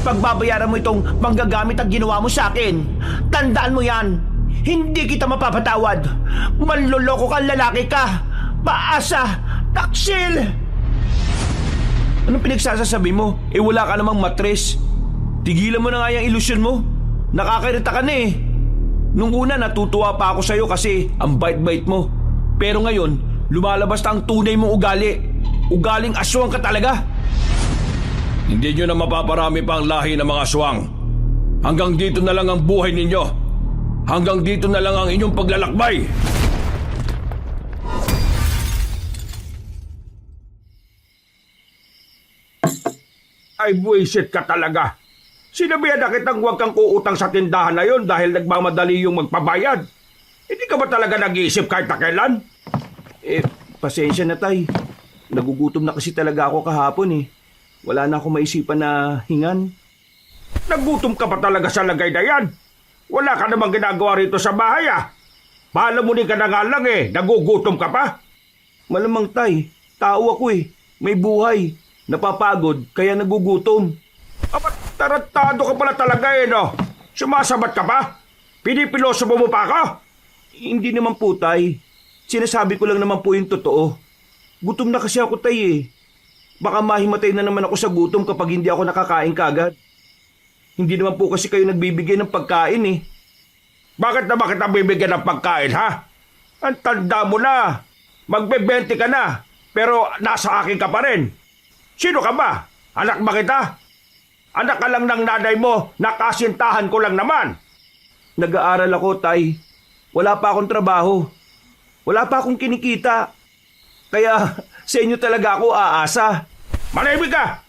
pagbabayaran mo itong manggagamit ang ginawa mo sa akin. Tandaan mo yan. Hindi kita mapapatawad. Manloloko kang lalaki ka. Paasa! Taksil! Anong pinagsasasabi mo? Wala ka namang matres. Tigilan mo na nga yung ilusyon mo. Nakakairita ka na eh. Nung una natutuwa pa ako sa'yo kasi ang bait-bait mo. Pero ngayon, lumalabas na ang tunay mong ugali. Ugaling aswang ka talaga. Hindi nyo na mapaparami pa ang lahi ng mga aswang. Hanggang dito na lang ang buhay ninyo. Hanggang dito na lang ang inyong paglalakbay. Ay, buwisit ka talaga. Sinabihan na kitang huwag kang uutang sa tindahan na yon dahil nagmamadali yung magpabayad. Hindi ka ba talaga nag-iisip kahit na kailan? Pasensya na tay. Nagugutom na kasi talaga ako kahapon eh. Wala na akong maisipan na hingan. Nagutom ka pa talaga sa lagay na yan. Wala ka namang ginagawa rito sa bahay ah. Palamunin ka na nga lang eh. Nagugutom ka pa. Malamang tay, tao ako eh. May buhay. Napapagod, kaya nagugutom. Aba, tarantado ka pala talaga eh no. Sumasabat ka pa? Pinipiloso mo pa ako? Hindi naman po tay. Sinasabi ko lang naman po yung totoo. Gutom na kasi ako tay eh. Baka mahimatay na naman ako sa gutom kapag hindi ako nakakain kagad. Hindi naman po kasi kayo nagbibigay ng pagkain eh. Bakit naman kita bibigyan ng pagkain ha? Ang tanda mo na. Magbe-20 ka na. Pero nasa akin ka pa rin. Sino ka ba? Anak ba kita? Anak ka lang ng nanay mo, nakasintahan ko lang naman. Nag-aaral ako, tay. Wala pa akong trabaho. Wala pa akong kinikita. Kaya sa inyo talaga ako aasa. Manahimik ka!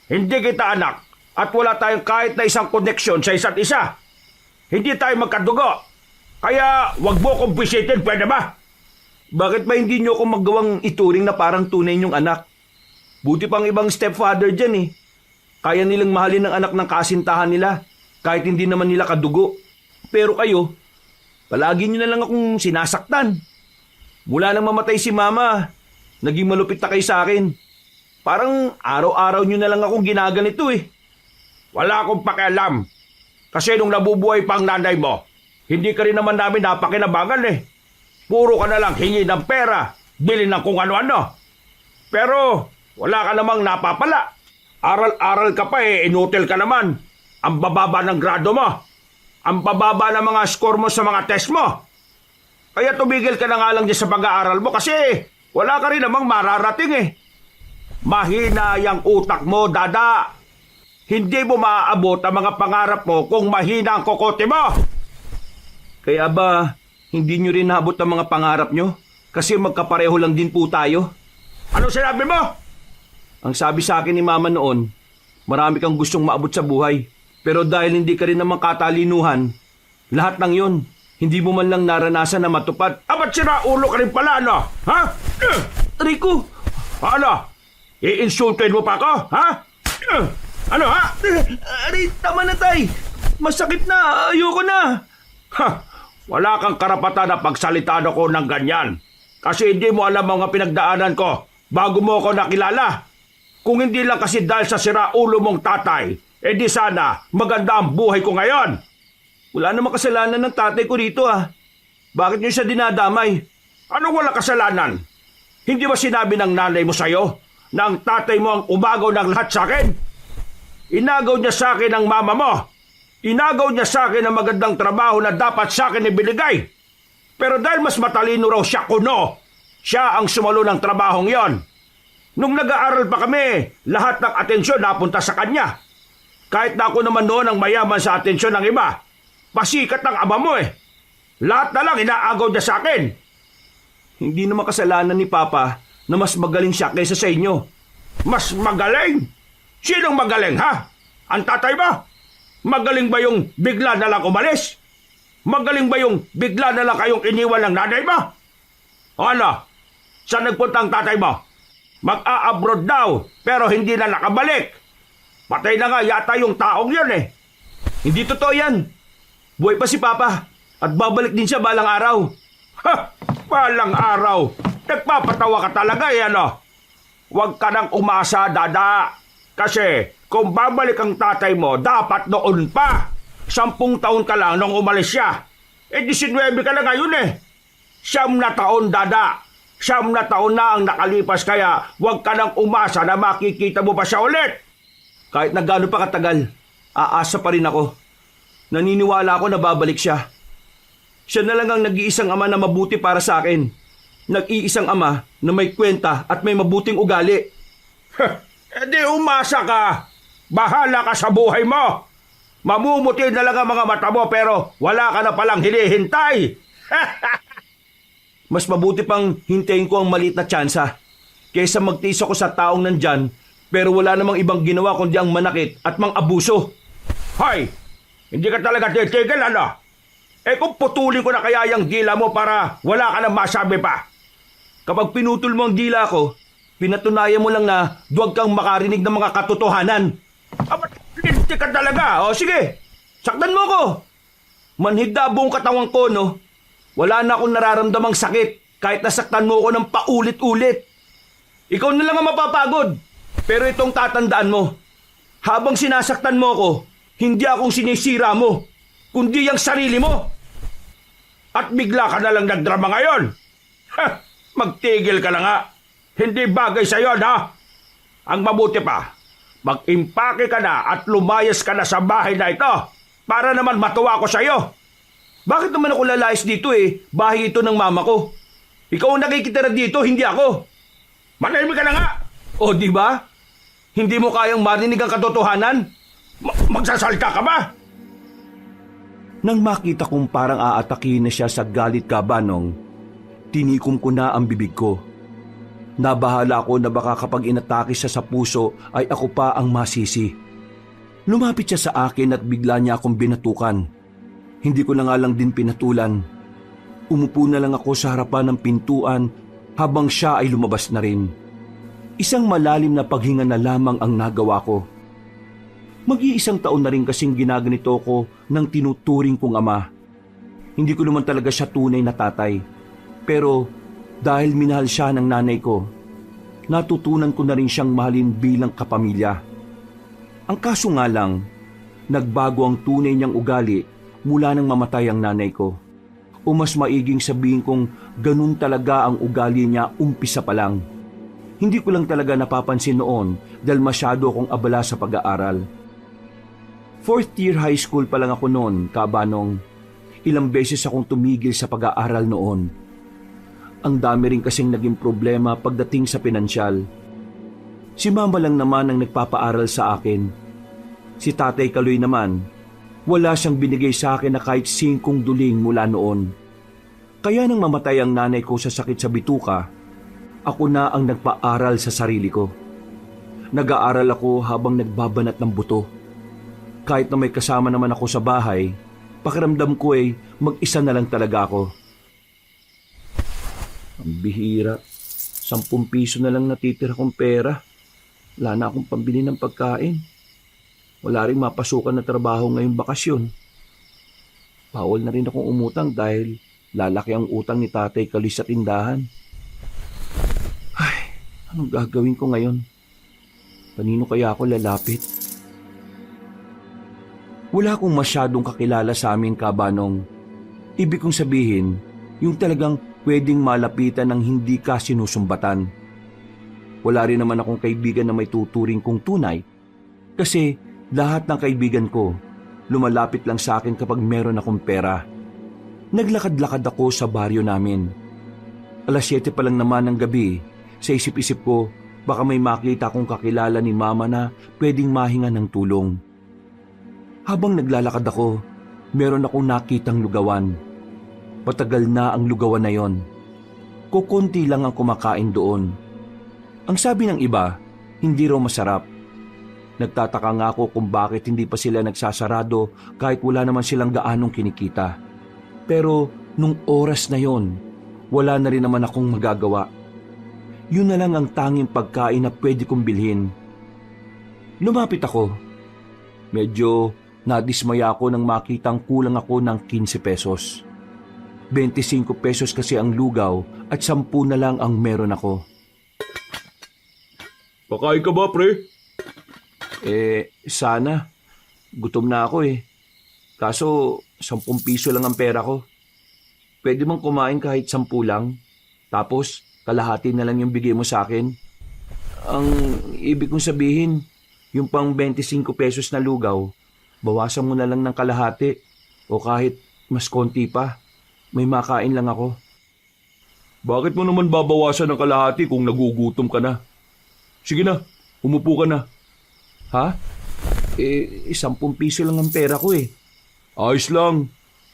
Hindi kita anak at wala tayong kahit na isang koneksyon sa isa't isa. Hindi tayo magkadugo. Kaya wag mo kong bisitin, pwede ba? Bakit ba hindi nyo ako maggawang ituring na parang tunay nyong anak? Buti pang ibang stepfather dyan eh. Kaya nilang mahalin ng anak ng kasintahan nila kahit hindi naman nila kadugo. Pero kayo, palagi nyo na lang akong sinasaktan. Mula nang mamatay si mama, naging malupit na kayo sa akin. Parang araw-araw nyo na lang akong ginaganito eh. Wala akong pakialam. Kasi nung nabubuhay pang nanay mo, hindi ka rin naman namin napakinabangan eh. Puro ka na lang hingi ng pera, bili ng kung ano-ano. Pero wala ka namang napapala. Aral-aral ka pa eh, inutil ka naman. Ang bababa ng grado mo. Ang bababa ng mga score mo sa mga test mo. Kaya tumigil ka na nga lang dyan sa pag-aaral mo kasi wala ka rin namang mararating eh. Mahina yung utak mo, dada. Hindi mo maaabot ang mga pangarap mo kung mahina ang kokote mo. Kaya ba, hindi nyo rin naabot ang mga pangarap nyo? Kasi magkapareho lang din po tayo. Ano sinabi mo? Ang sabi sa akin ni mama noon, marami kang gustong maabot sa buhay. Pero dahil hindi ka rin naman katalinuhan, lahat ng yon, hindi mo man lang naranasan na matupad. Abat sira ulo ka rin pala, ano? Ha? Rico! Ano? I-insultuin mo pa ako, ha? Ano, ha? Aray, tama na tay! Masakit na, ayoko na! Ha? Wala kang karapatan na pagsalita ko ng ganyan. Kasi hindi mo alam mga pinagdaanan ko bago mo ako nakilala. Kung hindi lang kasi dahil sa sira ulo mong tatay, di sana maganda ang buhay ko ngayon. Wala namang kasalanan ng tatay ko dito ah. Bakit niyo siya dinadamay? Anong wala kasalanan? Hindi ba sinabi ng nanay mo sa'yo na ang tatay mo ang umagaw ng lahat sa akin? Inagaw niya sa akin ang mama mo. Inagaw niya sa akin ang magandang trabaho na dapat sa akin ibinigay. Pero dahil mas matalino raw siya kuno, siya ang sumalo ng trabahong yon. Nung nag-aaral pa kami, lahat ng atensyon napunta sa kanya. Kahit na ako naman noon ang mayaman sa atensyon ng iba. Pasikat ang ama mo eh. Lahat na lang inaagaw niya sa akin. Hindi naman kasalanan ni Papa na mas magaling siya kaysa sa inyo. Mas magaling? Sinong magaling, ha? Ang tatay ba? Magaling ba yung bigla na lang umalis? Magaling ba yung bigla na lang kayong iniwan ng nanay mo? O ano? Saan nagpunta ang tatay mo? Mag-a-abroad daw, pero hindi na nakabalik. Patay na nga yata yung taong yun eh. Hindi totoo yan. Buhay pa si Papa at babalik din siya balang araw. Ha! Balang araw. Nagpapatawa ka talaga eh, ano? Huwag ka nang umasa, dada. Kasi Kung babalik ang tatay mo, dapat noon pa. 10 taon ka lang nung umalis siya. 19 ka na ngayon eh. 9 na taon, Dada. 9 na taon na ang nakalipas, kaya huwag ka nang umasa na makikita mo pa siya ulit. Kahit na gaano pa katagal, aasa pa rin ako. Naniniwala ako na babalik siya. Siya na lang ang nag-iisang ama na mabuti para sa akin. Nag-iisang ama na may kwenta at may mabuting ugali. Di umasa ka. Bahala ka sa buhay mo. Mamumuti na lang ang mga mata mo pero wala ka na palang hinihintay. Mas mabuti pang hintayin ko ang maliit na tsansa kaysa magtiis ako sa taong nandyan pero wala namang ibang ginawa kundi ang manakit at mang-abuso. Hoy, hindi ka talaga titigil, ano? Kung putulin ko na kaya yung dila mo para wala ka na masabi pa. Kapag pinutol mo ang dila ko, pinatunayan mo lang na duwag kang makarinig ng mga katotohanan. Linti ka talaga. O sige, Saktan mo ko! Manhid na buong katawan ko, no? Wala na akong nararamdamang sakit kahit nasaktan mo ko ng paulit-ulit. Ikaw na lang ang mapapagod. Pero itong tatandaan mo, habang sinasaktan mo ko, hindi akong sinisira mo, kundi ang sarili mo. at bigla ka na lang nagdrama ngayon. Magtigil ka na nga. Hindi bagay sa yon, ha? Ang mabuti pa, mag-impake ka na at lumayas ka na sa bahay na ito para naman matuwa ko sa iyo. Bakit naman ako lalayas dito eh? Bahay ito ng mama ko. Ikaw ang nakikitira dito, hindi ako. Manahimik ka na nga. O di ba? Hindi mo kayang marinig ang katotohanan? Magsasalta ka ba? Nang makita kong parang aatakihin na siya sa galit kabanong, tinikom ko na ang bibig ko. Nabahala ako na baka kapag inatake siya sa puso ay ako pa ang masisi. Lumapit siya sa akin at bigla niya akong binatukan. Hindi ko na nga lang din pinatulan. Umupo na lang ako sa harapan ng pintuan habang siya ay lumabas na rin. Isang malalim na paghinga na lamang ang nagawa ko. Mag-iisang taon na rin kasing ginaganito ko ng tinuturing kong ama. Hindi ko naman talaga siya tunay na tatay. Pero dahil minahal siya ng nanay ko, natutunan ko na rin siyang mahalin bilang kapamilya. Ang kaso nga lang, nagbago ang tunay niyang ugali mula nang mamatay ang nanay ko. O mas maiging sabihin kong ganun talaga ang ugali niya umpisa pa lang. Hindi ko lang talaga napapansin noon dahil masyado akong abala sa pag-aaral. 4th year high school pa lang ako noon, kabanong. Ilang beses akong tumigil sa pag-aaral noon. Ang dami rin kasing naging problema pagdating sa pinansyal. Si mama lang naman ang nagpapaaral sa akin. Si tatay Kaloy naman, wala siyang binigay sa akin na kahit 5 duling mula noon. Kaya nang mamatay ang nanay ko sa sakit sa bituka, ako na ang nagpaaral sa sarili ko. Nag-aaral ako habang nagbabanat ng buto. Kahit na may kasama naman ako sa bahay, pakiramdam ko ay mag-isa na lang talaga ako. Ang bihira, 10 piso na lang natitira kong pera. Wala na akong pambili ng pagkain. Wala rin mapasukan na trabaho ngayong bakasyon. Bawal na rin akong umutang dahil lalaki ang utang ni Tatay Kaloy sa tindahan. Ay, anong gagawin ko ngayon? Kanino kaya ako lalapit? Wala akong masyadong kakilala sa amin, kabanong. Ibig kong sabihin, yung talagang pwedeng malapitan ng hindi ka sinusumbatan. Wala rin naman akong kaibigan na may tuturing kong tunay. Kasi lahat ng kaibigan ko, lumalapit lang sa akin kapag meron akong pera. Naglakad-lakad ako sa baryo namin. 7:00 pa lang naman ng gabi, sa isip-isip ko, baka may makita akong kakilala ni mama na pwedeng mahinga ng tulong. Habang naglalakad ako, meron akong nakitang lugawan. Patagal na ang lugawan na yon. Kukunti lang ang kumakain doon. Ang sabi ng iba, hindi raw masarap. Nagtataka nga ako kung bakit hindi pa sila nagsasarado kahit wala naman silang gaanong kinikita. Pero nung oras na yon, wala na rin naman akong magagawa. Yun na lang ang tanging pagkain na pwede kong bilhin. Lumapit ako. Medyo nadismaya ako nang makitang kulang ako ng 15 pesos. 25 pesos kasi ang lugaw at 10 na lang ang meron ako. Pakain ka ba, pre? Sana. Gutom na ako eh. Kaso, 10 piso lang ang pera ko. Pwede bang kumain kahit 10 lang? Tapos, kalahati na lang yung bigay mo sa akin? Ang ibig kong sabihin, yung pang 25 pesos na lugaw, bawasan mo na lang ng kalahati. O kahit mas konti pa. May makain lang ako. Bakit mo naman babawasan ng kalahati kung nagugutom ka na? Sige na, umupo ka na. Ha? 10 piso lang ang pera ko eh. Ayos lang.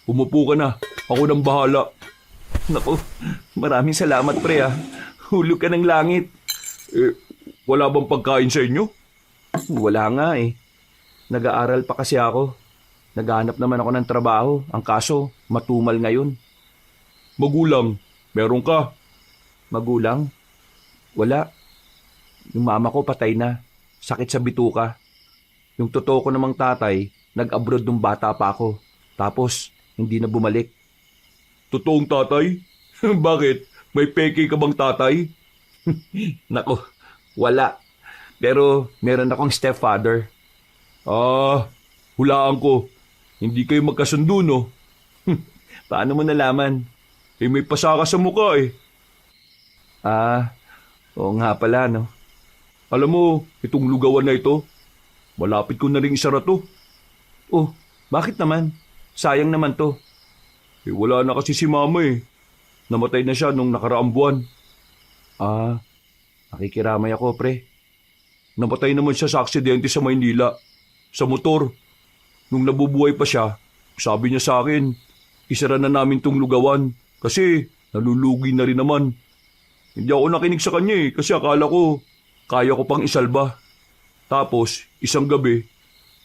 Umupo ka na. Ako nang bahala. Naku, maraming salamat pre ah. Hulog ka ng langit. Wala bang pagkain sa inyo? Wala nga eh. Nag-aaral pa kasi ako. Naghahanap naman ako ng trabaho. Ang kaso, matumal ngayon. Magulang, meron ka? Magulang? Wala. Yung mama ko patay na. Sakit sa bituka. Yung totoo ko namang tatay, nag-abroad nung bata pa ako. Tapos, hindi na bumalik. Totoong tatay? Bakit? May peke ka bang tatay? Nako, wala. Pero meron akong stepfather. Hulaan ko. Hindi kayo magkasundo, no? Paano mo nalaman? May pasaka sa mukha eh. Oo nga pala, no? Alam mo, itong lugawan na ito, malapit ko na rin isara to. Oh, bakit naman? Sayang naman to. Wala na kasi si mama eh. Namatay na siya nung nakaraang buwan. Nakikiramay ako, pre. Namatay naman siya sa aksidente sa Maynila. Sa motor. Nung nabubuhay pa siya, sabi niya sa akin, isara na namin tong lugawan kasi nalulugi na rin naman. Hindi ako nakinig sa kanya eh kasi akala ko kaya ko pang isalba. Tapos, isang gabi,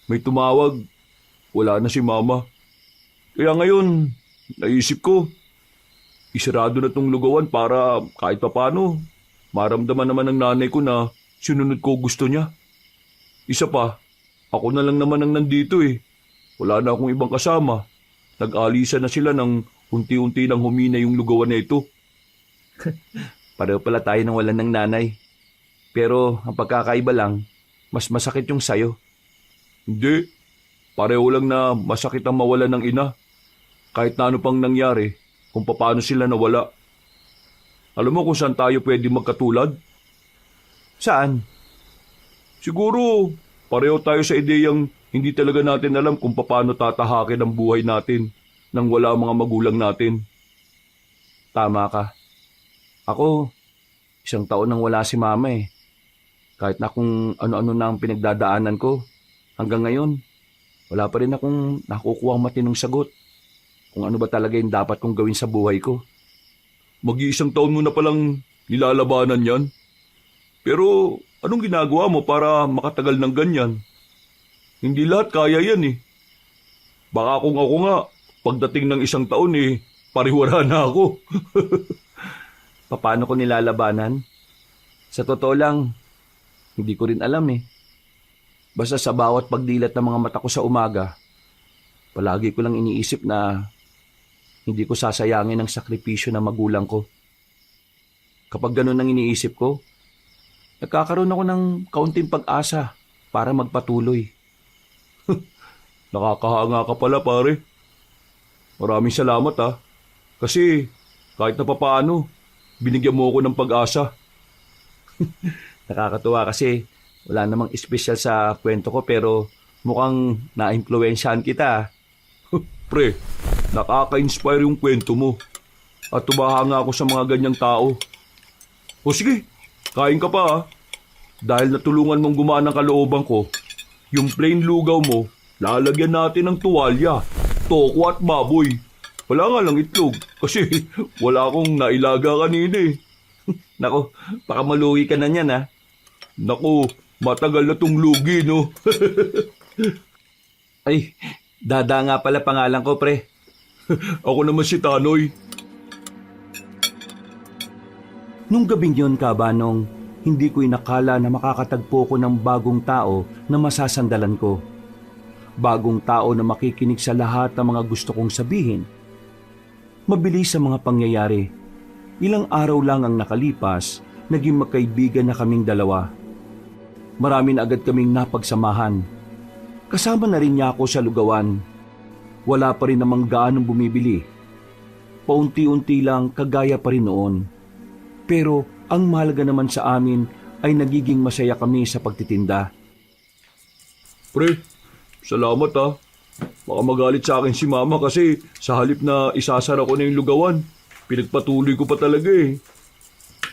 may tumawag. Wala na si mama. Kaya ngayon, naisip ko, isarado na tong lugawan para kahit papano, maramdaman naman ng nanay ko na sinunod ko gusto niya. Isa pa, ako na lang naman ang nandito eh. Wala na akong ibang kasama. Nag-alisa na sila nang unti-unti nang humina yung lugawan na ito. Pareho pala tayo nang walan ng nanay. Pero ang pagkakaiba lang, mas masakit yung sayo. Hindi. Pareho lang na masakit ang mawalan ng ina. Kahit na ano pang nangyari, kung paano sila nawala. Alam mo kung saan tayo pwede magkatulad? Saan? Siguro, pareho tayo sa ideyang hindi talaga natin alam kung paano tatahakin ang buhay natin nang wala ang mga magulang natin. Tama ka. Ako, 1 taon nang wala si mama eh. Kahit na kung ano-ano na ang pinagdadaanan ko, hanggang ngayon, wala pa rin akong nakukuha ang matinong sagot kung ano ba talaga yung dapat kong gawin sa buhay ko. Mag-1 taon mo na palang nilalabanan yan. Pero anong ginagawa mo para makatagal ng ganyan? Hindi lahat kaya yan eh. Baka kung ako nga, pagdating ng 1 taon eh, pariwara na ako. Paano ko nilalabanan? Sa totoo lang, hindi ko rin alam eh. Basta sa bawat pagdilat ng mga mata ko sa umaga, palagi ko lang iniisip na hindi ko sasayangin ang sakripisyo ng magulang ko. Kapag ganun ang iniisip ko, nagkakaroon ako ng kaunting pag-asa para magpatuloy. Nakakahanga ka pala pare. Maraming salamat ha. Kasi kahit na papaano, binigyan mo ako ng pag-asa. Nakakatuwa kasi wala namang espesyal sa kwento ko pero mukhang na-impluwensyahan kita. Pre, nakaka-inspire yung kwento mo. At tumahanga ako sa mga ganyang tao. O sige, kain ka pa ha. Dahil natulungan mong gumaan ang kalooban ko, yung plain lugaw mo, lalagyan natin ng tuwalya, toko at baboy. Wala nga lang itlog kasi wala akong nailaga kanina eh. Nako, baka malugi ka na niyan ha. Nako, matagal na tong lugi no. Ay, Dada nga pala pangalan ko pre. Ako naman si Tanoy. Nung gabing yun, Kabanong, hindi ko inakala na makakatagpo ko ng bagong tao na masasandalan ko. Bagong tao na makikinig sa lahat ng mga gusto kong sabihin. Mabilis sa mga pangyayari. Ilang araw lang ang nakalipas, naging magkaibigan na kaming dalawa. Marami na agad kaming napagsamahan. Kasama na rin niya ako sa lugawan. Wala pa rin namang gaanong bumibili. Paunti-unti lang kagaya pa rin noon. Pero ang mahalaga naman sa amin ay nagiging masaya kami sa pagtitinda. Pre, salamat ha. Baka magalit sa akin si Mama kasi sa halip na isasara ko na yung lugawan, pinagpatuloy ko pa talaga eh.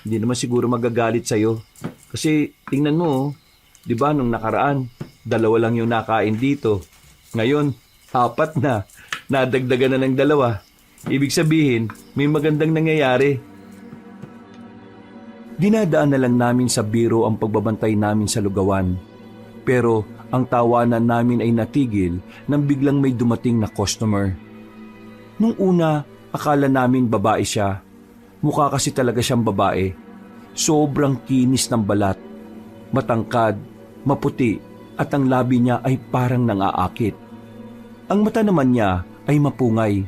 Hindi naman siguro magagalit sa'yo. Kasi tingnan mo, di ba nung nakaraan, 2 lang yung nakain dito. Ngayon, 4 na. Nadagdagan na ng 2. Ibig sabihin, may magandang nangyayari. Dinadaan na lang namin sa biro ang pagbabantay namin sa lugawan. Pero ang tawanan namin ay natigil nang biglang may dumating na customer. Nung una, akala namin babae siya. Mukha kasi talaga siyang babae. Sobrang kinis ng balat. Matangkad, maputi, at ang labi niya ay parang nangaakit. Ang mata naman niya ay mapungay.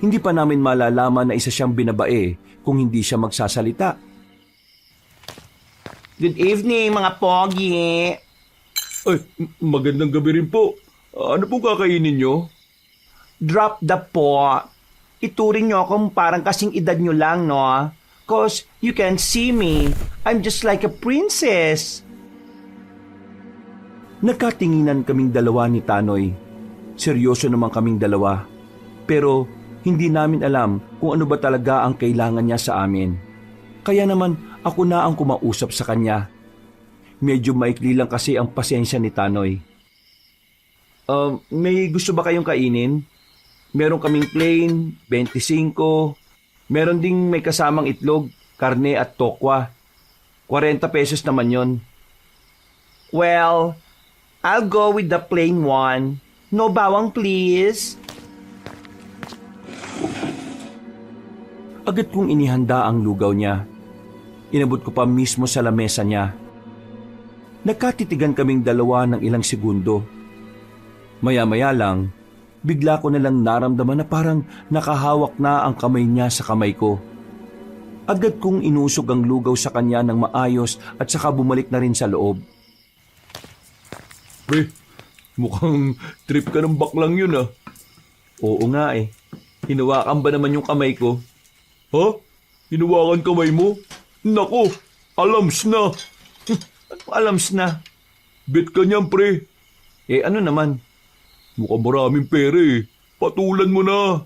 Hindi pa namin malalaman na isa siyang binabae kung hindi siya magsasalita. Good evening, mga pogi. Ay, magandang gabi rin po. Ano pong kakainin nyo? Drop the po. Ituring nyo akong parang kasing edad nyo lang, no? Cause you can see me. I'm just like a princess. Nagkatinginan kaming dalawa ni Tanoy. Seryoso naman kaming dalawa. Pero hindi namin alam kung ano ba talaga ang kailangan niya sa amin. Kaya naman ako na ang kumausap sa kanya. Medyo maikli lang kasi ang pasensya ni Tanoy. May gusto ba kayong kainin? Meron kaming plain, 25. Meron ding may kasamang itlog, karne at tokwa. 40 pesos naman yon. Well, I'll go with the plain one. No bawang, please. Agad kong inihanda ang lugaw niya. Inabot ko pa mismo sa lamesa niya. Nagkatitigan kaming dalawa ng ilang segundo. Maya-maya lang, bigla ko na lang naramdaman na parang nakahawak na ang kamay niya sa kamay ko. Agad kong inusog ang lugaw sa kanya ng maayos at saka bumalik na rin sa loob. Pre, mukhang trip ka ng baklang yun ah. Oo nga eh. Hinawakan ba naman yung kamay ko? Ha? Hinawakan kamay mo? Nako, alams na. Alams na. Bet ka niyan, pre. Ano naman? Mukhang maraming pera eh. Patulan mo na.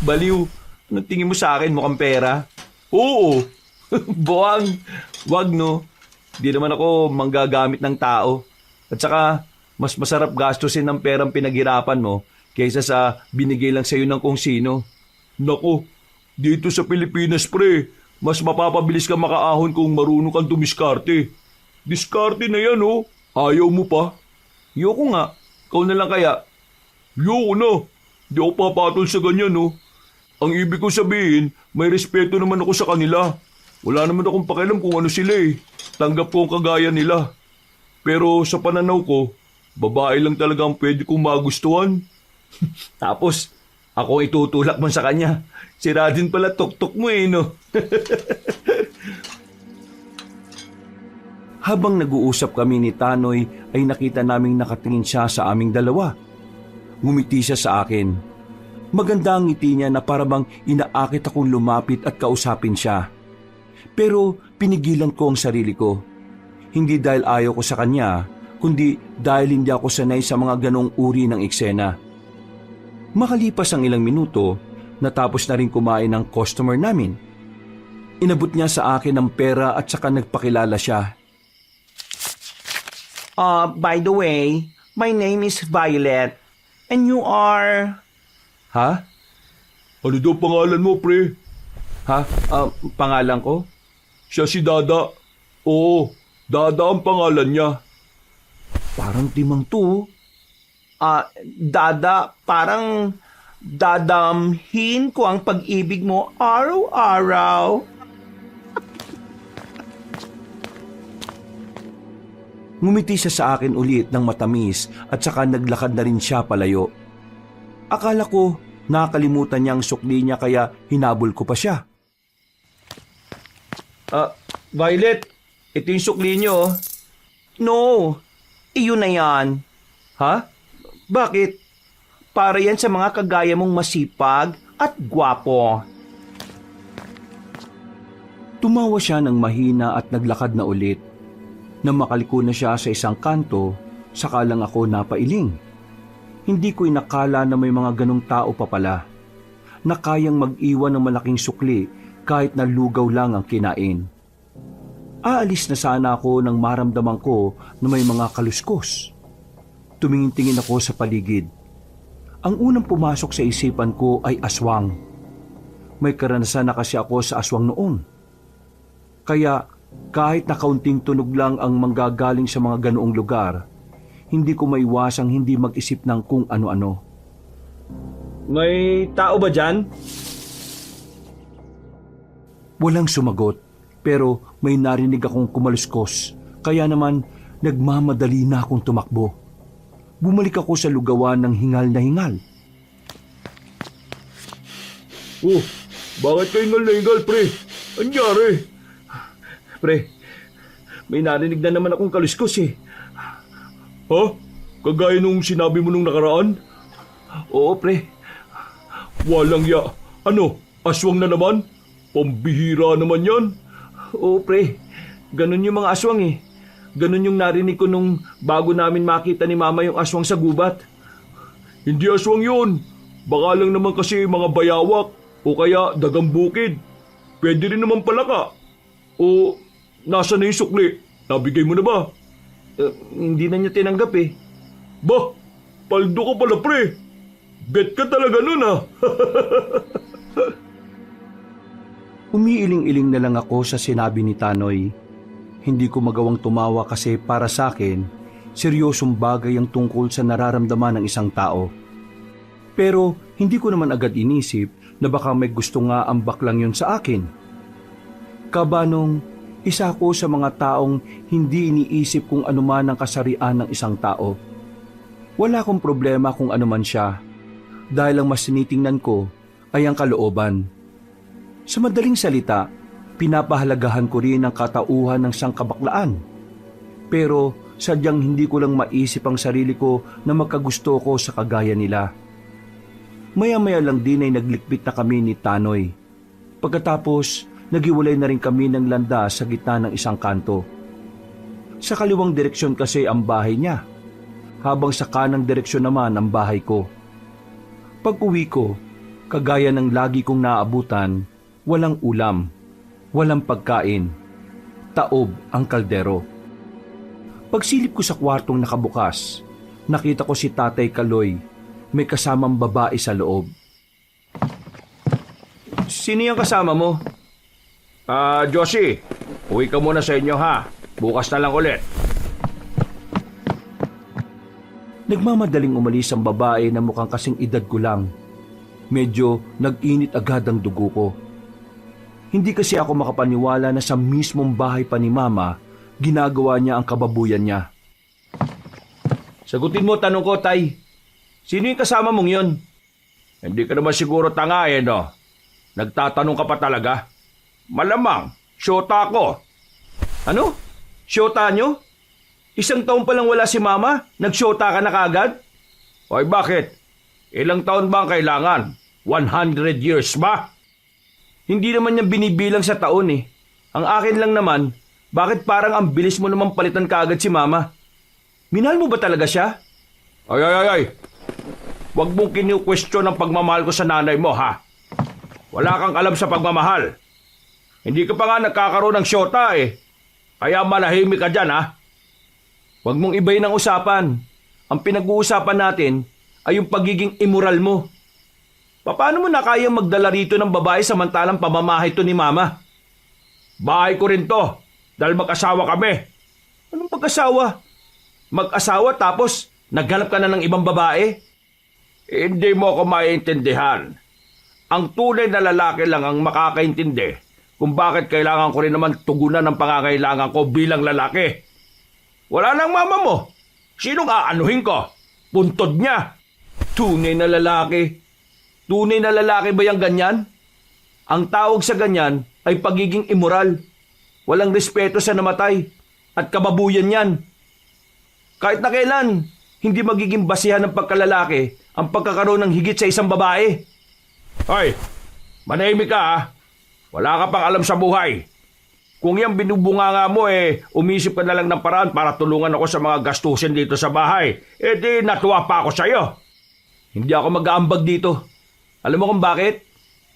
Baliw. Anong tingin mo sa akin? Mukhang pera? Oo. Buwang. Wag no. Di naman ako manggagamit ng tao. At saka, mas masarap gastusin ng perang pinaghirapan mo kaysa sa binigay lang sa'yo ng kung sino. Nako, dito sa Pilipinas, pre, mas mapapabilis ka makaahon kung marunong kang dumiskarte. Diskarte na yan, oh. Ayaw mo pa? Yoko nga. Ikaw na lang kaya. Yoko na. Di ako papatol sa ganyan, oh. Ang ibig ko sabihin, may respeto naman ako sa kanila. Wala naman akong pakialam kung ano sila eh. Tanggap ko ang kagaya nila. Pero sa pananaw ko, babae lang talaga ang pwede kong magustuhan. Tapos, ako itutulak mo sa kanya. Sira din pala tuktok mo eh, no? Habang nag-uusap kami ni Tanoy, ay nakita naming nakatingin siya sa aming dalawa. Ngumiti siya sa akin. Maganda ang ngiti niya na parabang inaakit akong lumapit at kausapin siya. Pero pinigilan ko ang sarili ko. Hindi dahil ayaw ko sa kanya, kundi dahil hindi ako sanay sa mga ganong uri ng eksena. Makalipas ang ilang minuto, natapos na rin kumain ng customer namin. Inabot niya sa akin ang pera at saka nagpakilala siya. By the way, my name is Violet. And you are... Ha? Ano daw pangalan mo, pre? Ha? Pangalan ko? Siya si Dada. Oo, Dada ang pangalan niya. Parang timang to. Dada, parang dadamhin ko ang pag-ibig mo araw-araw. Ngumiti siya sa akin ulit ng matamis at saka naglakad na rin siya palayo. Akala ko nakakalimutan niya ang sukli niya kaya hinabol ko pa siya. Violet, ito yung sukli niyo. No, iyon na yan. Ha? Bakit? Para yan sa mga kagaya mong masipag at gwapo. Tumawa siya ng mahina at naglakad na ulit. Nang makaliko na siya sa isang kanto, saka lang ako napailing. Hindi ko inakala na may mga ganong tao pa pala, na kayang mag-iwan ng malaking sukli kahit na lugaw lang ang kinain. Aalis na sana ako nang maramdaman ko na may mga kaluskos. Tumingin-tingin ako sa paligid. Ang unang pumasok sa isipan ko ay aswang. May karanasan na kasi ako sa aswang noon. Kaya kahit na kaunting tunog lang ang manggagaling sa mga ganoong lugar, hindi ko maiwasang hindi mag-isip ng kung ano-ano. May tao ba dyan? Walang sumagot, pero may narinig akong kumaluskos, kaya naman nagmamadali na akong tumakbo. Bumalik ako sa lugawan ng hingal na hingal. Oh, bakit kayo hingal, pre? Anyari? Pre, may narinig na naman akong kaluskos eh. Ha? Kagaya nung sinabi mo nung nakaraan? Oo, pre. Walang ya. Ano? Aswang na naman? Pambihira naman yan. Oo, pre. Ganun yung mga aswang eh. Ganun yung narinig ko nung bago namin makita ni Mama yung aswang sa gubat. Hindi aswang yun. Baka lang naman kasi mga bayawak o kaya dagang bukid. Pwede rin naman pala ka. O nasa na yung sukli? Nabigay mo na ba? Hindi na niya tinanggap eh. Bah, paldo ka pala pre. Bet ka talaga nun ah. Umiiling-iling na lang ako sa sinabi ni Tanoy. Hindi ko magawang tumawa kasi para sa akin, seryosong bagay ang tungkol sa nararamdaman ng isang tao. Pero hindi ko naman agad inisip na baka may gusto nga ang baklang yun sa akin. Kabanong isa ko sa mga taong hindi iniisip kung anuman ang kasarian ng isang tao. Wala akong problema kung anuman siya, dahil ang mas tinitingnan ko ay ang kalooban. Sa madaling salita, pinapahalagahan ko rin ang katauhan ng sangkabaklaan. Pero sadyang hindi ko lang maisip ang sarili ko na magkagusto ko sa kagaya nila. Maya-maya lang din ay naglikpit na kami ni Tanoy. Pagkatapos, nagiwalay na rin kami ng landas sa gitna ng isang kanto. Sa kaliwang direksyon kasi ang bahay niya, habang sa kanang direksyon naman ang bahay ko. Pag-uwi ko, kagaya ng lagi kong naabutan, walang ulam, walang pagkain, taob ang kaldero. Pagsilip ko sa kwartong nakabukas, nakita ko si Tatay Kaloy, may kasamang babae sa loob. Sino yung kasama mo? Josie, uwi ka muna sa inyo ha. Bukas na lang ulit. Nagmamadaling umalis ang babae na mukhang kasing edad ko lang. Medyo nag-init agad ang dugo ko. Hindi kasi ako makapaniwala na sa mismong bahay pa ni Mama, ginagawa niya ang kababuyan niya. Sagutin mo tanong ko, Tay. Sino yung kasama mong yon? Hindi ka naman siguro tanga eh, no? Nagtatanong ka pa talaga? Malamang, syota ko. Ano? Syota nyo? Isang taon pa lang wala si Mama, nagsyota ka na kaagad? Hoy, bakit? Ilang taon ba ang kailangan? 100 years ba? Hindi naman niya binibilang sa taon eh. Ang akin lang naman, bakit parang ang bilis mo naman palitan kaagad si Mama? Minahal mo ba talaga siya? Ay. Huwag mong kinu-question ang pagmamahal ko sa nanay mo, ha? Wala kang alam sa pagmamahal. Hindi ka pa nga nagkakaroon ng syota eh. Kaya manahimik ka dyan, ha? Huwag mong ibayin ang usapan. Ang pinag-uusapan natin ay yung pagiging immoral mo. Paano mo na kayang magdala rito ng babae samantalang pamamahay to ni Mama? Bahay ko rin to, dahil mag-asawa kami. Anong mag-asawa? Mag-asawa tapos naghanap ka na ng ibang babae? Hindi mo ako maiintindihan. Ang tunay na lalaki lang ang makakaintindi kung bakit kailangan ko rin naman tugunan ng pangangailangan ko bilang lalaki. Wala nang mama mo. Sinong aanuhin ko? Puntod niya. Tunay na lalaki. Tunay na lalaki ba yung ganyan? Ang tawag sa ganyan ay pagiging immoral. Walang respeto sa namatay. At kababuyan yan. Kahit na kailan, hindi magiging basihan ng pagkalalaki ang pagkakaroon ng higit sa isang babae. Hoy, manahimik ka ha. Wala ka pang alam sa buhay. Kung yan binubunganga mo umisip ka na lang ng paraan para tulungan ako sa mga gastusin dito sa bahay. Di natuwa pa ako sa'yo. Hindi ako mag-aambag dito. Alam mo kung bakit?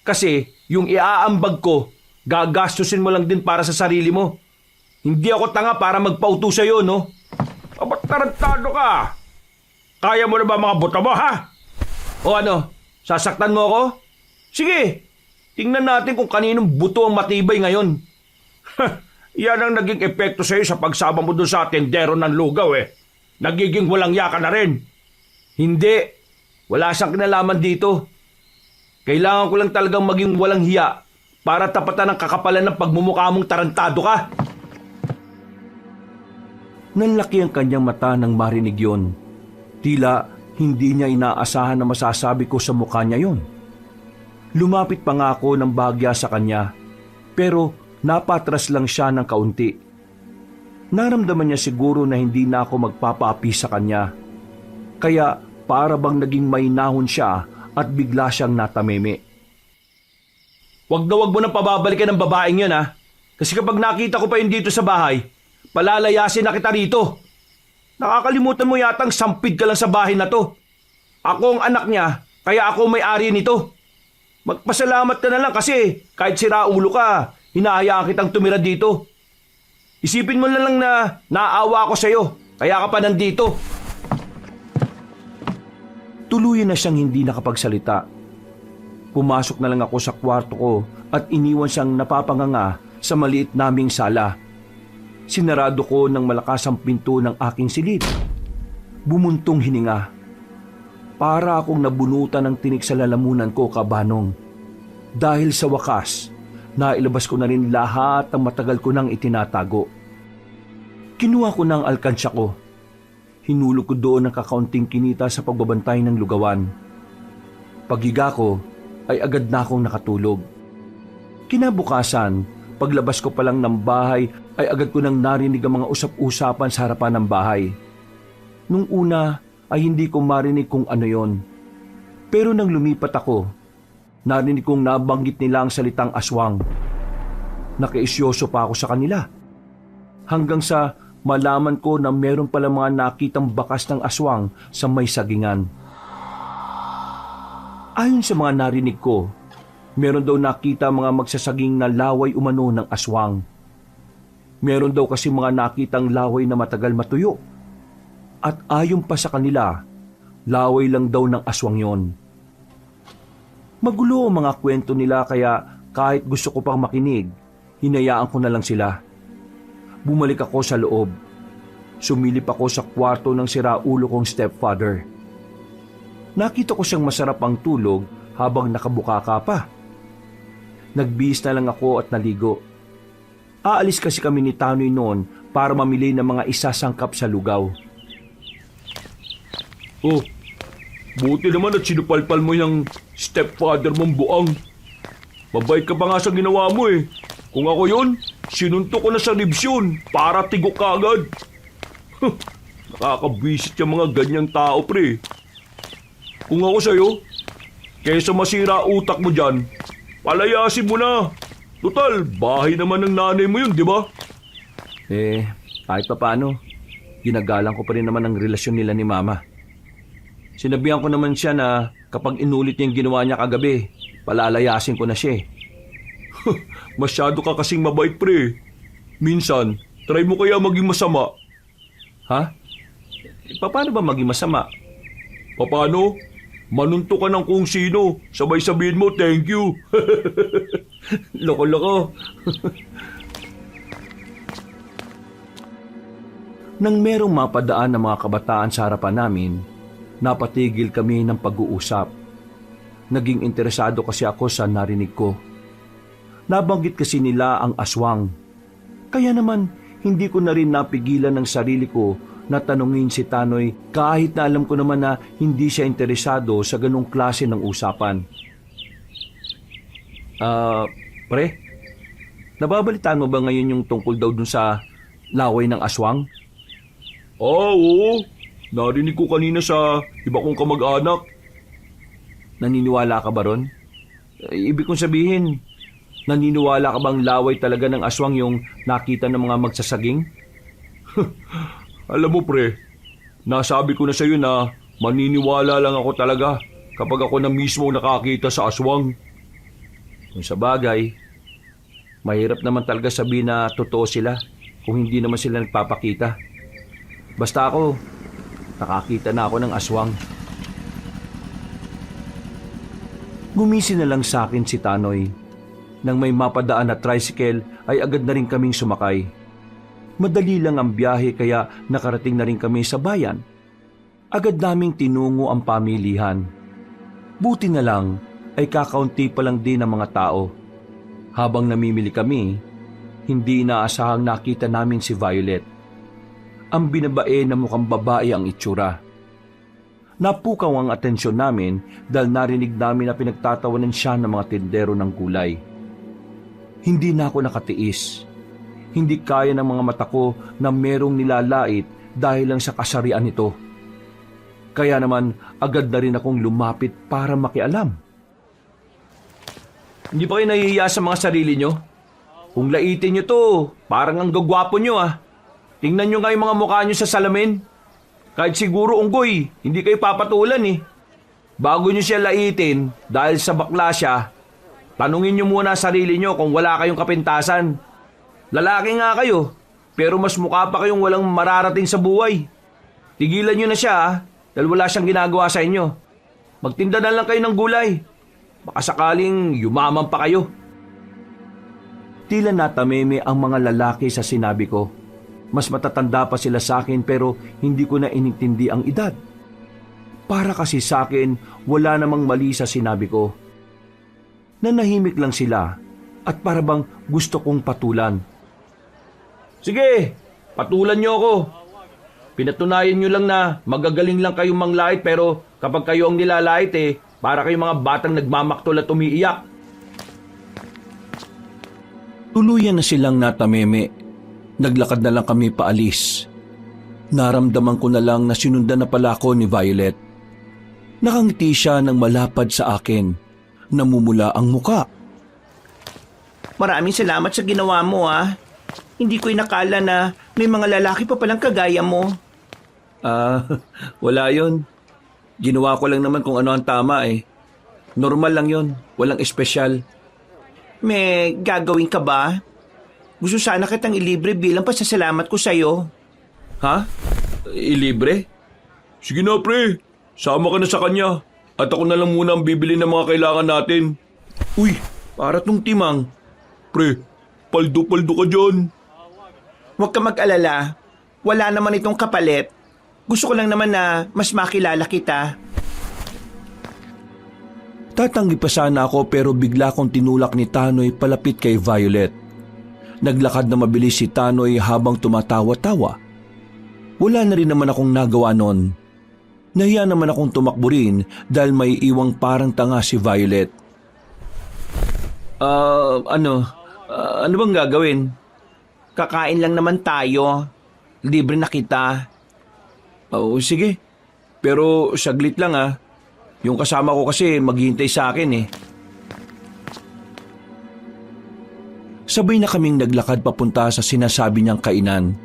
Kasi yung iaambag ko, gagastusin mo lang din para sa sarili mo. Hindi ako tanga para magpauto sa'yo, no? Ba't tarantado ka? Kaya mo na ba mga buto mo, ha? O ano, sasaktan mo ako? Sige, tingnan natin kung kaninong buto ang matibay ngayon. Yan ang naging epekto sa'yo sa pagsama mo doon sa tendero ng lugaw Nagiging walang yaka na rin. Hindi, wala siyang kinalaman dito. Kailangan ko lang talagang maging walang hiya para tapatan ang kakapalan ng pagmumukha mong tarantado ka. Nanlaki ang kanyang mata nang marinig yon. Tila hindi niya inaasahan na masasabi ko sa mukha niya yon. Lumapit pa nga ako ng bahagya sa kanya, pero napatras lang siya ng kaunti. Naramdaman niya siguro na hindi na ako magpapaapi sa kanya. Kaya para bang naging mahinahon siya at bigla siyang natameme. Wag mo nang pababalikan ng babaeng yun, ha? Kasi kapag nakita ko pa yun dito sa bahay, palalayasin na kita rito. Nakakalimutan mo yatang sampid ka lang sa bahay na to. Ako ang anak niya, kaya ako may-ari nito. Magpasalamat ka na lang kasi kahit sira ulo ka, hinahayaan kitang tumira dito. Isipin mo na lang na naawa ako sa'yo, kaya ka pa nandito. Tuluyan na siyang hindi nakapagsalita. Pumasok na lang ako sa kwarto ko at iniwan siyang napapanganga sa maliit naming sala. Sinarado ko ng malakas ang pinto ng aking silid. Bumuntong hininga. Para akong nabunutan ng tinik sa lalamunan ko, kabanong. Dahil sa wakas, nailabas ko na rin lahat ng matagal ko nang itinatago. Kinuha ko ng alkansya ko. Hinulog ko doon ang kakaunting kinita sa pagbabantay ng lugawan. Paghiga ko, ay agad na akong nakatulog. Kinabukasan, paglabas ko pa lang ng bahay, ay agad ko nang narinig ang mga usap-usapan sa harapan ng bahay. Nung una, ay hindi ko marinig kung ano yon. Pero nang lumipat ako, narinig kong nabanggit nila ang salitang aswang. Nakaisyoso pa ako sa kanila. Hanggang sa malaman ko na meron pala mga nakitang bakas ng aswang sa may sagingan. Ayon sa mga narinig ko, meron daw nakita mga magsasaging na laway umano ng aswang. Meron daw kasi mga nakitang laway na matagal matuyo. At ayon pa sa kanila, laway lang daw ng aswang yon. Magulo ang mga kwento nila kaya kahit gusto ko pang makinig, hinayaan ko na lang sila. Bumalik ako sa loob. Sumilip ako sa kwarto ng siraulo kong stepfather. Nakita ko siyang masarap ang tulog habang nakabukaka pa. Nagbihis na lang ako at naligo. Aalis kasi kami ni Tanoy noon para mamili ng mga isasangkap sa lugaw. Oh, buti naman at sinupalpal mo yung stepfather mong buang. Mabait ka pa nga sa ginawa mo Kung ako yun, sinuntok ko na sa ribs yun para tigok ka agad. Nakakabwisit yung mga ganyang tao, pre. Kung ako sa'yo, kaysa masira utak mo dyan, palayasin mo na. Total, bahay naman ng nanay mo yun, di ba? Kahit pa paano, ginagalang ko pa rin naman ang relasyon nila ni Mama. Sinabihan ko naman siya na kapag inulit niya yung ginawa niya kagabi, palalayasin ko na siya Masyado ka kasing mabait, pre. Minsan, try mo kaya maging masama. Ha? Paano ba maging masama? Paano? Manunto ka ng kung sino. Sabay sabihin mo, thank you. Loko-loko. Nang merong mapadaan ng mga kabataan sa harapan namin, napatigil kami ng pag-uusap. Naging interesado kasi ako sa narinig ko. Nabanggit kasi nila ang aswang. Kaya naman, hindi ko na rin napigilan ng sarili ko na tanungin si Tanoy kahit na alam ko naman na hindi siya interesado sa ganong klase ng usapan. Pre, nababalitaan mo ba ngayon yung tungkol daw dun sa laway ng aswang? Oo. Narinig ko kanina sa iba kong kamag-anak. Naniniwala ka ba ron? Ibig kong sabihin, naniniwala ka bang laway talaga ng aswang yung nakita ng mga magsasaging? Alam mo pre, nasabi ko na sa'yo na maniniwala lang ako talaga kapag ako na mismo nakakita sa aswang. Kung sa bagay, mahirap naman talaga sabihin na totoo sila kung hindi naman sila nagpapakita. Basta ako, nakakita na ako ng aswang. Gumising na lang sa akin si Tanoy. Nang may mapadaan na tricycle ay agad na rin kaming sumakay. Madali lang ang biyahe kaya nakarating na rin kami sa bayan. Agad naming tinungo ang pamilihan. Buti na lang ay kakaunti pa lang din ang mga tao. Habang namimili kami, hindi inaasahang nakita namin si Violet. Ang binabae na mukhang babae ang itsura. Napukaw ang atensyon namin dahil narinig namin na pinagtatawanan siya ng mga tindero ng gulay. Hindi na ako nakatiis. Hindi kaya ng mga mata ko na merong nilalait dahil lang sa kasarian nito. Kaya naman agad na rin akong lumapit para makialam. Hindi ba kayo nahihiya sa mga sarili nyo? Kung laitin nyo to, parang ang gagwapo nyo ah. Tingnan nyo nga yung mga mukha nyo sa salamin. Kahit siguro unggoy, hindi kayo papatulan eh. Bago nyo siya laitin dahil sa bakla siya, tanungin nyo muna sarili nyo kung wala kayong kapintasan. Lalaki nga kayo, pero mas mukha pa kayong walang mararating sa buhay. Tigilan nyo na siya ah, dahil wala siyang ginagawa sa inyo. Magtinda na lang kayo ng gulay. Baka sakaling yumaman pa kayo. Tila natameme ang mga lalaki sa sinabi ko. Mas matatanda pa sila sa akin pero hindi ko na inintindi ang edad. Para kasi sa akin, wala namang mali sa sinabi ko. Nanahimik lang sila at para bang gusto kong patulan. Sige, patulan niyo ako. Pinatunayan niyo lang na magagaling lang kayong manglait pero kapag kayo ang nilalait para kayong mga batang nagmamaktol at umiiyak. Tuluyan na silang natameme. Naglakad na lang kami paalis. Naramdaman ko na lang na sinundan na pala ako ni Violet. Nakangiti siya ng malapad sa akin. Namumula ang muka. Maraming salamat sa ginawa mo ah. Hindi ko inakala na may mga lalaki pa palang kagaya mo. Wala yon. Ginawa ko lang naman kung ano ang tama eh. Normal lang yon, walang espesyal. May gagawin ka ba? Gusto sana kitang ilibre bilang pasasalamat ko sa'yo. Ha? Ilibre? Sige na pre, sama ka na sa kanya. At ako na lang muna ang bibili ng mga kailangan natin. Uy, para tong timang. Pre, paldo-paldo ka dyan. Huwag ka mag-alala. Wala naman itong kapalit. Gusto ko lang naman na mas makilala kita. Tatanggi pa sana ako pero bigla kong tinulak ni Tanoy palapit kay Violet. Naglakad na mabilis si Tanoy habang tumatawa-tawa. Wala na rin naman akong nagawa noon. Nahiya naman akong tumakbo rin dahil may iwang parang tanga si Violet. Ano bang gagawin? Kakain lang naman tayo. Libre na kita. Oo, sige. Pero saglit lang ah. Yung kasama ko kasi maghihintay sa akin eh. Sabay na kaming naglakad papunta sa sinasabi niyang kainan.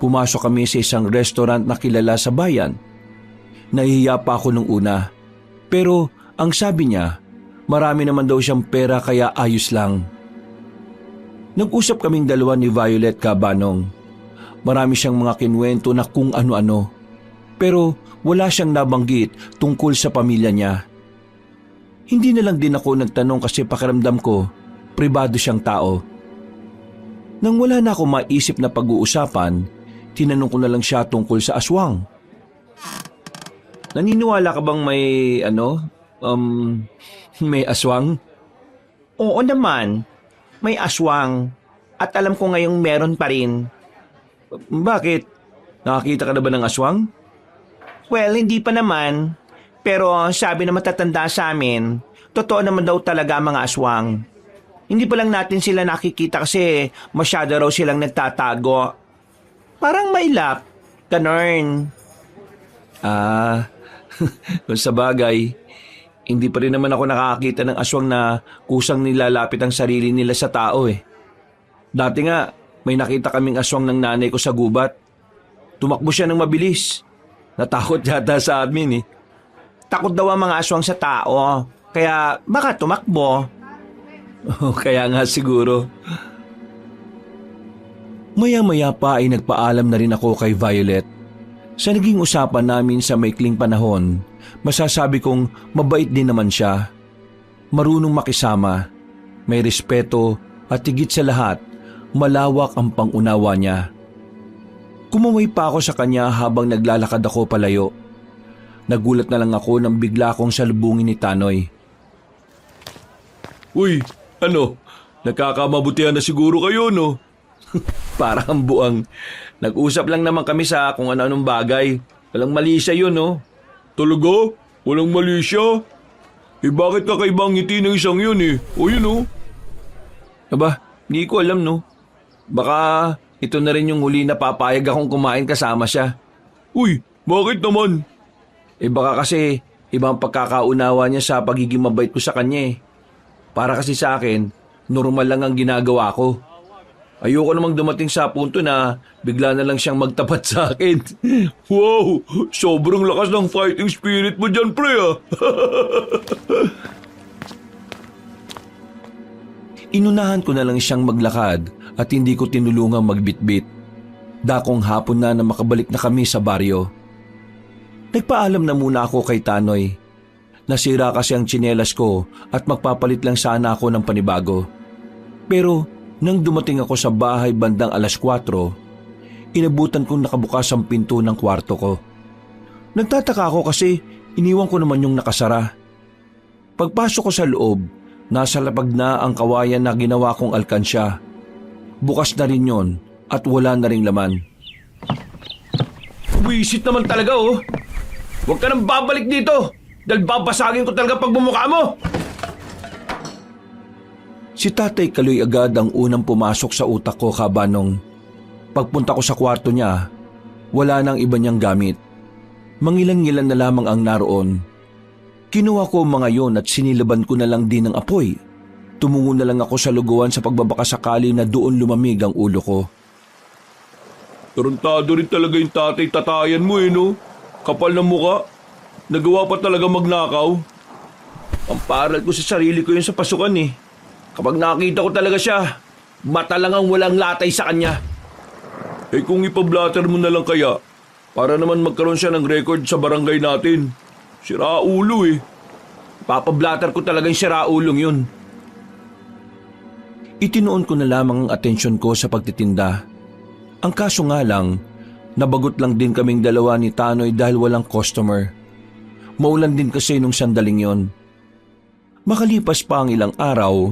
Pumasok kami sa isang restaurant na kilala sa bayan. Nahihiya pa ako nung una. Pero ang sabi niya, marami naman daw siyang pera kaya ayos lang. Nag-usap kaming dalawa ni Violet Cabanong. Marami siyang mga kinwento na kung ano-ano. Pero wala siyang nabanggit tungkol sa pamilya niya. Hindi na lang din ako nagtanong kasi pakiramdam ko, pribado siyang tao. Nang wala na ako maisip na pag-uusapan, tinanong ko na lang siya tungkol sa aswang. Naniniwala ka bang may aswang? Oo naman. May aswang. At alam ko ngayong meron pa rin. Bakit? Nakakita ka na ba ng aswang? Well, hindi pa naman. Pero sabi na matatanda sa amin, totoo naman daw talaga mga aswang. Hindi pa lang natin sila nakikita kasi masyado raw silang nagtatago. Parang mailap. Ganon. Ah, kung sa bagay, hindi pa rin naman ako nakakita ng aswang na kusang nilalapit ang sarili nila sa tao eh. Dati nga, may nakita kaming aswang ng nanay ko sa gubat. Tumakbo siya ng mabilis. Natakot yata sa amin eh. Takot daw ang mga aswang sa tao. Kaya baka tumakbo. Kaya nga siguro. Maya-maya pa ay nagpaalam na rin ako kay Violet. Sa naging usapan namin sa maikling panahon, masasabi kong mabait din naman siya. Marunong makisama, may respeto at higit sa lahat, malawak ang pangunawa niya. Kumaway pa ako sa kanya habang naglalakad ako palayo. Nagulat na lang ako nang bigla akong salubungin ni Tanoy. Uy, ano? Nagkakamabutihan na siguro kayo, no? Parang buang. Nag-usap lang naman kami sa kung ano-anong bagay. Walang mali siya yun, no? Talaga? Walang mali siya? Eh bakit kakaibang ngiti ng isang yun eh? O yun oh. Aba, hindi ko alam, no? Baka ito na rin yung huli na papayag akong kumain kasama siya. Uy, bakit naman? Eh baka kasi ibang pagkakaunawa niya sa pagiging mabait ko sa kanya eh. Para kasi sa akin, normal lang ang ginagawa ko. Ayoko namang dumating sa punto na bigla na lang siyang magtapat sa akin. Wow, sobrang lakas ng fighting spirit mo dyan, pre ah. Inunahan ko na lang siyang maglakad at hindi ko tinulungang magbitbit. Dakong hapon na makabalik na kami sa baryo. Nagpaalam na muna ako kay Tanoy. Nasira kasi ang tsinelas ko at magpapalit lang sana ako ng panibago. Pero nang dumating ako sa bahay bandang 4:00, inabutan kong nakabukas ang pinto ng kwarto ko. Nagtataka ako kasi iniwan ko naman yung nakasara. Pagpasok ko sa loob, nasa lapag na ang kawayan na ginawa kong alkansya. Bukas na rin yon at wala na ring laman. Wisit naman talaga oh. Huwag ka nang babalik dito. Dahil babasagin ko talaga pag bumuka mo. Si Tatay Kaloy agad ang unang pumasok sa utak ko kabanong. Pagpunta ko sa kwarto niya, wala nang iba niyang gamit. Mangilan-ngilan na lamang ang naroon. Kinuha ko mga yon at sinilaban ko na lang din ng apoy. Tumungo na lang ako sa luguan sa pagbabakasakali na doon lumamig ang ulo ko. Tarantado rin talaga yung tatay-tatayan mo eh, no? Kapal ng muka. Nagawa pa talaga magnakaw. Ang paral ko sa sarili ko yun sa pasukan eh. Kapag nakita ko talaga siya, mata lang ang walang latay sa kanya. Eh kung ipablatter mo na lang kaya, para naman magkaroon siya ng record sa barangay natin. Sira ulo eh. Papablatter ko talagang siraulong yun. Itinoon ko na lamang ang atensyon ko sa pagtitinda. Ang kaso nga lang, nabagot lang din kaming dalawa ni Tanoy dahil walang customer. Maulan din kasi nung sandaling yon. Makalipas pa ang ilang araw,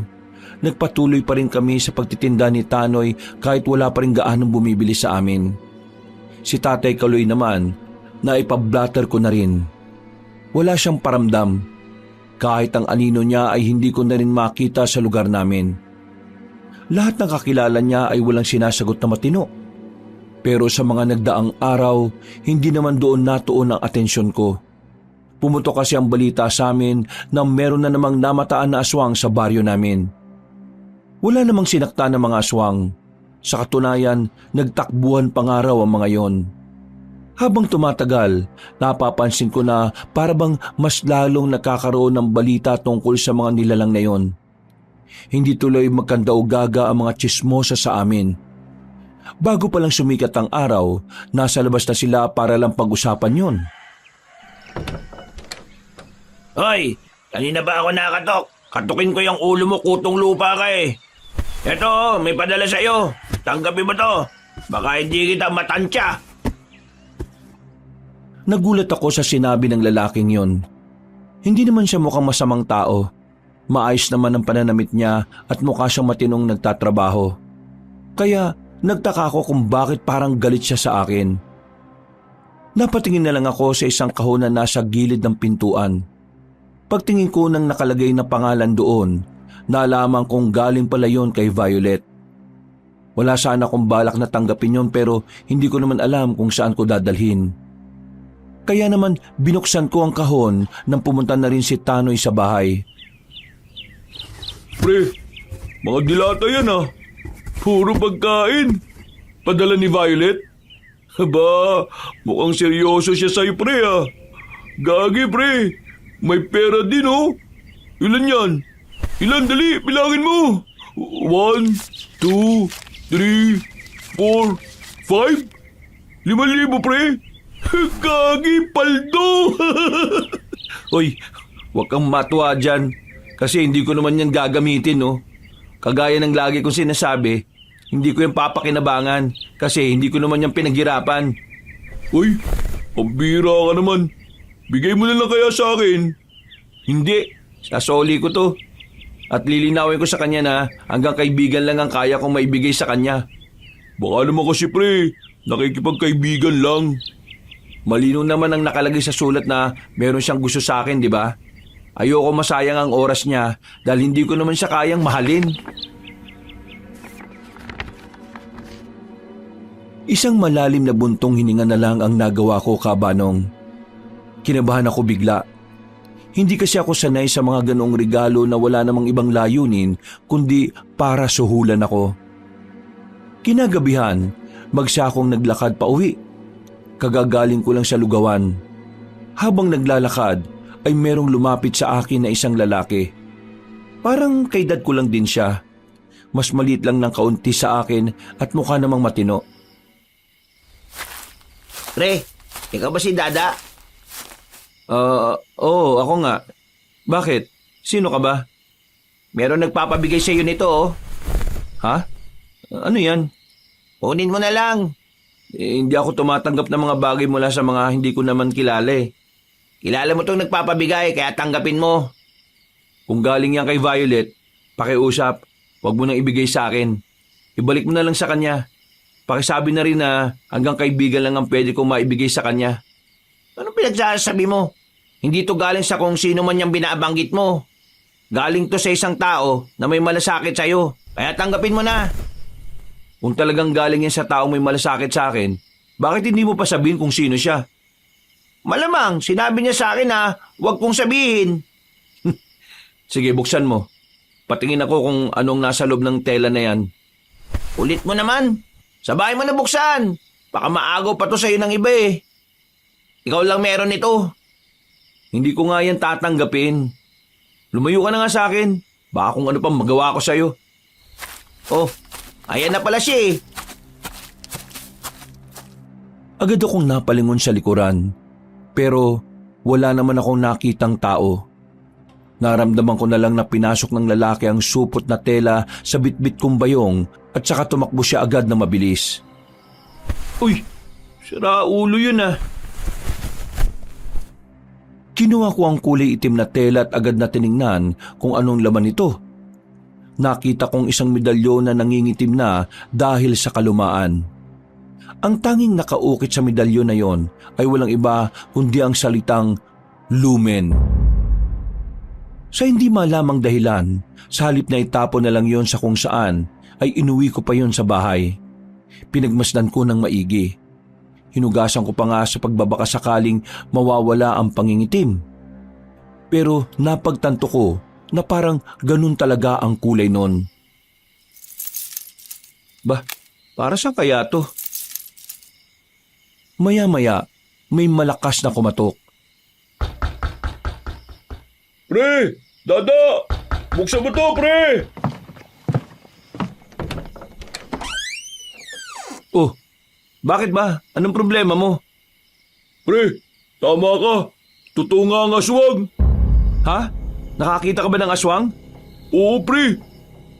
nagpatuloy pa rin kami sa pagtitinda ni Tanoy kahit wala pa rin gaanong bumibili sa amin. Si Tatay Kaloy naman, naipablatter ko na rin. Wala siyang paramdam. Kahit ang anino niya ay hindi ko na rin makita sa lugar namin. Lahat ng kakilala niya ay walang sinasagot na matino. Pero sa mga nagdaang araw, hindi naman doon natuon ang atensyon ko. Pumutok kasi ang balita sa amin na meron na namang namataan na aswang sa baryo namin. Wala namang sinakta ng mga aswang. Sa katunayan, nagtakbuhan pangaraw ang mga yon. Habang tumatagal, napapansin ko na parabang mas lalong nakakaroon ng balita tungkol sa mga nilalang na yon. Hindi tuloy magkandao-gaga ang mga tsismosa sa amin. Bago pa lang sumikat ang araw, nasa labas na sila para lang pag-usapan yon. Hoy, kanina ba ako nakatok? Katukin ko yung ulo mo, kutong lupa ka eh. Eto, may padala sa'yo. Tanggapin mo to. Baka hindi kita matansya. Nagulat ako sa sinabi ng lalaking yon. Hindi naman siya mukhang masamang tao. Maayos naman ang pananamit niya at mukha siyang matinong nagtatrabaho. Kaya nagtaka ako kung bakit parang galit siya sa akin. Napatingin na lang ako sa isang kahon na nasa gilid ng pintuan. Pagtingin ko ng nakalagay na pangalan doon, nalaman kong galing pala yon kay Violet. Wala sana akong balak na tanggapin yon pero hindi ko naman alam kung saan ko dadalhin. Kaya naman binuksan ko ang kahon nang pumunta na rin si Tanoy sa bahay. Pre, mga dilata yan ah. Puro pagkain. Padala ni Violet? Aba, mukhang seryoso siya sa'yo pre ah. Gagi pre, may pera din oh. Ilan yan? Ilan? Dali, bilangin mo. 1, 2, 3, 4, 5? 5,000 pre? Gagi, paldo! Hoy, huwag kang matuwa dyan kasi hindi ko naman yan gagamitin no. Kagaya ng lagi kong sinasabi, hindi ko yung papakinabangan kasi hindi ko naman yung pinaghirapan. Uy, pambira ka naman. Bigay mo na lang kaya sa akin. Hindi, sasoli ko to. At lilinawin ko sa kanya na hanggang kaibigan lang ang kaya kong maibigay sa kanya. Baka naman kasi pre, nakikipagkaibigan lang. Malino naman ang nakalagay sa sulat na meron siyang gusto sa akin, di ba? Ayoko masayang ang oras niya dahil hindi ko naman siya kayang mahalin. Isang malalim na buntong hininga na lang ang nagawa ko, Kabanong. Kinabahan ako bigla. Hindi kasi ako sanay sa mga ganoong regalo na wala namang ibang layunin kundi para suhulan ako. Kinagabihan, magsa akong naglakad pa uwi. Kagagaling ko lang sa lugawan. Habang naglalakad ay merong lumapit sa akin na isang lalaki. Parang kaedad ko lang din siya. Mas maliit lang ng kaunti sa akin at mukha namang matino. Pre, ikaw ba si Dada? Oo, ako nga. Bakit? Sino ka ba? Meron nagpapabigay sa iyo nito oh. Ha? Ano yan? Kunin mo na lang. Hindi ako tumatanggap ng mga bagay mula sa mga hindi ko naman kilala eh. Kilala mo itong nagpapabigay kaya tanggapin mo. Kung galing yan kay Violet, pakiusap, wag mo nang ibigay sa akin. Ibalik mo na lang sa kanya. Pakisabi na rin na hanggang kaibigan lang ang pwede kong maibigay sa kanya. Anong pinagsasabi mo? Hindi to galing sa kung sino man yung binabanggit mo. Galing to sa isang tao na may malasakit sa'yo. Kaya tanggapin mo na. Kung talagang galing yan sa taong may malasakit sa akin, bakit hindi mo pa sabihin kung sino siya? Malamang, sinabi niya sa akin na huwag kong sabihin. Sige, buksan mo. Patingin ako kung anong nasa loob ng tela na yan. Ulit mo naman. Sa bahay mo na buksan. Baka maagaw pa to sa'yo ng iba eh. Ikaw lang meron ito. Hindi ko nga yan tatanggapin. Lumayo ka na nga sa akin. Baka kung ano pang magawa ko sa'yo. Oh, ayan na pala siya eh. Agad akong napalingon sa likuran. Pero wala naman akong nakitang tao. Naramdaman ko na lang na pinasok ng lalaki ang supot na tela sa bitbit kong bayong at saka tumakbo siya agad na mabilis. Uy, sira ulo yun ah. Kinuha ko ang kulay itim na tela at agad na tiningnan kung anong laman nito. Nakita kong isang medalyon na nangingitim na dahil sa kalumaan. Ang tanging nakaukit sa medalyon na yon ay walang iba kundi ang salitang lumen. Sa hindi malamang dahilan, sa halip na itapon na lang yon sa kung saan, ay inuwi ko pa yon sa bahay. Pinagmasdan ko ng maigi. Hinugasan ko pa nga sa pagbabaka sakaling mawawala ang pangingitim. Pero napagtanto ko na parang ganun talaga ang kulay nun. Bah, para saan kaya to? Maya-maya, may malakas na kumatok. Pre, Dada, buksan mo to pre. Oh, bakit ba? Anong problema mo? Pre, tama ka. Totoo nga ang aswang. Ha? Nakakita ka ba ng aswang? Oo pre,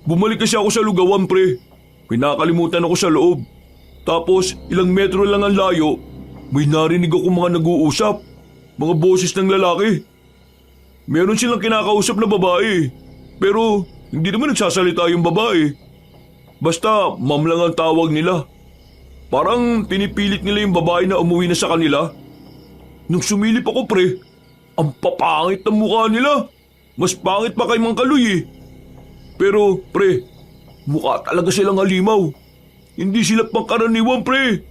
bumalik kasi ako sa lugawan pre. Pinakalimutan ako sa loob. Tapos ilang metro lang ang layo, may narinig ako mga nag-uusap. Mga boses ng lalaki. Meron silang kinakausap na babae. Pero hindi naman nagsasalita yung babae. Basta ma'am lang ang tawag nila. Parang pinipilit nila yung babae na umuwi na sa kanila. Nung sumilip ako pre, ang papangit ng mukha nila. Mas pangit pa kay Mang Kaloy eh. Pero pre, mukha talaga silang halimaw. Hindi sila pangkaraniwan, pre.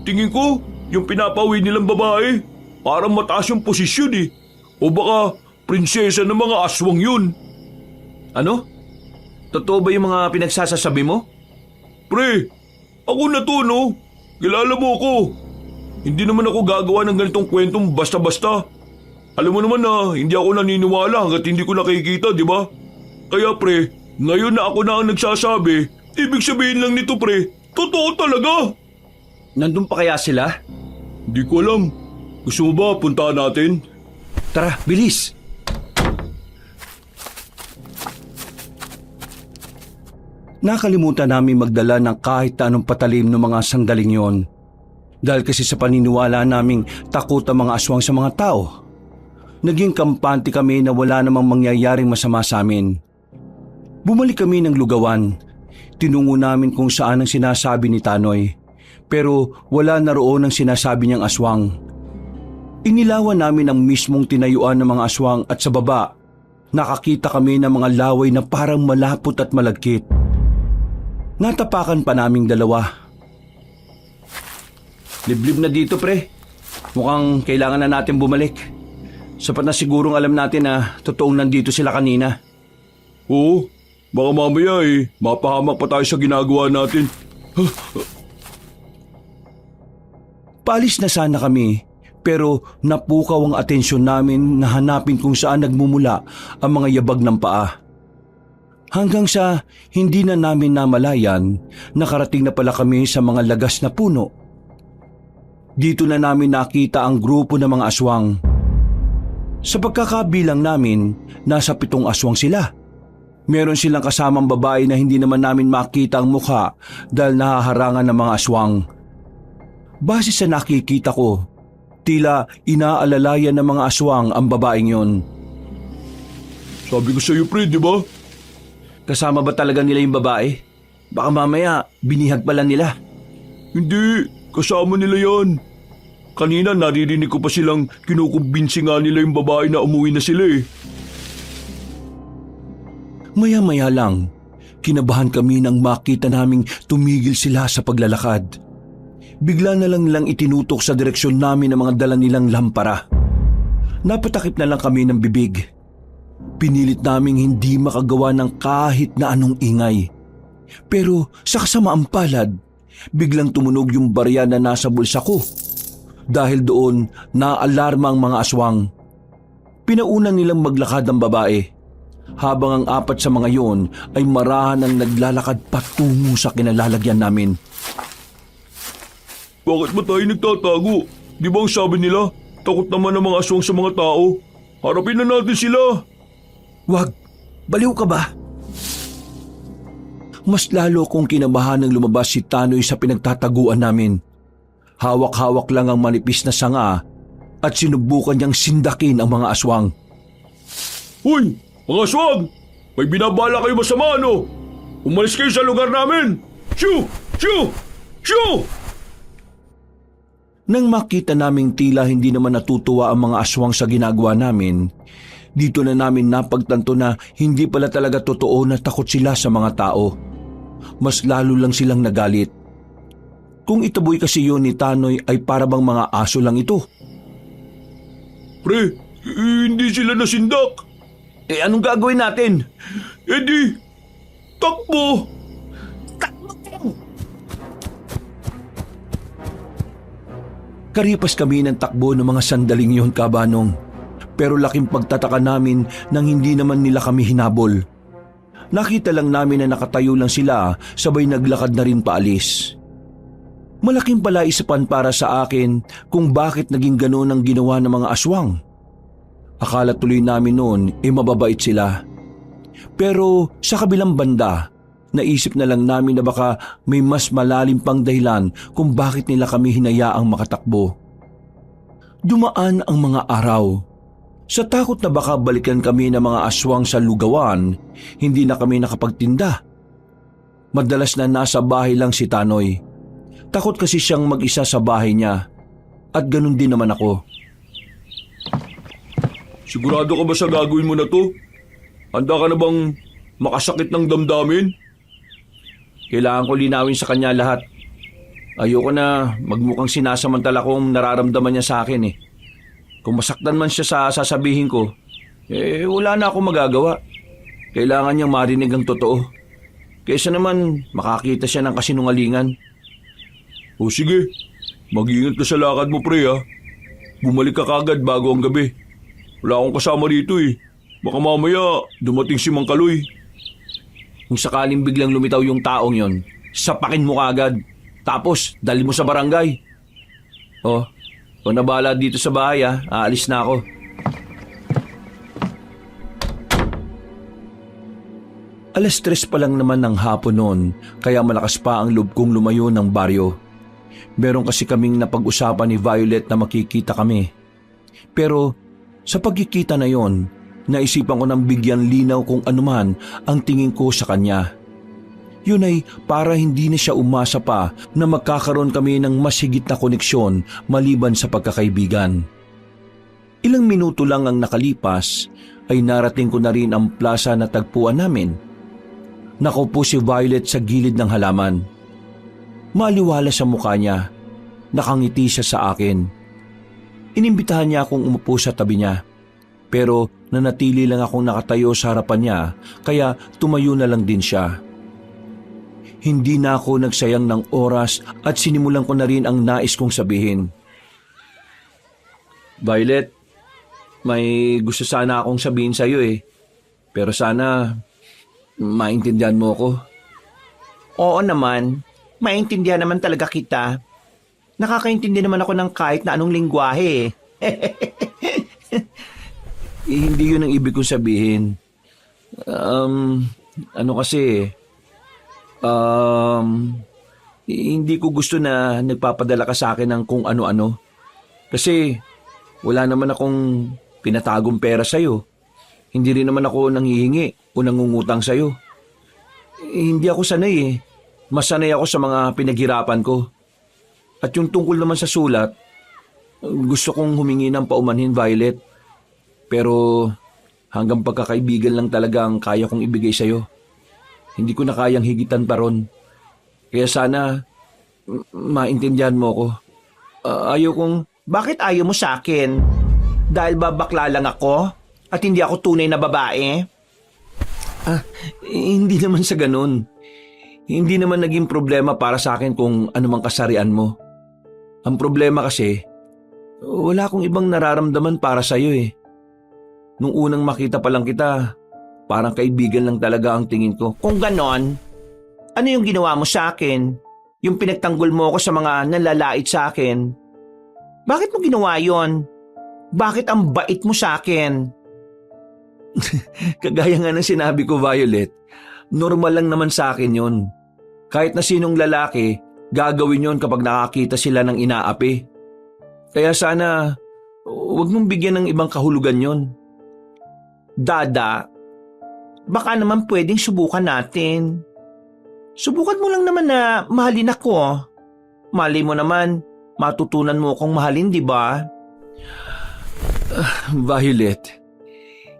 Tingin ko, yung pinapauwi nilang babae, parang mataas yung posisyon eh. O baka, prinsesa ng mga aswang yun. Ano? Totoo ba yung mga pinagsasasabi mo? Pre, ako na to, no? Kilala mo ako. Hindi naman ako gagawa ng ganitong kwentong basta-basta. Alam mo naman na hindi ako naniniwala hanggat hindi ko nakikita, di ba? Kaya pre, ngayon na ako na ang nagsasabi, ibig sabihin lang nito pre, totoo talaga. Nandun pa kaya sila? Di ko alam. Gusto mo ba puntahan natin? Tara, bilis! Nakalimutan namin magdala ng kahit anong patalim ng mga sandaling yon. Dahil kasi sa paniniwala naming takot ang mga aswang sa mga tao. Naging kampante kami na wala namang mangyayaring masama sa amin. Bumalik kami ng lugawan. Tinungo namin kung saan ang sinasabi ni Tanoy. Pero wala na roon ang sinasabi niyang aswang. Inilawan namin ang mismong tinayuan ng mga aswang at sa baba, nakakita kami ng mga laway na parang malapot at malagkit. Natapakan pa naming dalawa. Liblib na dito pre. Mukhang kailangan na natin bumalik. Sapat na sigurong alam natin na totoong nandito sila kanina. Oo, baka mamaya mapahamak pa tayo sa ginagawa natin. Paalis na sana kami, pero napukaw ang atensyon namin na hanapin kung saan nagmumula ang mga yabag ng paa. Hanggang sa hindi na namin namalayan, nakarating na pala kami sa mga lagas na puno. Dito na namin nakita ang grupo ng mga aswang. Sa pagkakabilang namin, nasa 7 aswang sila. Meron silang kasamang babae na hindi naman namin makita ang mukha dahil nahaharangan ng mga aswang. Base sa nakikita ko, tila inaalalayan ng mga aswang ang babaeng yon. Sabi ko sa'yo pre, di ba? Kasama ba talaga nila yung babae? Baka mamaya binihag pala nila. Hindi, kasama nila yan. Kanina naririnig ko pa silang kinukumbinsi nga nila yung babae na umuwi na sila eh. Maya-maya lang, kinabahan kami nang makita naming tumigil sila sa paglalakad. Bigla na lang nilang itinutok sa direksyon namin ang mga dala nilang lampara. Napatakip na lang kami ng bibig. Pinilit naming hindi makagawa ng kahit na anong ingay. Pero sa kasamaang palad, biglang tumunog yung barya na nasa bulsa ko. Dahil doon, naalarma ang mga aswang. Pinaunan nilang maglakad ang babae, habang ang 4 sa mga yon ay marahan ang naglalakad patungo sa kinalalagyan namin. Bakit ba tayo nagtatago? Di ba ang sabi nila, takot naman ang mga aswang sa mga tao? Harapin na natin sila. Wag, baliw ka ba? Mas lalo kong kinabahan ng lumabas si Tanoy sa pinagtataguan namin. Hawak-hawak lang ang manipis na sanga at sinubukan niyang sindakin ang mga aswang. Hoy, mga aswang! May binabala kayo masama, ano? Umalis kayo sa lugar namin! Shoo! Shoo! Shoo! Nang makita naming tila hindi naman natutuwa ang mga aswang sa ginagawa namin, dito na namin napagtanto na hindi pala talaga totoo na takot sila sa mga tao. Mas lalo lang silang nagalit. Kung itaboy kasi yun ni Tanoy ay para bang mga aso lang ito. Pre, hindi sila nasindak. Anong gagawin natin? Di, takbo! Karipas kami ng takbo ng mga sandaling yon, Kabanong. Pero laking pagtataka namin nang hindi naman nila kami hinabol. Nakita lang namin na nakatayo lang sila, sabay naglakad na rin paalis. Malaking palaisipan para sa akin kung bakit naging ganoon ang ginawa ng mga aswang. Akala tuloy namin noon mababait sila. Pero sa kabilang banda, naisip na lang namin na baka may mas malalim pang dahilan kung bakit nila kami hinayaang makatakbo. Dumaan ang mga araw. Sa takot na baka balikan kami ng mga aswang sa lugawan, hindi na kami nakapagtinda. Madalas na nasa bahay lang si Tanoy. Takot kasi siyang mag-isa sa bahay niya. At ganun din naman ako. Sigurado ka ba sa gagawin mo na to? Handa ka na bang makasakit ng damdamin? Kailangan ko linawin sa kanya lahat. Ayoko na magmukhang sinasamantala kung nararamdaman niya sa akin eh. Kung masaktan man siya sa sasabihin ko, wala na akong magagawa. Kailangan niyang marinig ang totoo. Kaysa naman makakita siya ng kasinungalingan. O sige, mag-iingat ka sa lakad mo pre ha. Bumalik ka kagad bago ang gabi. Wala akong kasama rito eh. Baka mamaya dumating si Mang Kaloy. Kung sakaling biglang lumitaw yung taong yon, sapakin mo kagad. Tapos, dali mo sa barangay. O nabala dito sa bahay ha. Aalis na ako. Alas 3 pa lang naman ng hapon noon, kaya malakas pa ang loob kong lumayo ng baryo. Meron kasi kaming napag-usapan ni Violet na makikita kami. Pero sa pagkikita na yon, naisipan ko nang bigyan linaw kung anuman ang tingin ko sa kanya. Yun ay para hindi na siya umasa pa na magkakaroon kami ng mas higit na koneksyon maliban sa pagkakaibigan. Ilang minuto lang ang nakalipas ay narating ko na rin ang plaza na tagpuan namin. Nakaupo si Violet sa gilid ng halaman. Maliwala sa mukha niya. Nakangiti siya sa akin. Inimbitahan niya akong umupo sa tabi niya. Pero nanatili lang akong nakatayo sa harapan niya, kaya tumayo na lang din siya. Hindi na ako nagsayang ng oras at sinimulan ko na rin ang nais kong sabihin. Violet, may gusto sana akong sabihin sa iyo eh. Pero sana maintindihan mo ko. Oo naman, maintindihan naman talaga kita. Nakakaintindi naman ako ng kahit na anong lingwahe Hindi yun ang ibig kong sabihin. Hindi ko gusto na nagpapadala ka sa akin ng kung ano-ano. Kasi wala naman akong pinatagong pera sa'yo. Hindi rin naman ako nanghihingi o nangungutang sa'yo. Hindi ako sanay eh. Mas sanay ako sa mga pinaghirapan ko. At yung tungkol naman sa sulat, gusto kong humingi ng paumanhin, Violet. Pero hanggang pagkakaibigan lang talaga ang kaya kong ibigay sa'yo. Hindi ko na kayang higitan pa ron. Kaya sana maintindihan mo ko. Bakit ayaw mo sa akin? Dahil ba bakla lang ako? At hindi ako tunay na babae? Hindi naman sa ganun. Hindi naman naging problema para sa akin kung anumang kasarian mo. Ang problema kasi, wala akong ibang nararamdaman para sa'yo eh. Nung unang makita pa lang kita, parang kaibigan lang talaga ang tingin ko. Kung ganon, ano yung ginawa mo sa akin? Yung pinagtanggol mo ako sa mga nalalait sa akin? Bakit mo ginawa yon? Bakit ang bait mo sa akin? Kagaya nga ng sinabi ko, Violet, normal lang naman sa akin yon. Kahit na sinong lalaki, gagawin yon kapag nakakita sila ng inaapi. Kaya sana, huwag mong bigyan ng ibang kahulugan yon. Dada, baka naman pwedeng subukan natin. Subukan mo lang naman na mahalin ako. Malay mo naman, matutunan mo akong mahalin, di ba? Violet,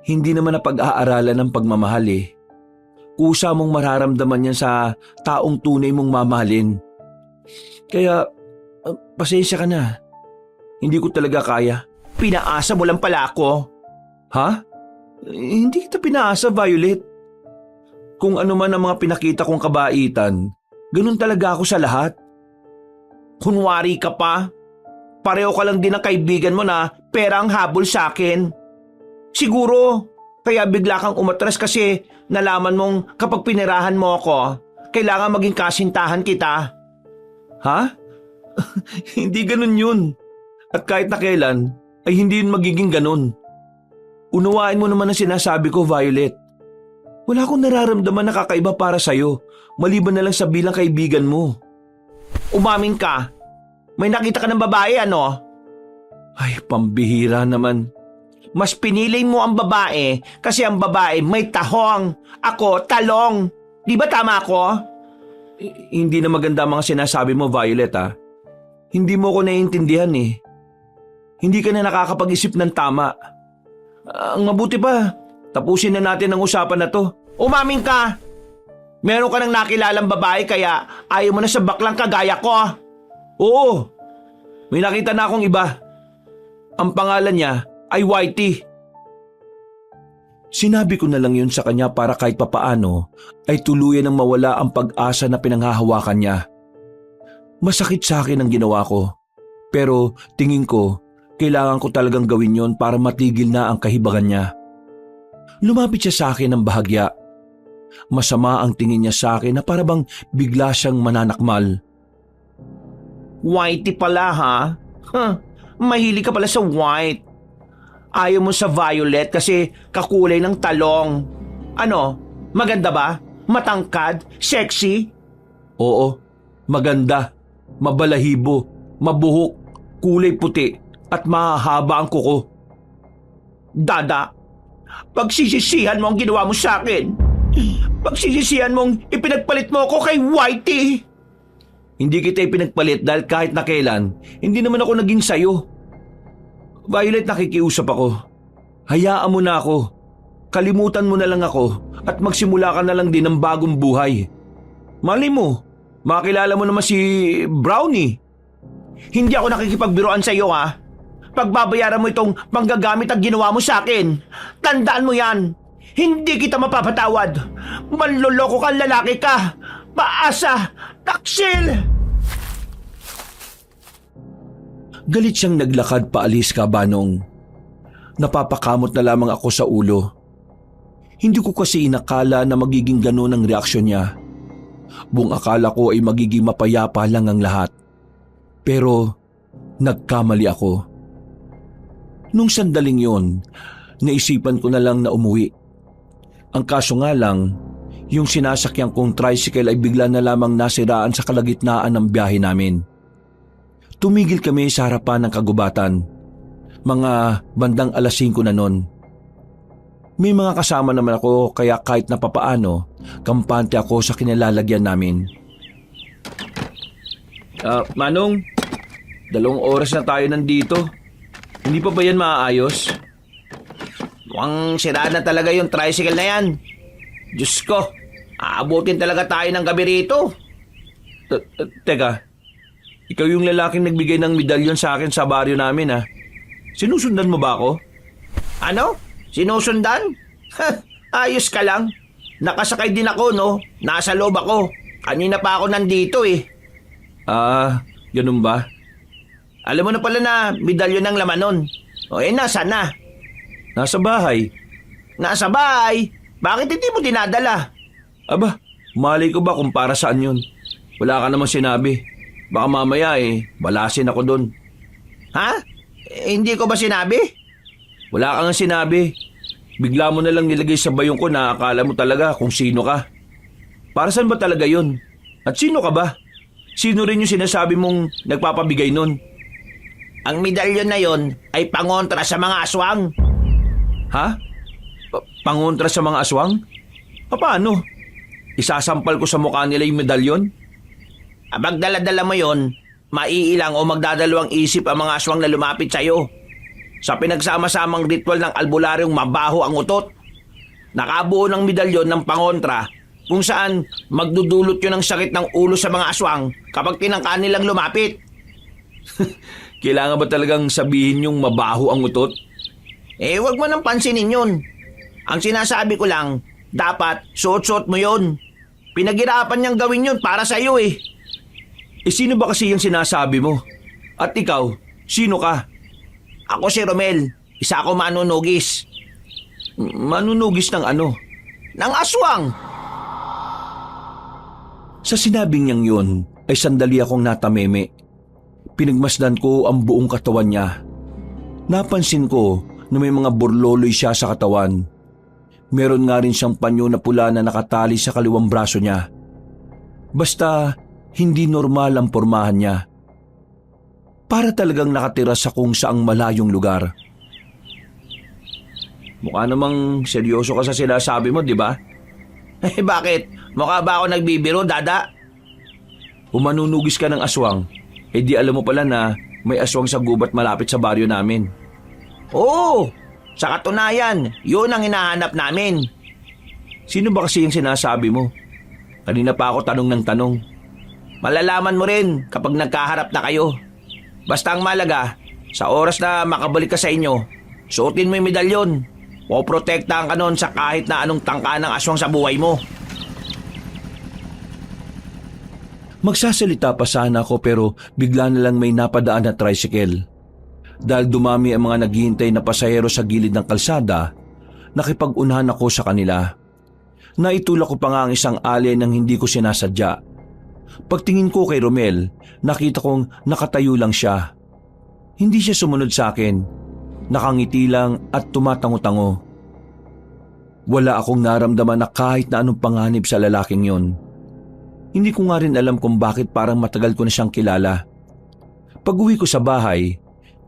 hindi naman na pag-aaralan ng pagmamahal eh. Kusa mong mararamdaman yan sa taong tunay mong mamahalin. Kaya, pasensya ka na. Hindi ko talaga kaya. Pinaasa mo lang pala ako. Ha? Hindi kita pinaasa, Violet. Kung ano man ang mga pinakita kong kabaitan, ganun talaga ako sa lahat. Kunwari ka pa. Pareho ka lang din ng kaibigan mo na pera ang habol sa akin. Siguro, kaya bigla kang umatras kasi nalaman mong kapag pinirahan mo ako, kailangan maging kasintahan kita. Ha? Hindi ganun yun. At kahit na kailan, ay hindi yun magiging ganun. Unawain mo naman ang sinasabi ko, Violet. Wala akong nararamdaman na kakaiba para sa'yo, maliban na lang sa bilang kaibigan mo. Umamin ka. May nakita ka ng babae, ano? Ay, pambihira naman. Mas pinili mo ang babae kasi ang babae may tahong. Ako, talong. Di ba tama ako? Hindi na maganda ang mga sinasabi mo, Violet, ha? Hindi mo ko naiintindihan eh. Hindi ka na nakakapag-isip ng tama. Ang mabuti pa, tapusin na natin ang usapan na to. Umamin ka. Meron ka nang nakilalang babae kaya ayaw mo na sa baklang kagaya ko. Oo, may nakita na akong iba. Ang pangalan niya ay Whitey. Sinabi ko na lang yun sa kanya para kahit papaano ay tuluyan ng mawala ang pag-asa na pinanghahawakan niya. Masakit sa akin ang ginawa ko. Pero tingin ko, kailangan ko talagang gawin yon para matigil na ang kahibagan niya. Lumapit siya sa akin ng bahagya. Masama ang tingin niya sa akin na parabang bigla siyang mananakmal. Whitey pala ha? Mahilig ka pala sa white. Ayaw mo sa violet kasi kakulay ng talong. Ano? Maganda ba? Matangkad? Sexy? Oo, maganda, mabalahibo, mabuhok, kulay puti at mahahaba ang kuko. Dada, pagsisisihan mo ang ginawa mo sa akin. Pagsisisihan mong ipinagpalit mo ako kay Whitey. Hindi kita ipinagpalit dahil kahit na kailan, hindi naman ako naging sayo. Violet, nakikiusap ako. Hayaan mo na ako. Kalimutan mo na lang ako at magsimula ka na lang din ng bagong buhay. Mali mo, makilala mo naman si Brownie. Hindi ako nakikipagbiruan sa iyo ha. Pagbabayaran mo itong panggagamit ang ginawa mo sa akin. Tandaan mo yan. Hindi kita mapapatawad. Manloloko kang lalaki ka. Paasa! Taksil! Galit siyang naglakad paalis, Kabanong. Napapakamot na lamang ako sa ulo. Hindi ko kasi inakala na magiging ganun ang reaksyon niya. Buong akala ko ay magiging mapayapa lang ang lahat. Pero nagkamali ako. Nung sandaling yon, naisipan ko na lang na umuwi. Ang kaso nga lang, yung sinasakyan kong tricycle ay bigla na lamang nasiraan sa kalagitnaan ng biyahe namin. Tumigil kami sa harapan ng kagubatan. Mga bandang 5:00 na nun. May mga kasama naman ako kaya kahit na papaano, kampante ako sa kinilalagyan namin. Manong, 2 oras na tayo nandito. Hindi pa ba yan maaayos? Mukhang sira na talaga yung tricycle na yan. Diyos ko, aabutin talaga tayo ng gabi rito. Teka, ikaw yung lalaking nagbigay ng medalyon sa akin sa baryo namin ha. Sinusundan mo ba ako? Ano? Sinusundan? Ayos ka lang. Nakasakay din ako, no? Nasa loob ako. Kanina pa ako nandito eh. Ganun ba? Alam mo na pala na medalyon ng laman nun. O nasa na? Nasa bahay. Nasa bahay? Bakit hindi mo dinadala? Aba, malay ko ba kung para saan yun? Wala ka namang sinabi. Baka mamaya balasin ako doon. Ha? Hindi ko ba sinabi? Wala ka nga sinabi. Bigla mo na lang nilagay sa bayong ko na akala mo talaga kung sino ka. Para saan ba talaga yun? At sino ka ba? Sino rin yung sinasabi mong nagpapabigay nun? Ang medalyon na yon ay pangontra sa mga aswang. Ha? Pangontra sa mga aswang? Paano? Isasampal ko sa mukha nila yung medalyon? Abag dala-dala mo yon, maiilang o magdadalawang isip ang mga aswang na lumapit sa'yo. Sa pinagsama-samang ritual ng albularyong mabaho ang utot, nakabuo ng medalyon ng pangontra kung saan magdudulot yun ng sakit ng ulo sa mga aswang kapag tinangka nilang lumapit. Kailangan ba talagang sabihin yung mabaho ang utot? Wag mo nang pansinin yun. Ang sinasabi ko lang, dapat suot-suot mo yun. Pinaghirapan niyang gawin yun para sa'yo eh. Sino ba kasi yung sinasabi mo? At ikaw, sino ka? Ako si Romel, isa ako manunugis. Manunugis ng ano? Ng aswang! Sa sinabing niyang yun, ay sandali akong natameme. Pinagmasdan ko ang buong katawan niya. Napansin ko na may mga burloloy siya sa katawan. Meron nga rin siyang panyo na pula na nakatali sa kaliwang braso niya. Basta hindi normal ang pormahan niya. Para talagang nakatira sa kung saang malayong lugar. Mukha namang seryoso ka sa sinasabi mo, di ba? Bakit? Mukha ba ako nagbibiro, Dada? Umanunugis ka ng aswang, di alam mo pala na may aswang sa gubat malapit sa baryo namin. Oo, sa katunayan, yun ang hinahanap namin. Sino ba kasi yung sinasabi mo? Kanina pa ako tanong ng tanong. Malalaman mo rin kapag nagkaharap na kayo. Basta ang malaga, sa oras na makabalik ka sa inyo, suotin mo yung medalyon. Poprotektahan ka nun sa kahit na anong tangka ng aswang sa buhay mo. Magsasalita pa sana ako pero bigla na lang may napadaan na tricycle. Dahil dumami ang mga naghihintay na pasahero sa gilid ng kalsada, nakipag-unahan ako sa kanila. Naitulak ko pa nga ang isang alien nang hindi ko sinasadya. Pagtingin ko kay Romel, nakita kong nakatayo lang siya. Hindi siya sumunod sa akin. Nakangiti lang at tumatango-tango. Wala akong naramdaman na kahit na anong panganib sa lalaking yon. Hindi ko nga rin alam kung bakit parang matagal ko na siyang kilala. Pag-uwi ko sa bahay,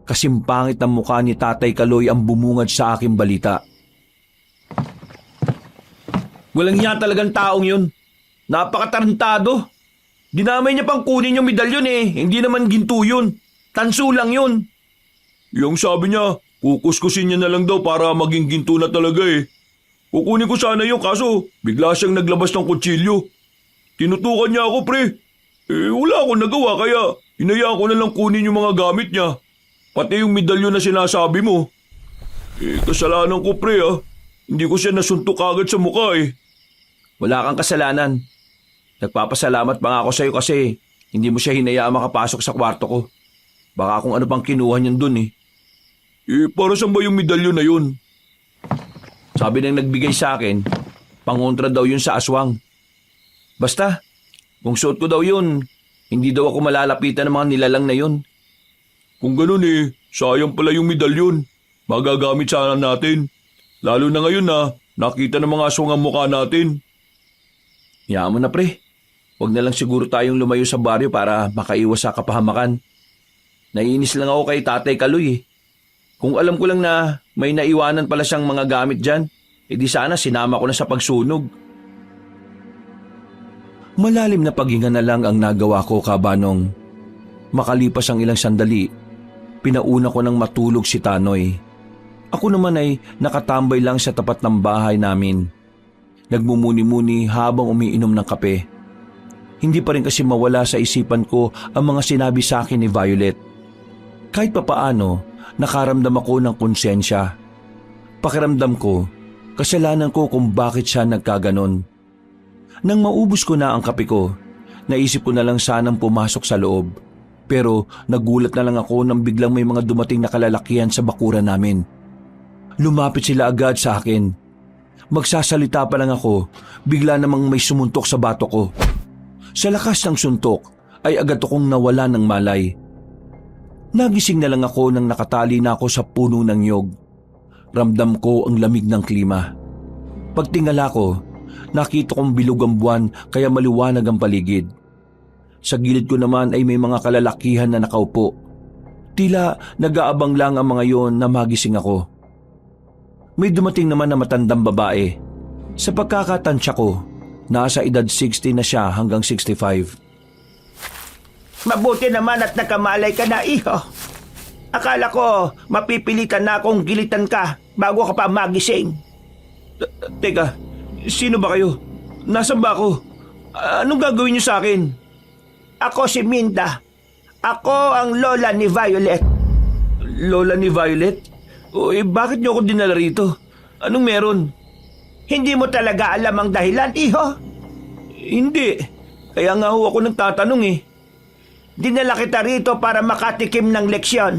kasimpangit ng mukha ni Tatay Kaloy ang bumungad sa aking balita. Walang hiya talagang taong yun. Napakatarantado. Dinamay niya pang kunin yung medalyon eh. Hindi naman ginto yun. Tanso lang yun. Yung sabi niya, kukuskusin niya na lang daw para maging ginto na talaga eh. Kukunin ko sana yung kaso bigla siyang naglabas ng kutsilyo. Tinutukan niya ako pre. Wala akong nagawa kaya hinayaan ko na lang kunin yung mga gamit niya. Pati yung medalyon na sinasabi mo. Kasalanan ko pre ah. Hindi ko siya nasuntok agad sa mukha eh. Wala kang kasalanan. Nagpapasalamat pa nga ako sa'yo kasi hindi mo siya hinayaan makapasok sa kwarto ko. Baka kung ano pang kinuha niyan dun eh. Para saan ba yung medalyon na yun? Sabi nang nagbigay sa akin, pangontra daw yun sa aswang. Basta, kung suot ko daw yun, hindi daw ako malalapitan ng mga nilalang na yun. Kung ganun sayang pala yung medalyon. Magagamit sana natin. Lalo na ngayon na nakita ng mga aswang ang mukha natin. Hayaan mo na pre. Huwag na lang siguro tayong lumayo sa baryo para makaiwas sa kapahamakan. Naiinis lang ako kay Tatay Kaloy eh. Kung alam ko lang na may naiwanan pala siyang mga gamit dyan, edi sana sinama ko na sa pagsunog. Malalim na paghinga na lang ang nagawa ko, Kabanong. Makalipas ang ilang sandali, pinauna ko nang matulog si Tanoy. Ako naman ay nakatambay lang sa tapat ng bahay namin. Nagmumuni-muni habang umiinom ng kape. Hindi pa rin kasi mawala sa isipan ko ang mga sinabi sa akin ni Violet. Kahit papaano, nakaramdam ako ng konsensya. Pakiramdam ko, kasalanan ko kung bakit siya nagkaganon. Nang maubos ko na ang kape ko, naisip ko na lang sanang pumasok sa loob. Pero nagulat na lang ako nang biglang may mga dumating na kalalakihan sa bakuran namin. Lumapit sila agad sa akin. Magsasalita pa lang ako, bigla namang may sumuntok sa bato ko. Sa lakas ng suntok ay agad akong nawala ng malay. Nagising na lang ako nang nakatali na ako sa puno ng nyog. Ramdam ko ang lamig ng klima. Pagtingala ko, nakita kong bilog ang buwan kaya maliwanag ang paligid. Sa gilid ko naman ay may mga kalalakihan na nakaupo. Tila nag-aabang lang ang mga yon na magising ako. May dumating naman na matandang babae. Sa pagkakatansya ko, nasa edad 60 na siya hanggang 65. Mabuti naman at nakamalay ka na, iho. Akala ko mapipilitan na akong gilitan ka bago ka pa magising. Teka, sino ba kayo? Nasaan ba ako? Anong gagawin niyo sa akin? Ako si Minda. Ako ang lola ni Violet. Lola ni Violet? Bakit niyo ako dinala rito? Anong meron? Hindi mo talaga alam ang dahilan, iho? Hindi. Kaya nga ho ako nagtatanong eh. Dinala kita rito para makatikim ng leksyon.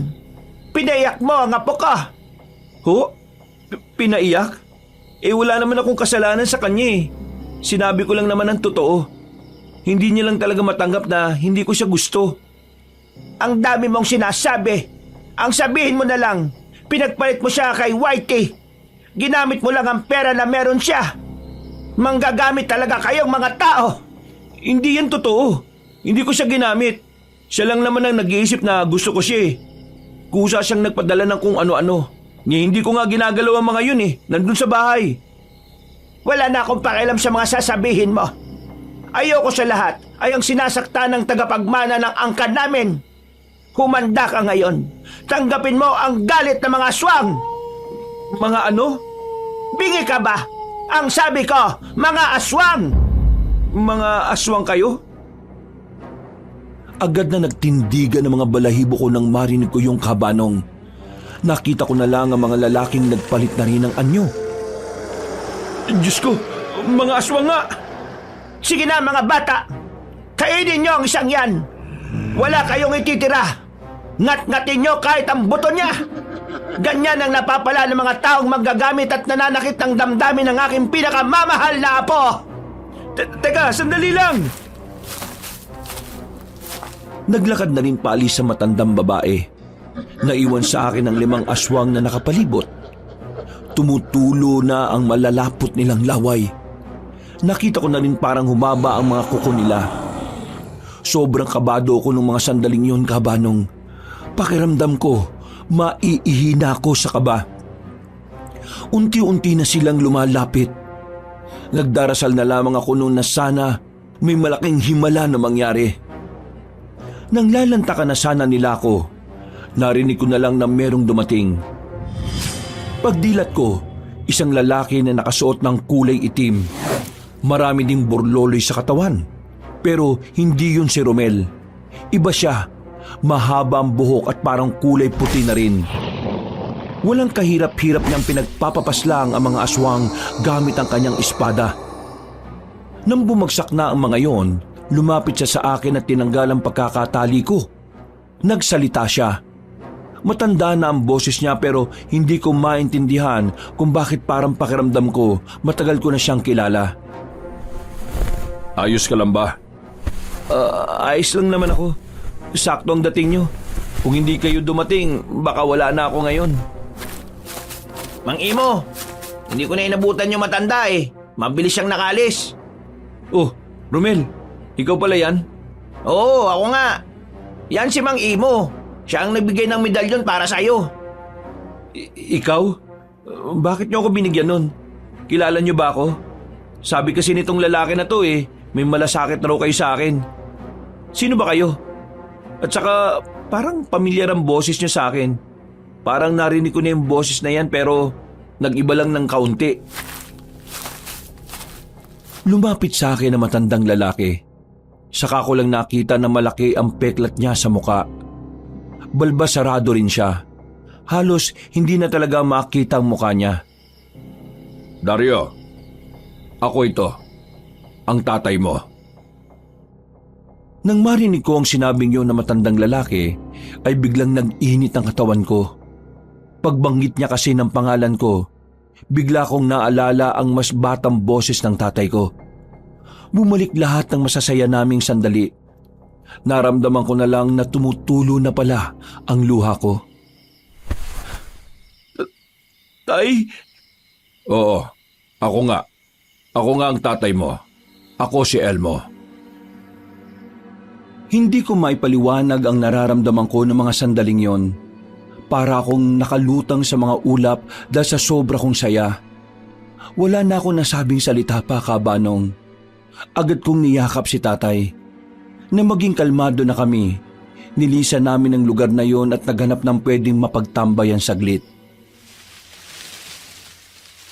Pinayak mo ang apo ko. Ho? Pinaiyak? Wala naman akong kasalanan sa kanya eh. Sinabi ko lang naman ang totoo. Hindi niya lang talaga matanggap na hindi ko siya gusto. Ang dami mong sinasabi. Ang sabihin mo na lang, pinagpalit mo siya kay Whitey. Ginamit mo lang ang pera na meron siya. Manggagamit talaga kayong mga tao. Hindi yan totoo. Hindi ko siya ginamit. Siya lang naman ang nag-iisip na gusto ko siya eh. Kusa siyang nagpadala ng kung ano-ano. Hindi ko nga ginagalaw ang mga yun eh. Nandun sa bahay. Wala na akong pakialam sa mga sasabihin mo. Ayoko sa lahat ay ang sinasakta ng tagapagmana ng angkan namin. Humanda ka ngayon. Tanggapin mo ang galit ng mga aswang. Mga ano? Bingi ka ba? Ang sabi ko, mga aswang! mga aswang kayo? Agad na nagtindigan ang mga balahibo ko nang marinig ko yung kabanong. Nakita ko na lang ang mga lalaking nagpalit na rin ng anyo. Diyos ko, mga aswang nga! Sige na mga bata, kainin nyo ang isang yan. Wala kayong ititira. Ngat-ngatin nyo kahit ang buto niya. Ganyan ang napapala ng mga taong manggagamit at nananakit ng damdamin ng aking pinakamamahal na apo. Teka, sandali lang! Naglakad na rin paalis sa matandang babae. Naiwan sa akin ang 5 aswang na nakapalibot. Tumutulo na ang malalapot nilang laway. Nakita ko na rin parang humaba ang mga kuko nila. Sobrang kabado ko nung mga sandaling yun, kabanong. Pakiramdam ko, maiihina ko sa kaba. Unti-unti na silang lumalapit. Nagdarasal na lamang ako noon na sana may malaking himala na mangyari. Nang lalantakan na sana nila ako, narinig ko na lang na merong dumating. Pagdilat ko, isang lalaki na nakasuot ng kulay itim. Marami ding burloloy sa katawan. Pero hindi yun si Romel. Iba siya, mahaba ang buhok at parang kulay puti na rin. Walang kahirap-hirap niyang pinagpapapaslang ang mga aswang gamit ang kanyang espada. Nang bumagsak na ang mga yon, lumapit siya sa akin at tinanggal ang pagkakatali ko. Nagsalita siya. Matanda na ang boses niya pero hindi ko maintindihan kung bakit parang pakiramdam ko matagal ko na siyang kilala. Ayos ka lang ba? Ayos lang naman ako. Sakto ang dating niyo. Kung hindi kayo dumating, baka wala na ako ngayon. Mang Imo, hindi ko na inabutan yung matanda eh. Mabilis siyang nakalis. Oh, Romel, ikaw pala yan? Oo, ako nga. Yan si Mang Imo. Siya ang nagbigay ng medalyon para sa'yo. Ikaw? Bakit niyo ako binigyan nun? Kilala niyo ba ako? Sabi kasi nitong lalaki na to may malasakit na raw kayo sa akin. Sino ba kayo? At saka parang pamilyar ang boses niyo sa akin. Parang narinig ko na yung boses na yan pero nag-iba lang ng kaunti. Lumapit sa akin ang matandang lalaki. Saka ko lang nakita na malaki ang peklat niya sa muka. Balbasarado rin siya. Halos hindi na talaga makita ang mukha niya. Dario, ako ito. Ang tatay mo. Nang marinig ko ang sinabing yun na matandang lalaki, ay biglang nag-init ang katawan ko. Pagbanggit niya kasi ng pangalan ko, bigla kong naalala ang mas batang boses ng tatay ko. Bumalik lahat ng masasaya naming sandali. Naramdaman ko na lang na tumutulo na pala ang luha ko. Tay? Oo, ako nga. Ako nga ang tatay mo. Ako si Elmo. Hindi ko maipaliwanag ang nararamdaman ko ng mga sandaling yon. Para akong nakalutang sa mga ulap dahil sa sobra kong saya. Wala na akong nasabing salita pa, kabanong. Agad kong niyakap si tatay. Na maging kalmado na kami, nilisan namin ang lugar na yon at naghanap ng pwedeng mapagtambayan saglit.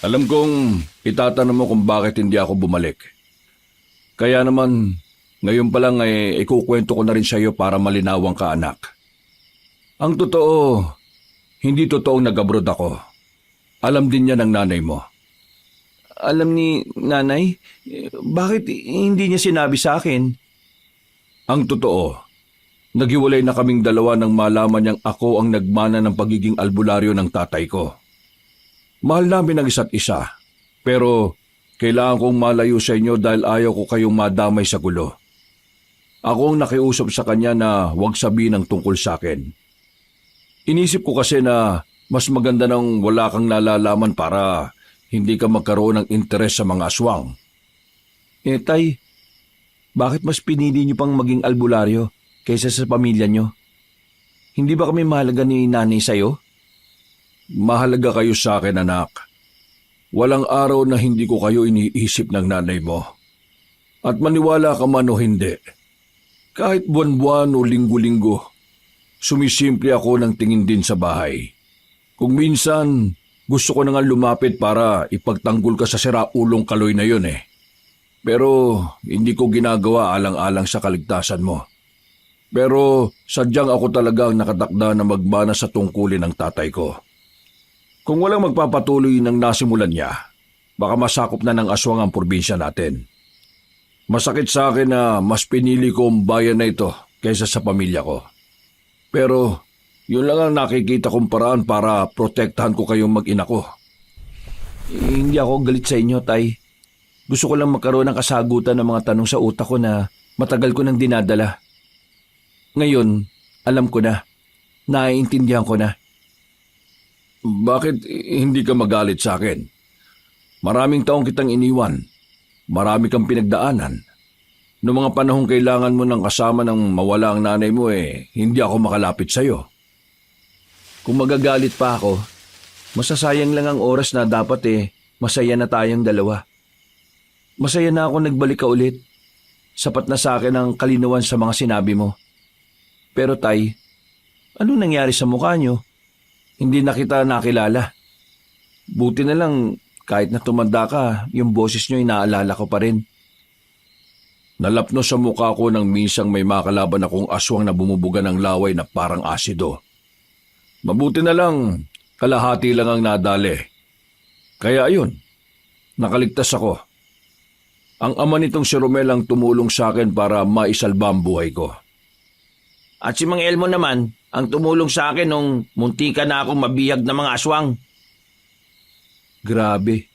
Alam kong itatanong mo kung bakit hindi ako bumalik. Kaya naman, ngayon pa lang ikukwento ko na rin sa iyo para malinawang ka, anak. Ang totoo, hindi totoong nag-abroad ako. Alam din niya ng nanay mo. Alam ni nanay? Bakit hindi niya sinabi sa akin? Ang totoo, naghiwalay na kaming dalawa nang malaman niyang ako ang nagmana ng pagiging albularyo ng tatay ko. Mahal namin ang isa't isa, pero kailangan kong malayo sa inyo dahil ayaw ko kayong madamay sa gulo. Ako ang nakiusap sa kanya na huwag sabihin ang tungkol sa akin. Inisip ko kasi na mas maganda nang wala kang nalalaman para hindi ka magkaroon ng interes sa mga aswang. Tay, bakit mas pinili niyo pang maging albularyo kaysa sa pamilya niyo? Hindi ba kami mahalaga ni nanay sa'yo? Mahalaga kayo sa akin, anak. Walang araw na hindi ko kayo iniisip ng nanay mo. At maniwala ka man o hindi, kahit buwan-buwan o linggo-linggo, sumisimple ako ng tingin din sa bahay. Kung minsan, gusto ko na nga lumapit para ipagtanggol ka sa siraulong kaloy na yun . Pero hindi ko ginagawa alang-alang sa kaligtasan mo. Pero sadyang ako talaga ang nakatakda na magmana sa tungkulin ng tatay ko. Kung walang magpapatuloy ng nasimulan niya, baka masakop na ng aswang ang probinsya natin. Masakit sa akin na mas pinili ko ang bayan na ito kaysa sa pamilya ko. Pero yun lang ang nakikita kong paraan para protektahan ko kayong mag-ina ko. Hindi ako galit sa inyo, Tay. Gusto ko lang magkaroon ng kasagutan ng mga tanong sa utak ko na matagal ko nang dinadala. Ngayon, alam ko na. Naiintindihan ko na. Bakit hindi ka magalit sa akin? Maraming taong kitang iniwan. Marami kang pinagdaanan. Noong mga panahong kailangan mo ng kasama ng mawala ang nanay mo hindi ako makalapit sa'yo. Kung magagalit pa ako, masasayang lang ang oras na dapat masaya na tayong dalawa. Masaya na ako nagbalik ka ulit. Sapat na sa akin ang kalinawan sa mga sinabi mo. Pero Tay, ano nangyari sa mukha nyo? Hindi na kita nakilala. Buti na lang kahit na tumanda ka, yung boses nyo inaalala ko pa rin. Nalapno sa mukha ko nang minsang may makalaban akong aswang na bumubuga ng laway na parang asido. Mabuti na lang, kalahati lang ang nadali. Kaya ayun, nakaligtas ako. Ang ama nitong si Romel ang tumulong sa akin para maisalba ang buhay ko. At si Mang Elmo naman, ang tumulong sa akin nung muntika na akong mabihag ng mga aswang. Grabe.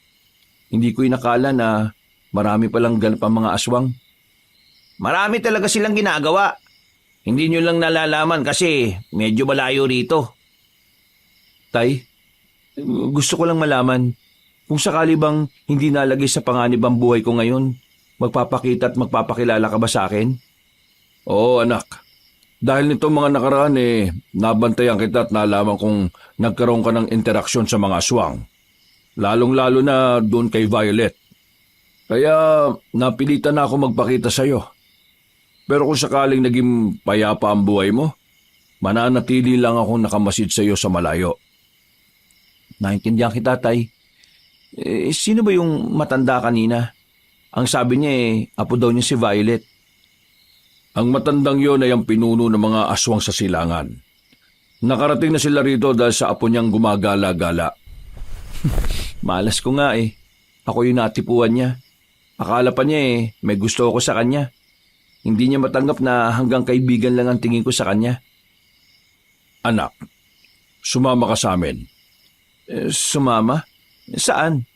Hindi ko inakala na marami palang ganap ang mga aswang. Marami talaga silang ginagawa. Hindi nyo lang nalalaman kasi medyo malayo rito. Tay, gusto ko lang malaman kung sakali bang hindi nalagay sa panganib ang buhay ko ngayon, magpapakita at magpapakilala ka ba sa akin? Oo anak, dahil nitong mga nakaraan nabantayan kita at nalaman kong nagkaroon ka ng interaksyon sa mga aswang. Lalong-lalo na doon kay Violet. Kaya napilitan na ako magpakita sa'yo. Pero kung sakaling naging payapa ang buhay mo, mananatili lang akong nakamasid sa'yo sa malayo. Naintindihan kita, Tay. Sino ba yung matanda kanina? Ang sabi niya apo daw niya si Violet. Ang matandang yon ay ang pinuno ng mga aswang sa silangan. Nakarating na sila rito dahil sa apo niyang gumagala-gala. Malas ko nga Ako yung natipuan niya. Akala pa niya may gusto ako sa kanya. Hindi niya matanggap na hanggang kaibigan lang ang tingin ko sa kanya. Anak, sumama ka sa amin. Sumama? Saan?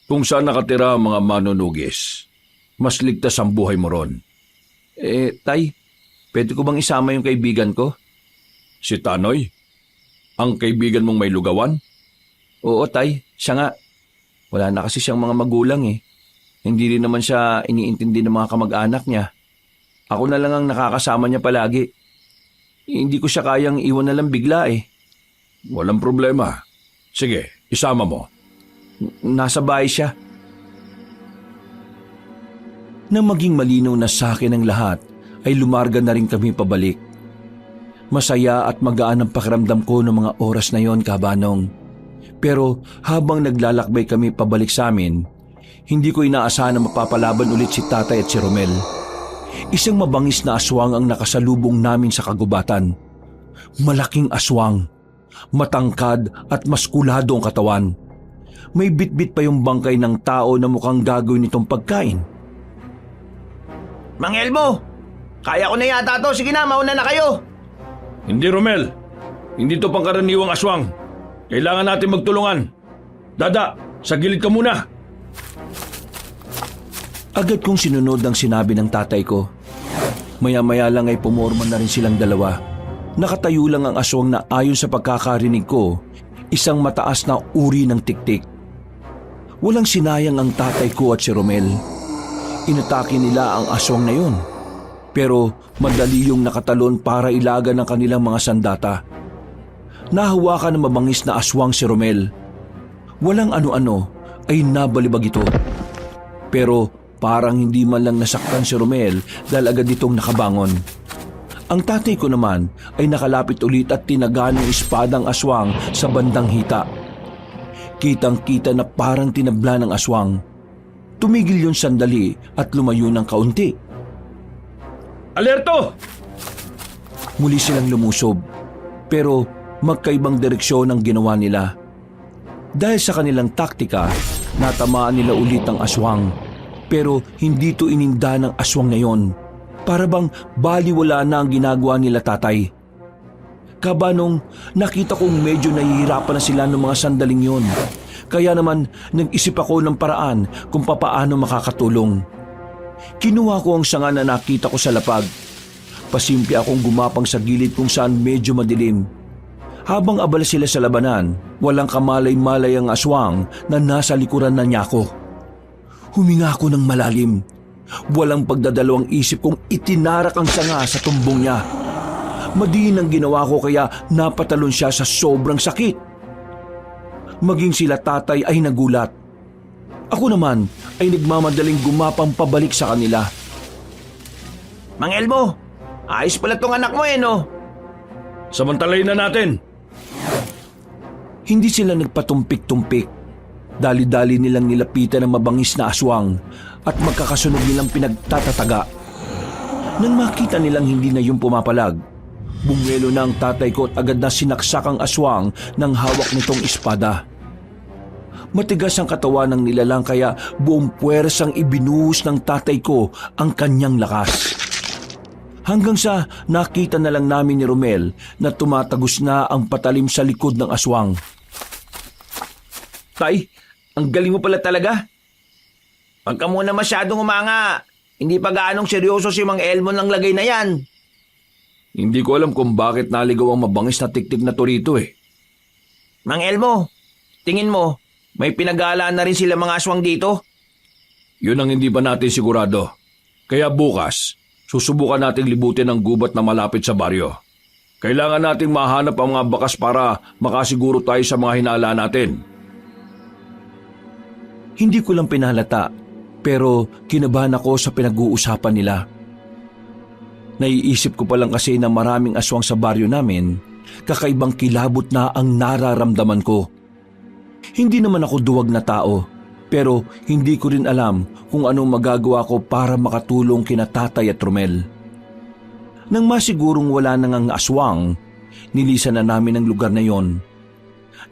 Kung saan nakatira ang mga manunugis, mas ligtas ang buhay mo ron. Tay, pwede ko bang isama yung kaibigan ko? Si Tanoy? Ang kaibigan mong may lugawan? Oo, Tay. Siya nga. Wala na kasi siyang mga magulang Hindi rin naman siya iniintindi ng mga kamag-anak niya. Ako na lang ang nakakasama niya palagi. Hindi ko siya kayang iwan na lang bigla Walang problema. Sige, isama mo. Nasa bahay siya. Nang maging malinaw na sa akin ang lahat, ay lumarga na rin kami pabalik. Masaya at magaan ang pakiramdam ko ng mga oras na yon, Kabanong. Pero habang naglalakbay kami pabalik sa amin, hindi ko inaasahan na mapapalaban ulit si Tatay at si Romel. Isang mabangis na aswang ang nakasalubong namin sa kagubatan. Malaking aswang, matangkad at maskulado ang katawan. May bitbit pa yung bangkay ng tao na mukhang gagawin nitong pagkain. Mang Elmo, kaya ko na yata to. Sige na, mauna na kayo. Hindi, Romel. Hindi to pangkaraniwang aswang. Kailangan natin magtulungan. Dada, sa gilid ka muna. Agad kong sinunod ang sinabi ng tatay ko. Maya-maya lang ay pumorma na rin silang dalawa. Nakatayo lang ang aswang na ayon sa pagkakarinig ko, isang mataas na uri ng tiktik. Walang sinayang ang tatay ko at si Romel. Inatake nila ang aswang na yun. Pero madali yung nakatalon para ilagan ng kanilang mga sandata. Nahawakan ng mabangis na aswang si Romel. Walang ano-ano ay nabalibag ito. Pero parang hindi man lang nasaktan si Romel dahil agad itong nakabangon. Ang tatay ko naman ay nakalapit ulit at tinaga ng espadang aswang sa bandang hita. Kitang-kita na parang tinabla ng aswang. Tumigil yon sandali at lumayo ng kaunti. Alerto! Muli silang lumusob, pero magkaibang direksyon ang ginawa nila. Dahil sa kanilang taktika, natamaan nila ulit ang aswang. Pero hindi to ininda ng aswang na yon. Para bang baliwala na ang ginagawa nila tatay. Kabanong nakita kong medyo nahihirapan na sila ng mga sandaling yon. Kaya naman nag-isip ako ng paraan kung papaano makakatulong. Kinuha ko ang sanga na nakita ko sa lapag. Pasimple akong gumapang sa gilid kung saan medyo madilim. Habang abala sila sa labanan, walang kamalay-malay ang aswang na nasa likuran na niya ako. Huminga ako ng malalim. Walang pagdadalawang isip kong itinarak ang sanga sa tumbong niya. Madiin ang ginawa ko kaya napatalon siya sa sobrang sakit. Maging sila tatay ay nagulat. Ako naman ay nagmamadaling gumapang pabalik sa kanila. Mang Elmo, ayos pala tong anak mo no? Samantalayin na natin. Hindi sila nagpatumpik-tumpik. Dali-dali nilang nilapitan ang mabangis na aswang at magkakasunod nilang pinagtatataga. Nang makita nilang hindi na yung pumapalag, bumelo na ang tatay ko at agad na sinaksak ang aswang ng hawak nitong espada. Matigas ang katawan ng nilalang kaya buong puwersang ibinuhos ng tatay ko ang kanyang lakas. Hanggang sa nakita na lang namin ni Romel na tumatagos na ang patalim sa likod ng aswang. Tay, ang galing mo pala talaga. Pagka muna masyadong umanga, hindi pa gaanong seryoso si Mang Elmo ng lagay na yan. Hindi ko alam kung bakit naligaw ang mabangis na tiktik na to rito eh. Mang Elmo, tingin mo, may pinag-aalaan na rin sila mga aswang dito? Yun ang hindi pa natin sigurado. Kaya bukas, susubukan nating libutin ang gubat na malapit sa baryo. Kailangan nating mahanap ang mga bakas para makasiguro tayo sa mga hinala natin. Hindi ko lang pinahalata, pero kinabahan ako sa pinag-uusapan nila. Naiisip ko pa lang kasi na maraming aswang sa baryo namin, kakaibang kilabot na ang nararamdaman ko. Hindi naman ako duwag na tao, pero hindi ko rin alam kung anong magagawa ko para makatulong kina Tatay at Romel. Nang masigurong wala nang ang aswang, nilisan na namin ang lugar na yon.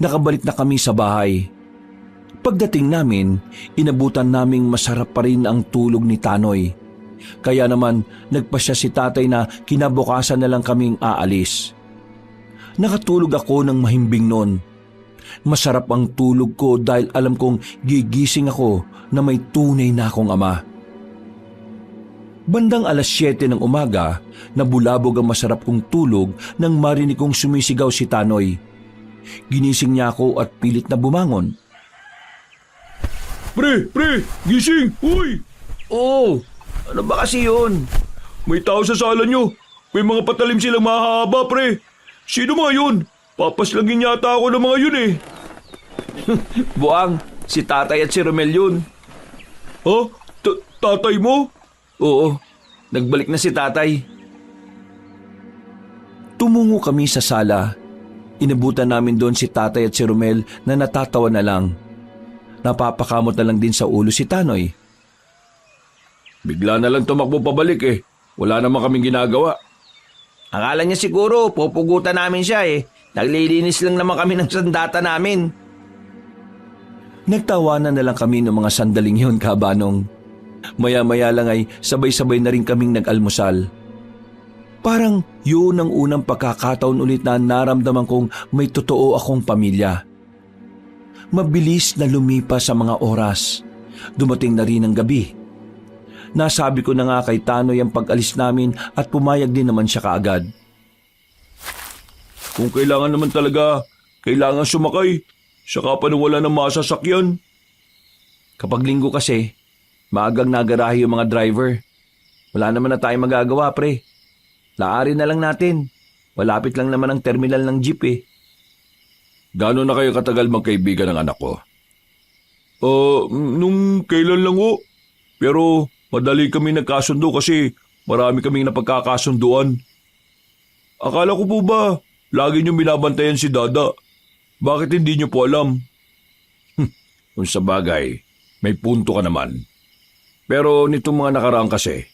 Nakabalik na kami sa bahay. Pagdating namin, inabutan naming masarap pa rin ang tulog ni Tanoy. Kaya naman nagpasya si tatay na kinabukasan na lang kaming aalis. Nakatulog ako ng mahimbing noon. Masarap ang tulog ko dahil alam kong gigising ako na may tunay na akong ama. Bandang 7:00 ng umaga, nabulabog ang masarap kong tulog nang marinig kong sumisigaw si Tanoy. Ginising niya ako at pilit na bumangon. Pre, gising! Uy! Oo, ano ba kasi yun? May tao sa sala nyo. May mga patalim silang mahaba, pre. Sino mga yun? Papaslagin yata ako ng mga yun eh. Buang, si tatay at si Romel yun. Ha? Tatay mo? Oo, nagbalik na si tatay. Tumungo kami sa sala. Inabutan namin doon si tatay at si Romel na natatawa na lang. Napapakamot na lang din sa ulo si Tanoy. Bigla na lang tumakbo pabalik eh. Wala naman kaming ginagawa. Akala niya siguro, pupugutan namin siya eh. Naglilinis lang naman kami ng sandata namin. Nagtawanan na lang kami ng mga sandaling yun, Kabanong. Maya-maya lang ay sabay-sabay na rin kaming nag-almusal. Parang yun ang unang pagkakataon ulit na naramdaman kong may totoo akong pamilya. Mabilis na lumipas sa mga oras. Dumating na rin ang gabi. Nasabi ko na nga kay Tanoy ang pag-alis namin at pumayag din naman siya kaagad. Kung kailangan naman talaga, kailangan sumakay. Saka pa na wala ng masasakyan. Kapag linggo kasi, maagang nagarahe yung mga driver. Wala naman na tayong magagawa, pre. Laarin na lang natin. Malapit lang naman ang terminal ng jeep eh. Gano'n na kayo katagal magkaibigan ng anak ko? Nung kailan lang ho. Pero madali kami nagkasundo kasi marami kaming napagkakasunduan. Akala ko po ba, lagi niyong binabantayan si Dada? Bakit hindi niyo po alam? Kung sa bagay, may punto ka naman. Pero nitong mga nakaraan kasi,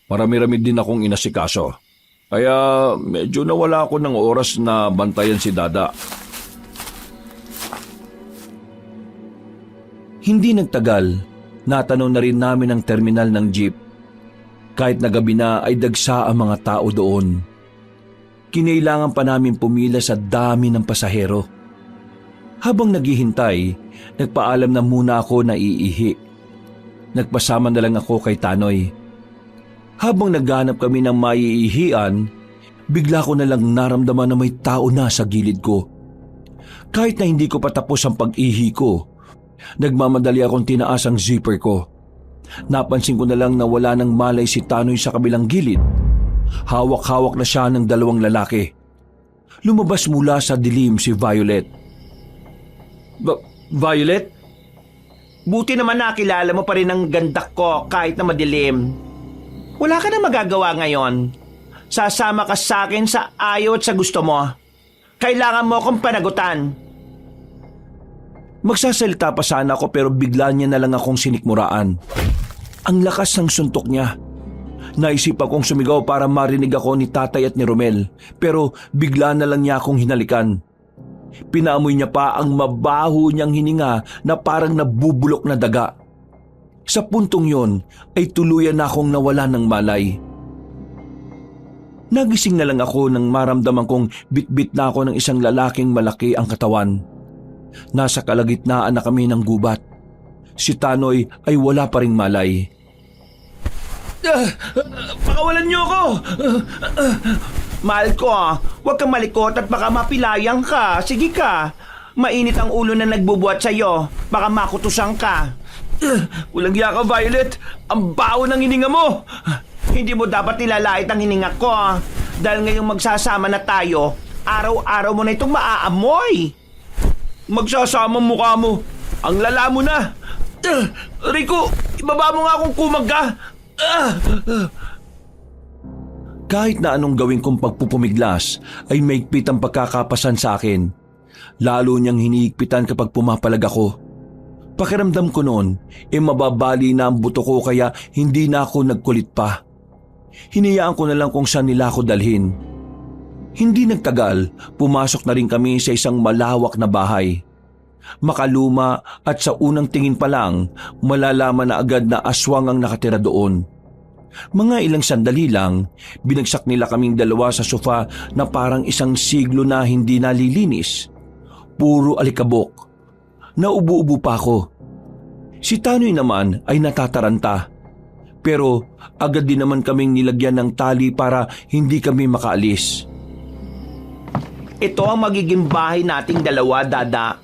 marami-rami din akong inasikaso. Kaya medyo nawala ako ng oras na bantayan si Dada. Hindi nagtagal, natanaw na rin namin ang terminal ng jeep. Kahit na gabi na ay dagsa ang mga tao doon. Kinailangan pa namin pumila sa dami ng pasahero. Habang naghihintay, nagpaalam na muna ako na iihi. Nagpasama na lang ako kay Tanoy. Habang naghanap kami ng maiihian, bigla ko na lang naramdaman na may tao na sa gilid ko. Kahit na hindi ko patapos ang pag-ihi ko, nagmamadali akong tinaas ang zipper ko. Napansin ko na lang na wala nang malay si Tanoy sa kabilang gilid. Hawak-hawak na siya ng dalawang lalaki. Lumabas mula sa dilim si Violet. Violet? Buti naman nakilala mo pa rin ang ganda ko kahit na madilim. Wala ka na magagawa ngayon. Sasama ka sa akin sa ayaw at sa gusto mo. Kailangan mo akong panagutan. Magsasalita pa sana ako pero bigla niya na lang akong sinikmuraan. Ang lakas ng suntok niya. Naisip akong sumigaw para marinig ako ni Tatay at ni Romel, pero bigla na lang niya akong hinalikan. Pinaamoy niya pa ang mabaho niyang hininga na parang nabubulok na daga. Sa puntong yon ay tuluyan na akong nawala ng malay. Nagising na lang ako nang maramdaman kong bitbit na ako ng isang lalaking malaki ang katawan. Nasa kalagitnaan na kami ng gubat. Si Tanoy ay wala pa ring malay. Pakawalan niyo ako! Mahal ko, huwag kang malikot at baka mapilayang ka. Sige ka. Mainit ang ulo na nagbubuhat sa'yo. Baka makutusan ka. Walang hiya ka, Violet. Ang baho ng hininga mo. Hindi mo dapat nilalait ang hininga ko. Dahil ngayong magsasama na tayo, araw-araw mo na itong maaamoy. Magsasama ang mukha mo. Ang lala mo na. Rico, ibaba mo nga kung kumag ka. Kahit na anong gawin kong pagpupumiglas ay maigpit ang pagkakapasan sa akin. Lalo niyang hiniigpitan kapag pumapalag ako. Pakiramdam ko noon, mababali na ang buto ko kaya hindi na ako nagkulit pa. Hinayaan ko na lang kung saan nila ako dalhin. Hindi nagtagal, pumasok na rin kami sa isang malawak na bahay. Makaluma at sa unang tingin pa lang, malalaman na agad na aswang ang nakatira doon. Mga ilang sandali lang, binagsak nila kaming dalawa sa sofa na parang isang siglo na hindi nalilinis. Puro alikabok. Naubo-ubo pa ako. Si Tanoy naman ay natataranta. Pero agad din naman kaming nilagyan ng tali para hindi kami makaalis. Ito ang magiging bahay nating dalawa, Dada.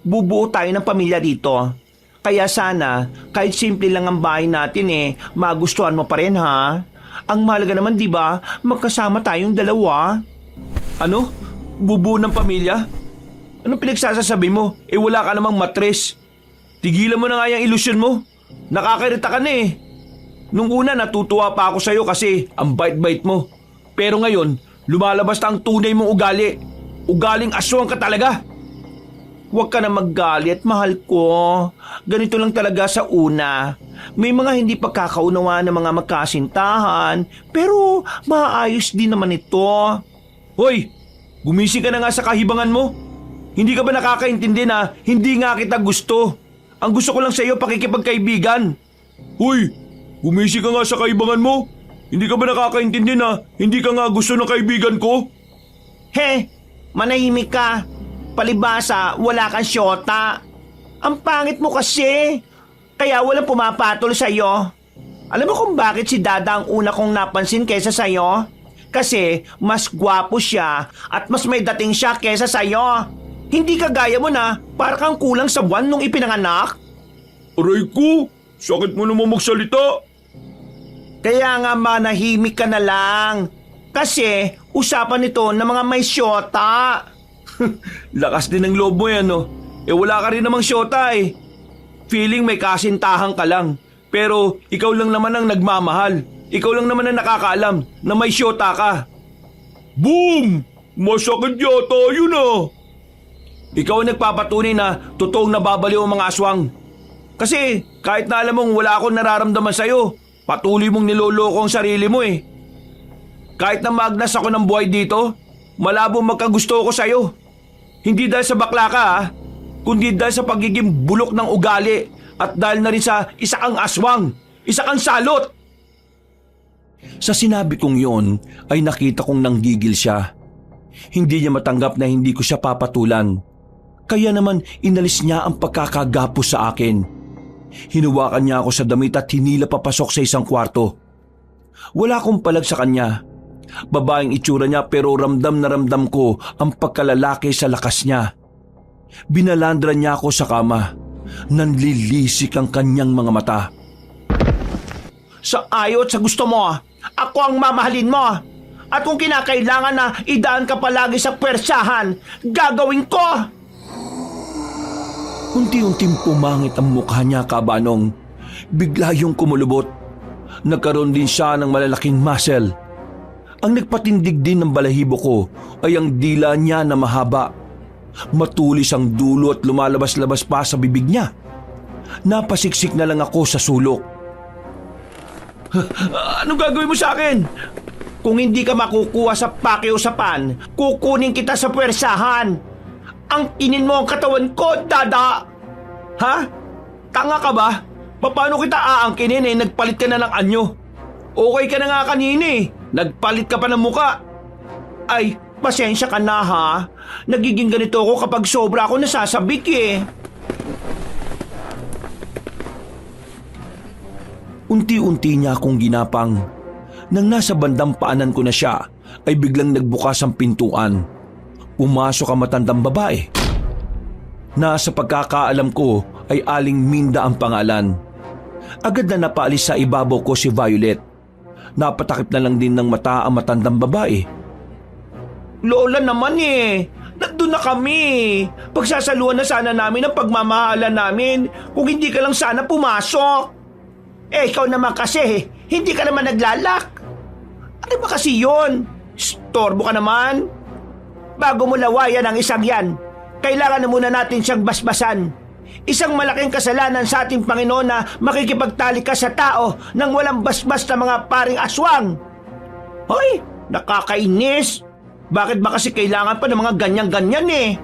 Bubuo tayo ng pamilya dito. Kaya sana, kahit simple lang ang bahay natin magustuhan mo pa rin ha. Ang mahalaga naman, di ba, magkasama tayong dalawa. Ano? Bubuo ng pamilya? Anong pinagsasasabi mo? Wala ka namang matres. Tigilan mo na nga yung ilusyon mo. Nakakairita ka na Nung una natutuwa pa ako sa'yo kasi ang bait-bait mo. Pero ngayon, lumalabas na ang tunay mong ugali. Ugaling aswang ka talaga. Huwag ka na maggalit, mahal ko. Ganito lang talaga sa una. May mga hindi pagkakaunawa ng mga magkasintahan, pero maayos din naman ito. Hoy, gumising ka na nga sa kahibangan mo. Hindi ka ba nakakaintindi na hindi nga kita gusto? Ang gusto ko lang sa iyo pakikipagkaibigan. Hoy, gumising ka nga sa kaibangan mo. Hindi ka ba nakakaintindi na hindi ka nga gusto ng kaibigan ko? He, manahimik ka. Palibasa, wala kang syota. Ang pangit mo kasi. Kaya walang pumapatol sa'yo. Alam mo kung bakit si Dada ang una kong napansin kesa sa'yo? Kasi mas gwapo siya at mas may dating siya kesa sa'yo. Hindi kagaya mo na para kang kulang sa buwan nung ipinanganak. Aray ko, sakit mo naman magsalita. Kaya nga manahimik ka na lang. Kasi usapan ito ng mga may syota. Lakas din ng loob mo yan, no? Wala ka rin namang syota Feeling may kasintahan ka lang. Pero ikaw lang naman ang nagmamahal. Ikaw lang naman ang nakakaalam na may syota ka. Boom! Masakit yata yun Ikaw ang nagpapatunay na totoong nababaliw ang mga aswang. Kasi kahit na alam mong wala akong nararamdaman sa'yo, patuloy mong niloloko ang sarili mo eh. Kahit na magnas ako ng buhay dito, malabo magkagusto ko sa'yo. Hindi dahil sa bakla ka kundi dahil sa pagiging bulok ng ugali at dahil na rin sa isa kang aswang, isa kang salot. Sa sinabi kong yon ay nakita kong nanggigil siya. Hindi niya matanggap na hindi ko siya papatulan. Kaya naman inalis niya ang pagkakagapos sa akin. Hinuwakan niya ako sa damit at hinila papasok sa isang kwarto. Wala akong palag sa kanya. Babaeng itsura niya pero ramdam na ramdam ko ang pagkalalaki sa lakas niya. Binalandra niya ako sa kama. Nanlilisik ang kanyang mga mata. Sa ayot sa gusto mo, ako ang mamahalin mo. At kung kinakailangan na idaan ka palagi sa pwersahan, gagawin ko! Unti-unting pumangit ang mukha niya, Kabanong. Bigla yung kumulubot. Nagkaroon din siya ng malalaking muscle. Ang nagpatindig din ng balahibo ko ay ang dila niya na mahaba. Matulis ang dulo at lumalabas-labas pa sa bibig niya. Napasiksik na lang ako sa sulok. Anong gagawin mo sa akin? Kung hindi ka makukuha sa pakiusapan, kukunin kita sa pwersahan. Ang inin mo ang katawan ko, dada! Ha? Tanga ka ba? Paano kita aangkinin nagpalit ka na ng anyo? Okay ka na nga kanina nagpalit ka pa ng muka. Ay, pasensya ka na ha. Nagiging ganito ako kapag sobra ako nasasabik Unti-unti niya akong ginapang. Nang nasa bandang paanan ko na siya, ay biglang nagbukas ang pintuan. Pumasok ang matandang babae. Nasa pagkakaalam ko ay Aling Minda ang pangalan. Agad na napaalis sa ibabaw ko si Violet. Napatakip na lang din ng mata ang matandang babae. Lola naman nandun na kami. Pagsasaluhan na sana namin ang pagmamahalan namin kung hindi ka lang sana pumasok. Ikaw naman kasi, hindi ka naman naglalak. Ano ba kasi yun? Storbo ka naman. Bago mo lawayan ang isang yan, kailangan na muna natin siyang basbasan. Isang malaking kasalanan sa ating Panginoon na makikipagtali ka sa tao nang walang basbas na mga paring aswang. Hoy, nakakainis. Bakit ba kasi kailangan pa ng mga ganyan-ganyan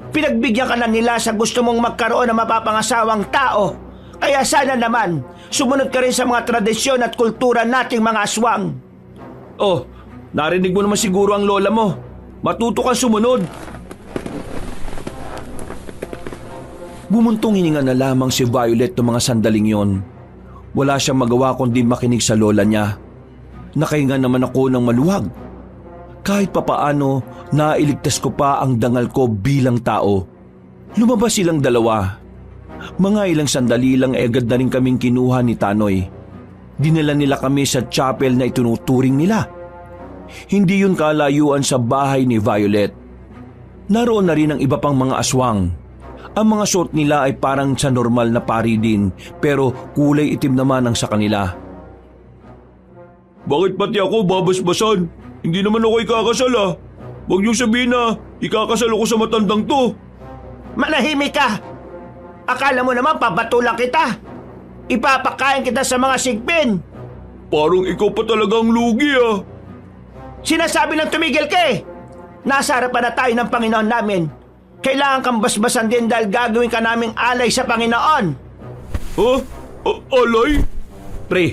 Pinagbigyan ka na nila sa gusto mong magkaroon ng mapapangasawang tao. Kaya sana naman, sumunod ka rin sa mga tradisyon at kultura nating mga aswang. Oh, narinig mo naman siguro ang lola mo. Matuto kang sumunod. Bumuntong hininga na lamang si Violet ng mga sandaling yon. Wala siyang magawa kundi makinig sa lola niya. Nakahinga naman ako ng maluwag. Kahit papaano, nailigtas ko pa ang dangal ko bilang tao. Lumabas silang dalawa. Mga ilang sandali lang agad na rin kaming kinuha ni Tanoy. Dinala nila kami sa chapel na itunuturing nila. Hindi yun kalayuan sa bahay ni Violet. Naroon na rin ang iba pang mga aswang. Ang mga suot nila ay parang sa normal na pari din, pero kulay itim naman ang sa kanila. Bakit pati ako babasbasan? Hindi naman ako ikakasal Huwag niyong sabihin na ikakasal ako sa matandang to. Manahimik ka! Akala mo naman papatulang kita. Ipapakain kita sa mga sigpin. Parang ikaw pa talagang lugi Sinasabi lang tumigil ka Nasa harapan na tayo ng Panginoon namin. Kailangan kang basbasan din dahil gagawin ka naming alay sa Panginoon. Alay? Pre,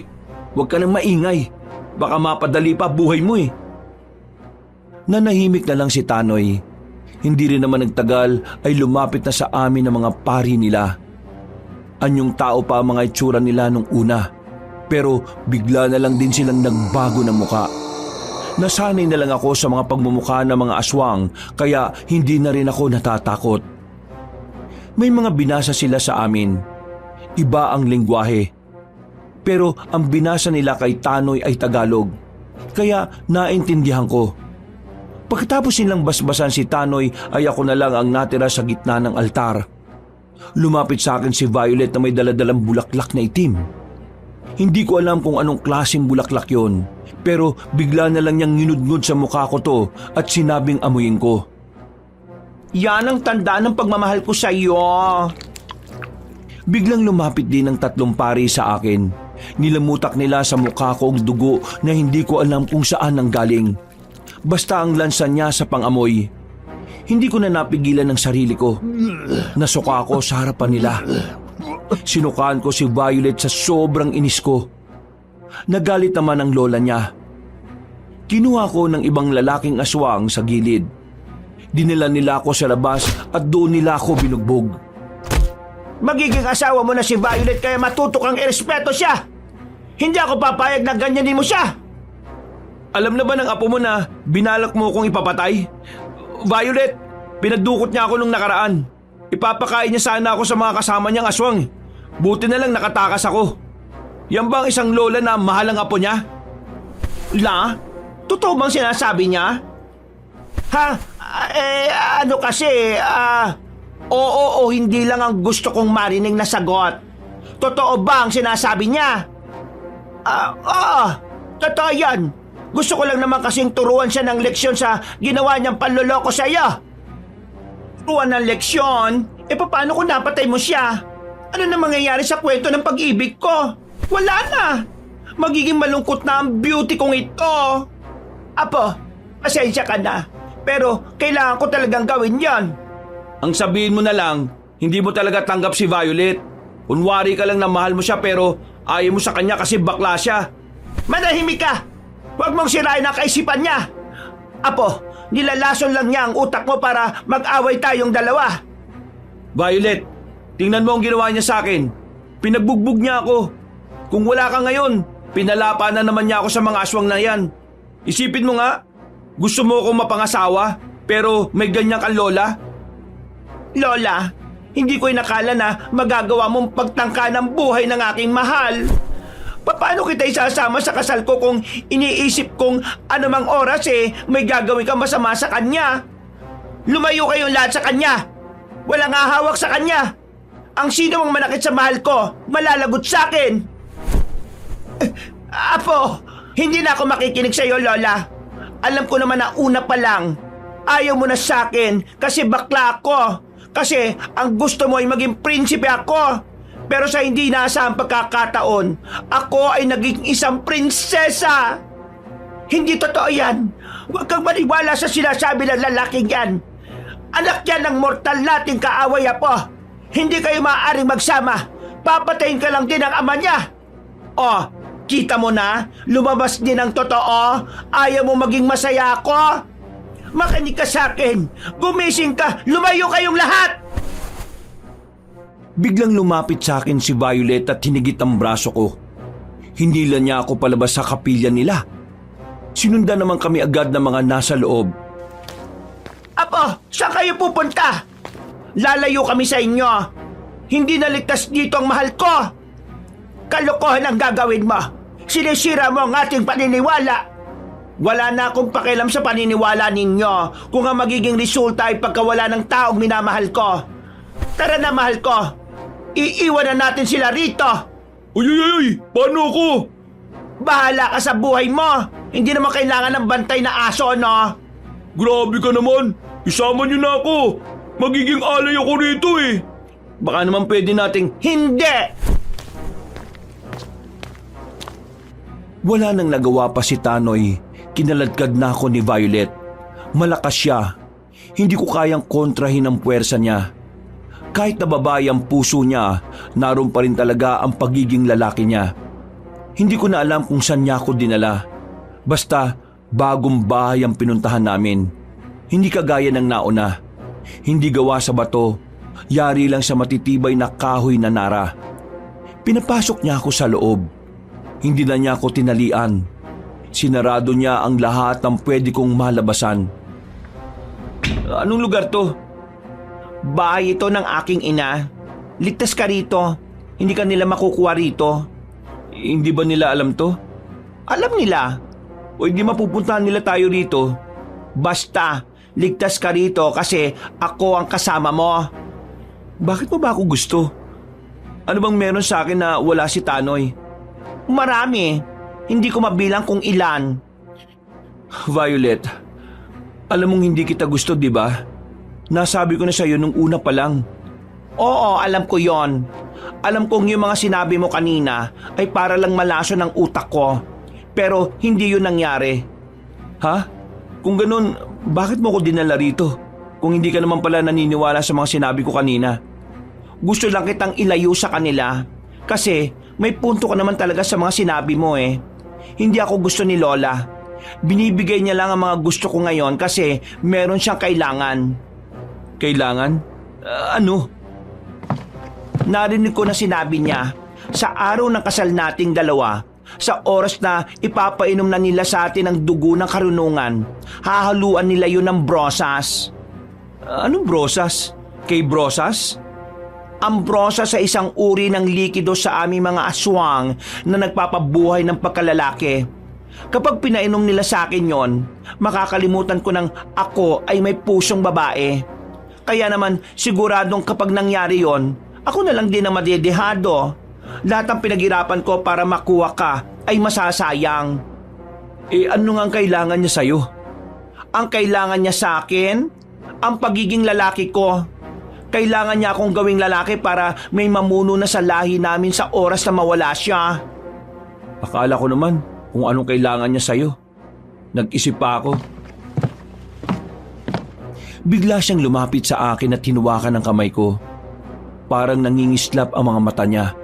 huwag ka nang maingay. Baka mapadali pa buhay mo Nanahimik na lang si Tanoy. Hindi rin naman nagtagal ay lumapit na sa amin ang mga pari nila. Anyong tao pa ang mga itsura nila nung una. Pero bigla na lang din silang nagbago ng muka. Nasanay na lang ako sa mga pagmumukha ng mga aswang kaya hindi na rin ako natatakot. May mga binasa sila sa amin. Iba ang lengguwahe. Pero ang binasa nila kay Tanoy ay Tagalog. Kaya naintindihan ko. Pagkatapos nilang basbasan si Tanoy ay ako na lang ang natira sa gitna ng altar. Lumapit sa akin si Violet na may daladalang bulaklak na itim. Hindi ko alam kung anong klaseng bulaklak yon, pero bigla na lang niyang nginudngod sa mukha ko to at sinabing amuyin ko. Yan ang tandaan ng pagmamahal ko sa iyo. Biglang lumapit din ang 3 pari sa akin. Nilamutak nila sa mukha ko ang dugo na hindi ko alam kung saan nanggaling. Basta ang lansa niya sa pangamoy. Hindi ko na napigilan ang sarili ko. Nasuka ako sa harapan nila. Sinukaan ko si Violet sa sobrang inis ko. Nagalit naman ang lola niya. Kinuha ko ng ibang lalaking aswang sa gilid. Dinala nila ako sa labas at doon nila ako binugbog. Magiging asawa mo na si Violet kaya matuto kang irespeto siya. Hindi ako papayag na ganyanin mo siya. Alam na ba ng apo mo na binalak mo kong ipapatay? Violet, pinagdukot niya ako nung nakaraan. Ipapakain niya sana ako sa mga kasama niyang aswang. Buti na lang nakatakas ako. Yan bang isang lola na mahal ang apo niya? La? Totoo bang sinasabi niya? Ha? Ano kasi, oo o hindi lang ang gusto kong marinig na sagot. Totoo ba ang sinasabi niya? Oo, totoo yan. Gusto ko lang naman kasing turuan siya ng leksyon sa ginawa niyang panloloko sa iyo. Turuan ng leksyon? Paano kung napatay mo siya? Ano na mangyayari sa kwento ng pag-ibig ko? Wala na. Magiging malungkot na ang beauty kong ito. Apo, pasensya ka na. Pero kailangan ko talagang gawin yan. Ang sabihin mo na lang, hindi mo talaga tanggap si Violet. Kunwari ka lang na mahal mo siya pero ayaw mo sa kanya kasi bakla siya. Manahimik ka! Huwag mong sirain ang kaisipan niya. Apo, nilalason lang niya ang utak mo para mag-away tayong dalawa. Violet, tingnan mo ang ginawa niya sa akin. Pinagbugbog niya ako. Kung wala ka ngayon, pinalapa na naman niya ako sa mga aswang na yan. Isipin mo nga, gusto mo akong mapangasawa pero may ganyan kang lola? Lola, hindi ko inakala na magagawa mong pagtangka ng buhay ng aking mahal. Paano kita isasama sa kasal ko kung iniisip kong anumang oras may gagawin kang masama sa kanya? Lumayo kayong lahat sa kanya. Walang hahawak sa kanya. Ang sino mang manakit sa mahal ko, malalagot sa akin. Apo, hindi na ako makikinig sa iyo, Lola. Alam ko naman na una pa lang, ayaw mo na sa akin kasi bakla ako. Kasi ang gusto mo ay maging prinsipe ako. Pero sa hindi inaasahang pagkakataon, ako ay naging isang prinsesa. Hindi totoo yan. Huwag kang maniwala sa sinasabi ng lalaking yan. Anak yan ng mortal nating kaaway, Apo. Hindi kayo maaaring magsama. Papatayin ka lang din ang ama niya. Oh, kita mo na? Lumabas din ang totoo. Ayaw mo maging masaya ako? Makinig ka sa akin. Gumising ka. Lumayo kayong lahat. Biglang lumapit sa akin si Violet at hinigit ang braso ko. Hindi lang niya ako palabas sa kapilya nila. Sinundan naman kami agad ng mga nasa loob. Apo, saan kayo pupunta? Lalayo kami sa inyo. Hindi naligtas dito ang mahal ko. Kalokohan ang gagawin mo. Sinisira mo ang ating paniniwala. Wala na akong pakialam sa paniniwala ninyo kung ang magiging resulta ay pagkawala ng taong minamahal ko. Tara na, mahal ko. Iiwan na natin sila rito. Ay! Paano ako? Bahala ka sa buhay mo. Hindi naman kailangan ng bantay na aso, no? Grabe ka naman. Isama niyo na ako. Magiging alay ako rito eh. Baka naman pwede nating... Hindi! Wala nang nagawa pa si Tanoy. Kinaladkad na ako ni Violet. Malakas siya. Hindi ko kayang kontrahin ang puwersa niya. Kahit nababae ang puso niya, naroon pa rin talaga ang pagiging lalaki niya. Hindi ko na alam kung saan niya ako dinala. Basta, bagong bahay ang pinuntahan namin. Hindi kagaya ng nauna. Hindi gawa sa bato. Yari lang sa matitibay na kahoy na nara. Pinapasok niya ako sa loob. Hindi na niya ako tinalian. Sinarado niya ang lahat ng pwede kong malabasan. Anong lugar to? Bahay ito ng aking ina. Ligtas ka rito. Hindi ka nila makukuha rito. Hindi ba nila alam to? Alam nila. O hindi mapupuntahan nila tayo rito? Basta, ligtas ka rito kasi ako ang kasama mo. Bakit mo ba ako gusto? Ano bang meron sa akin na wala si Tanoy? Marami. Hindi ko mabilang kung ilan. Violet, alam mong hindi kita gusto, di ba? Nasabi ko na sa'yo nung una pa lang. Oo, alam ko yon. Alam kong yung mga sinabi mo kanina ay para lang malaso ng utak ko. Pero hindi yun nangyari. Ha? Kung ganun, bakit mo ko dinala rito? Kung hindi ka naman pala naniniwala sa mga sinabi ko kanina. Gusto lang kitang ilayo sa kanila. Kasi may punto ka naman talaga sa mga sinabi mo eh. Hindi ako gusto ni Lola. Binibigay niya lang ang mga gusto ko ngayon kasi meron siyang kailangan. Kailangan? Ano? Narinig ko na sinabi niya, sa araw ng kasal nating dalawa, sa oras na ipapainom na nila sa atin ang dugo ng karunungan, hahaluan nila yun ng brosas. Anong brosas? Kay brosas? Ang brosas sa isang uri ng likido sa aming mga aswang na nagpapabuhay ng pagkalalaki. Kapag pinainom nila sa akin yon, makakalimutan ko ng ako ay may pusong babae. Kaya naman siguradong kapag nangyari yon, ako na lang din ang madedehado. Lahat ng pinaghirapan ko para makuha ka ay masasayang. Ano nga ang kailangan niya sa'yo? Ang kailangan niya sa akin, ang pagiging lalaki ko. Kailangan niya akong gawing lalaki para may mamuno na sa lahi namin sa oras na mawala siya. Akala ko naman kung anong kailangan niya sa'yo. Nag-isip pa ako. Bigla siyang lumapit sa akin at hinuwakan ng kamay ko. Parang nangingislap ang mga mata niya.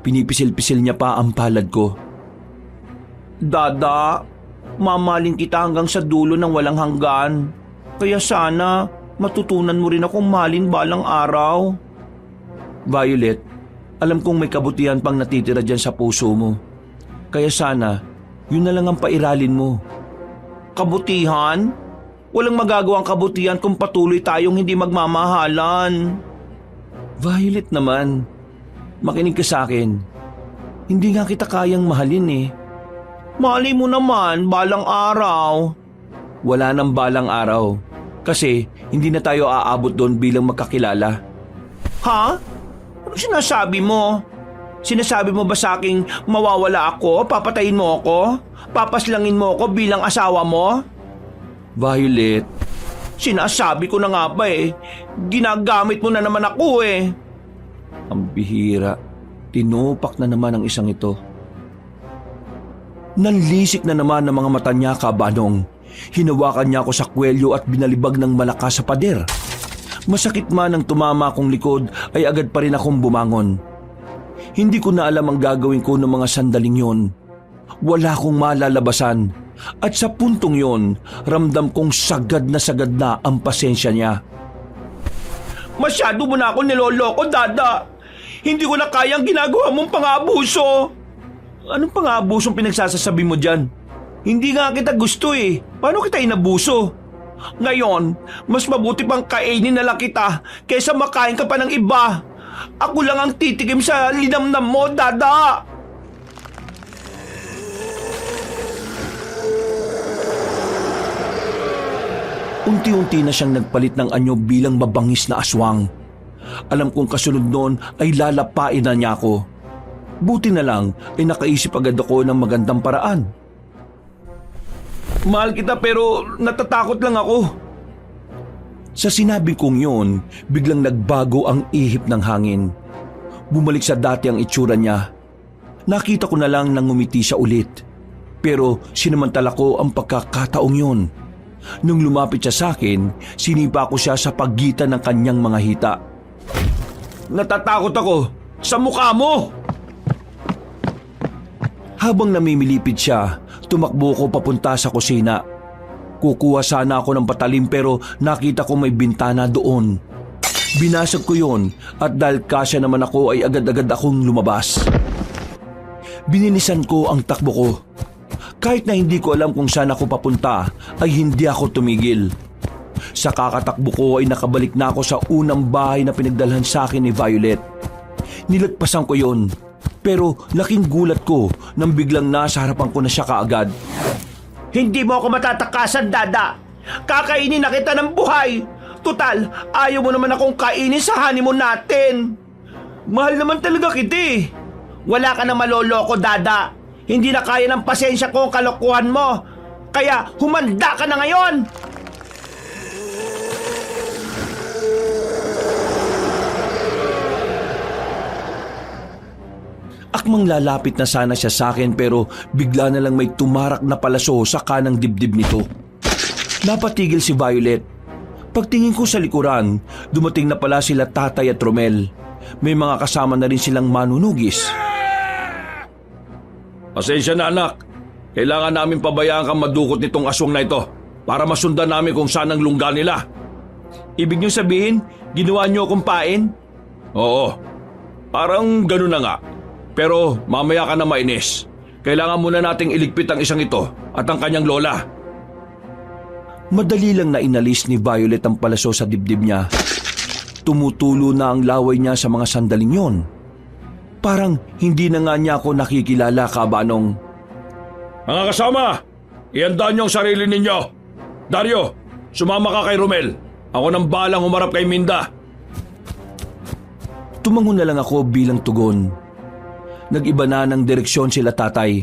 Pinipisil-pisil niya pa ang palad ko. Dada, mamahalin kita hanggang sa dulo ng walang hanggan. Kaya sana matutunan mo rin akong mahalin balang araw. Violet, alam kong may kabutihan pang natitira dyan sa puso mo. Kaya sana, yun na lang ang pairalin mo. Kabutihan? Walang magagawang kabutihan kung patuloy tayong hindi magmamahalan. Violet naman, makinig ka sa akin. Hindi nga kita kayang mahalin eh. Mahalin mo naman balang araw. Wala nang balang araw. Kasi hindi na tayo aabot doon bilang magkakilala. Ha? Ano sinasabi mo? Sinasabi mo ba sa aking mawawala ako? Papatayin mo ako? Papaslangin mo ako bilang asawa mo? Violet, Sinasabi ko na nga ba eh. Ginagamit mo na naman ako eh. ang bihira. Tinupak na naman ang isang ito. Nanlisik na naman ang mga mata niya, Kabanong. Hinawakan niya ako sa kwelyo at binalibag ng malakas sa pader. Masakit man ang tumama akong likod ay agad pa rin akong bumangon. Hindi ko na alam ang gagawin ko ng mga sandaling yon. Wala akong malalabasan. At sa puntong yon, ramdam kong sagad na ang pasensya niya. Masyado mo na ako niloloko, Dada. Hindi ko na kayang ginagawa mong pang-aabuso. Anong pang-aabusong pinagsasasabi mo dyan? Hindi nga kita gusto eh. Paano kita inabuso? Ngayon, mas mabuti pang kainin na lang kita kaysa makain ka pa ng iba. Ako lang ang titikim sa linamnam mo, Dada. Unti-unti na siyang nagpalit ng anyo bilang mabangis na aswang. Alam kong kasunod noon ay lalapain na niya ako. Buti na lang ay nakaisip agad ako ng magandang paraan. Mahal kita pero natatakot lang ako. Sa sinabi kong yun, biglang nagbago ang ihip ng hangin. Bumalik sa dati ang itsura niya. Nakita ko na lang nang ngumiti siya ulit. Pero sinamantala ko ang pagkakataong yun. Nung lumapit siya sa akin, sinipa ko siya sa pagitan ng kanyang mga hita. Natatakot ako sa mukha mo! Habang namimilipid siya, tumakbo ko papunta sa kusina. Kukuha sana ako ng patalim pero nakita ko may bintana doon. Binasag ko yon at dahil kasya naman ako ay agad-agad akong lumabas. Binilisan ko ang takbo ko. Kahit na hindi ko alam kung saan ako papunta, ay hindi ako tumigil. Sa kakatakbo ko ay nakabalik na ako sa unang bahay na pinagdalhan sa akin ni Violet. Nilagpasan ko yon, pero laking gulat ko nang biglang nasa harapan ko na siya kaagad. Hindi mo ako matatakasan, Dada. Kakainin na kita ng buhay. Tutal, ayaw mo naman akong kainin sa honeymoon natin. Mahal naman talaga kita eh. Wala ka na maloloko, Dada. Hindi na kaya ng pasensya ko ang kalokohan mo. Kaya humanda ka na ngayon. Akmang lalapit na sana siya sa akin pero bigla na lang may tumarak na palaso sa kanang dibdib nito. Napatigil si Violet. Pagtingin ko sa likuran, dumating na pala sila Tatay at Romel. May mga kasama na rin silang manunugis. Pasensya na anak. Kailangan namin pabayaan kang madukot nitong aswang na ito para masundan namin kung saan ang lungga nila. Ibig niyo sabihin, ginawa niyo akong pain? Oo, parang ganun na nga. Pero mamaya ka na mainis. Kailangan muna nating iligpit ang isang ito at ang kanyang lola. Madali lang na inalis ni Violet ang palaso sa dibdib niya. Tumutulo na ang laway niya sa mga sandaling yon. Parang hindi na nga niya ako nakikilala, Kabanong. Mga kasama, ihanda niyo ang sarili ninyo. Dario, sumama ka kay Romel. Ako nang balang humarap kay Minda. Tumango na lang ako bilang tugon. Nag-iba na ng direksyon sila Tatay.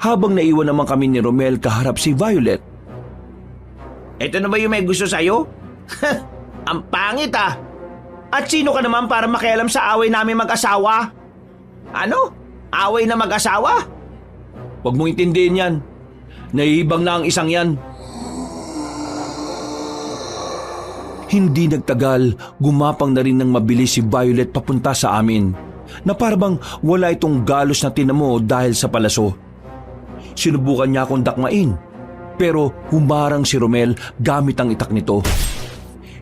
Habang naiwan naman kami ni Romel kaharap si Violet. Ito na ba yung may gusto sa'yo? Ang pangit ah! At sino ka naman para makialam sa away namin mag-asawa? Ano? Away na mag-asawa? Huwag mong intindihin yan. Naiibang na ang isang yan. Hindi nagtagal, gumapang na rin ng mabilis si Violet papunta sa amin, na parabang wala itong galos na tinamo dahil sa palaso. Sinubukan niya akong dakmain, pero humarang si Romel gamit ang itak nito.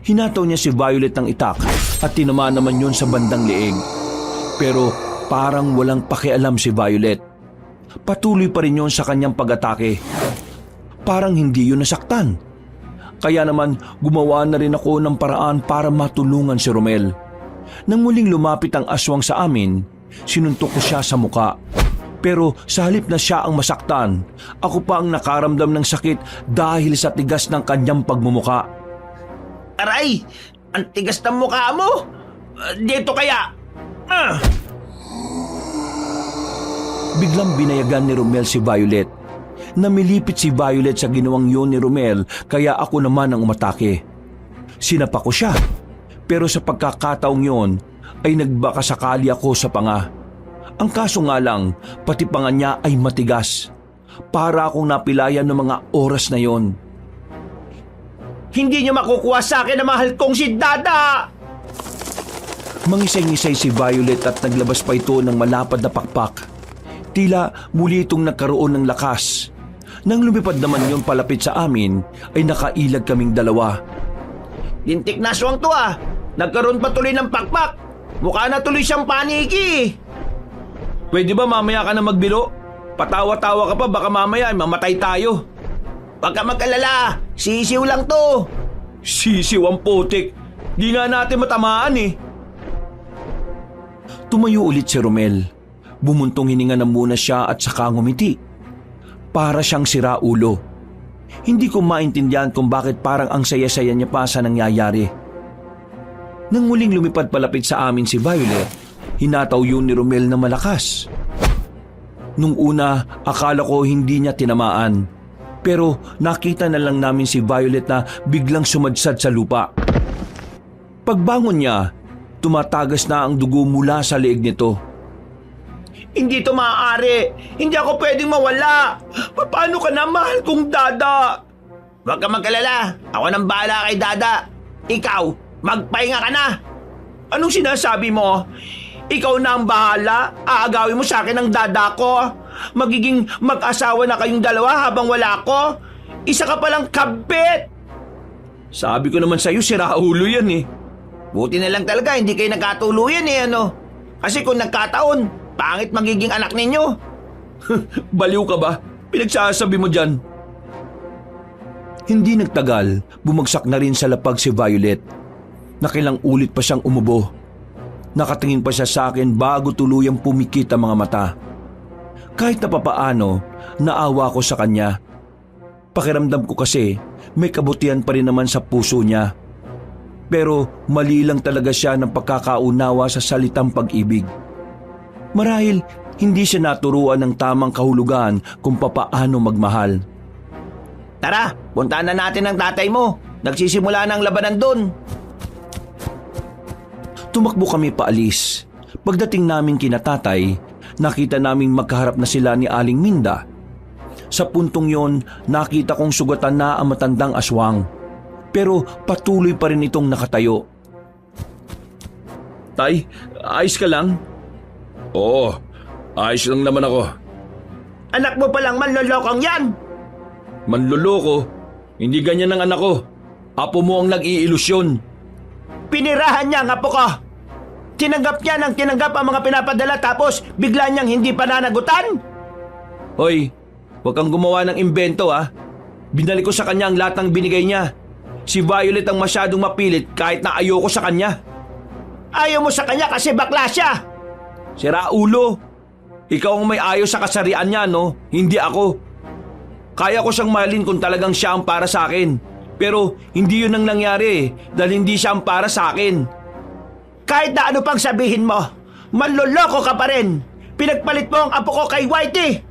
Hinataw niya si Violet ng itak at tinamaan naman yun sa bandang leeg. Pero parang walang pakialam si Violet. Patuloy pa rin yun sa kanyang pag-atake. Parang hindi yun nasaktan. Kaya naman gumawa na rin ako ng paraan para matulungan si Romel. Nang muling lumapit ang aswang sa amin, sinuntok ko siya sa muka. Pero sa halip na siya ang masaktan, ako pa ang nakaramdam ng sakit dahil sa tigas ng kanyang pagmumuka. Aray! Ang tigas ng mukha mo! Dito kaya! Biglang binayagan ni Romel si Violet. Namilipit si Violet sa ginawang yun ni Romel kaya ako naman ang umatake. Sinapa ko siya, pero sa pagkakataong yun ay nagbaka sakali ako sa panga. Ang kaso nga lang, pati panga niya ay matigas. Para akong napilayan ng mga oras na yon. Hindi niyo makukuha sa akin ang mahal kong si Dada! Mangisay-ngisay si Violet at naglabas pa ito ng malapad na pakpak. Tila muli itong nagkaroon ng lakas. Nang lumipad naman yon palapit sa amin, ay nakailag kaming dalawa. Lintik na aswang to ah! Nagkaroon pa tuloy ng pakpak! Mukha na tuloy siyang paniki! Pwede ba mamaya ka na magbilo? Patawa-tawa ka pa, baka mamaya ay mamatay tayo. Huwag ka mag-alala! Sisiw lang to! Sisiw ang putik. Di nga natin matamaan eh. Tumayo ulit si Romel. Bumuntong hininga na muna siya at saka ngumiti. Para siyang siraulo. Hindi ko maintindihan kung bakit parang ang saya-saya niya pa sa nangyayari. Nang muling lumipad palapit sa amin si Violet, hinataw yun ni Romel na malakas. Nung una, akala ko hindi niya tinamaan. Pero nakita na lang namin si Violet na biglang sumadsad sa lupa. Pagbangon niya, tumatagas na ang dugo mula sa leeg nito. Hindi to maaari! Hindi ako pwedeng mawala! Paano ka na, mahal kong Dada? Huwag ka mag-alala! Ako nang bahala kay Dada! Ikaw, magpahinga ka na! Anong sinasabi mo? Ikaw na ang bahala? Aagawin mo sa akin ang Dada ko? Magiging mag-asawa na kayong dalawa habang wala ko? Isa ka palang kabit! Sabi ko naman sa'yo, siraulo yan eh. Buti na lang talaga hindi kayo nagkatuluyan eh ano? Kasi kung nagkataon, pangit magiging anak ninyo. Baliw ka ba? Pinagsasabi mo dyan. Hindi nagtagal, bumagsak na rin sa lapag si Violet. Nakilang ulit pa siyang umubo. Nakatingin pa siya sa akin bago tuluyang pumikit ang mga mata. Kahit na papaano, naawa ko sa kanya. Pakiramdam ko kasi may kabutihan pa rin naman sa puso niya. Pero mali lang talaga siya ng pagkakaunawa sa salitang pag-ibig. Marahil hindi siya naturuan ng tamang kahulugan kung papaano magmahal. Tara, puntaan na natin ang tatay mo. Nagsisimula na ang labanan doon. Tumakbo kami paalis. Pagdating namin kina tatay, nakita naming magkaharap na sila ni Aling Minda. Sa puntong yon, nakita kong sugatan na ang matandang aswang. Pero patuloy pa rin itong nakatayo. Tay, ayos ka lang? Oo, ayos lang naman ako. Anak mo palang manlolokong yan! Manloloko? Hindi ganyan ang anak ko. Apo mo ang nag-iilusyon. Pinirahan niya ang apo ko! Tinanggap niya ng tinanggap ang mga pinapadala tapos bigla niyang hindi pananagutan? Hoy, huwag kang gumawa ng imbento ha. Binalik ko sa kanya ang lahat ng binigay niya. Si Violet ang masyadong mapilit kahit na ayoko sa kanya. Ayaw mo sa kanya kasi bakla siya! Sira ulo. Ikaw ang may ayos sa kasarian niya, no? Hindi ako. Kaya ko siyang mahalin kung talagang siya ang para sa akin. Pero hindi yun ang nangyari dahil hindi siya ang para sa akin. Kahit na ano pang sabihin mo, manloloko ka pa rin! Pinagpalit mo ang apo ko kay Whitey!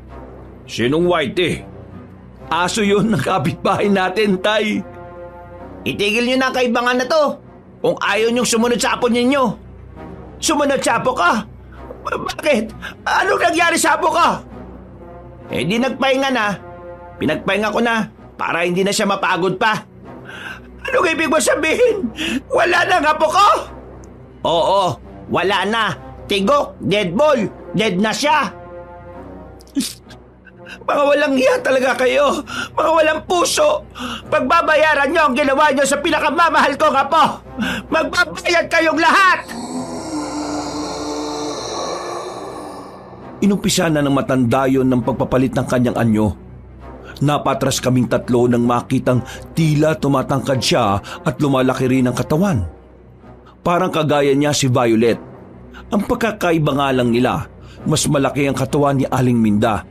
Sinong Whitey? Aso yun ng kapitbahay natin, tay. Itigil niyo na ang kaibangan na to! Kung ayaw niyong sumunod sa apo ninyo! Sumunod sa apo ka? Bakit? Anong nangyari sa apo ko? Eh di nagpahinga na. Pinagpahinga ko na para hindi na siya mapagod pa. Anong ibig mo sabihin? Wala na ang apo ko? Oo, wala na. Tigok, dead ball, dead na siya. Mga walang hiya talaga kayo. Mga walang puso. Pagbabayaran niyo ang ginawa niyo sa pinakamamahal kong apo. Magbabayad kayong lahat. Inumpisa na ng matanda yon ng pagpapalit ng kanyang anyo. Napatras kaming tatlo nang makitang tila tumatangkad siya at lumalaki rin ang katawan. Parang kagaya niya si Violet. Ang pagkakaiba nga lang nila, mas malaki ang katawan ni Aling Minda.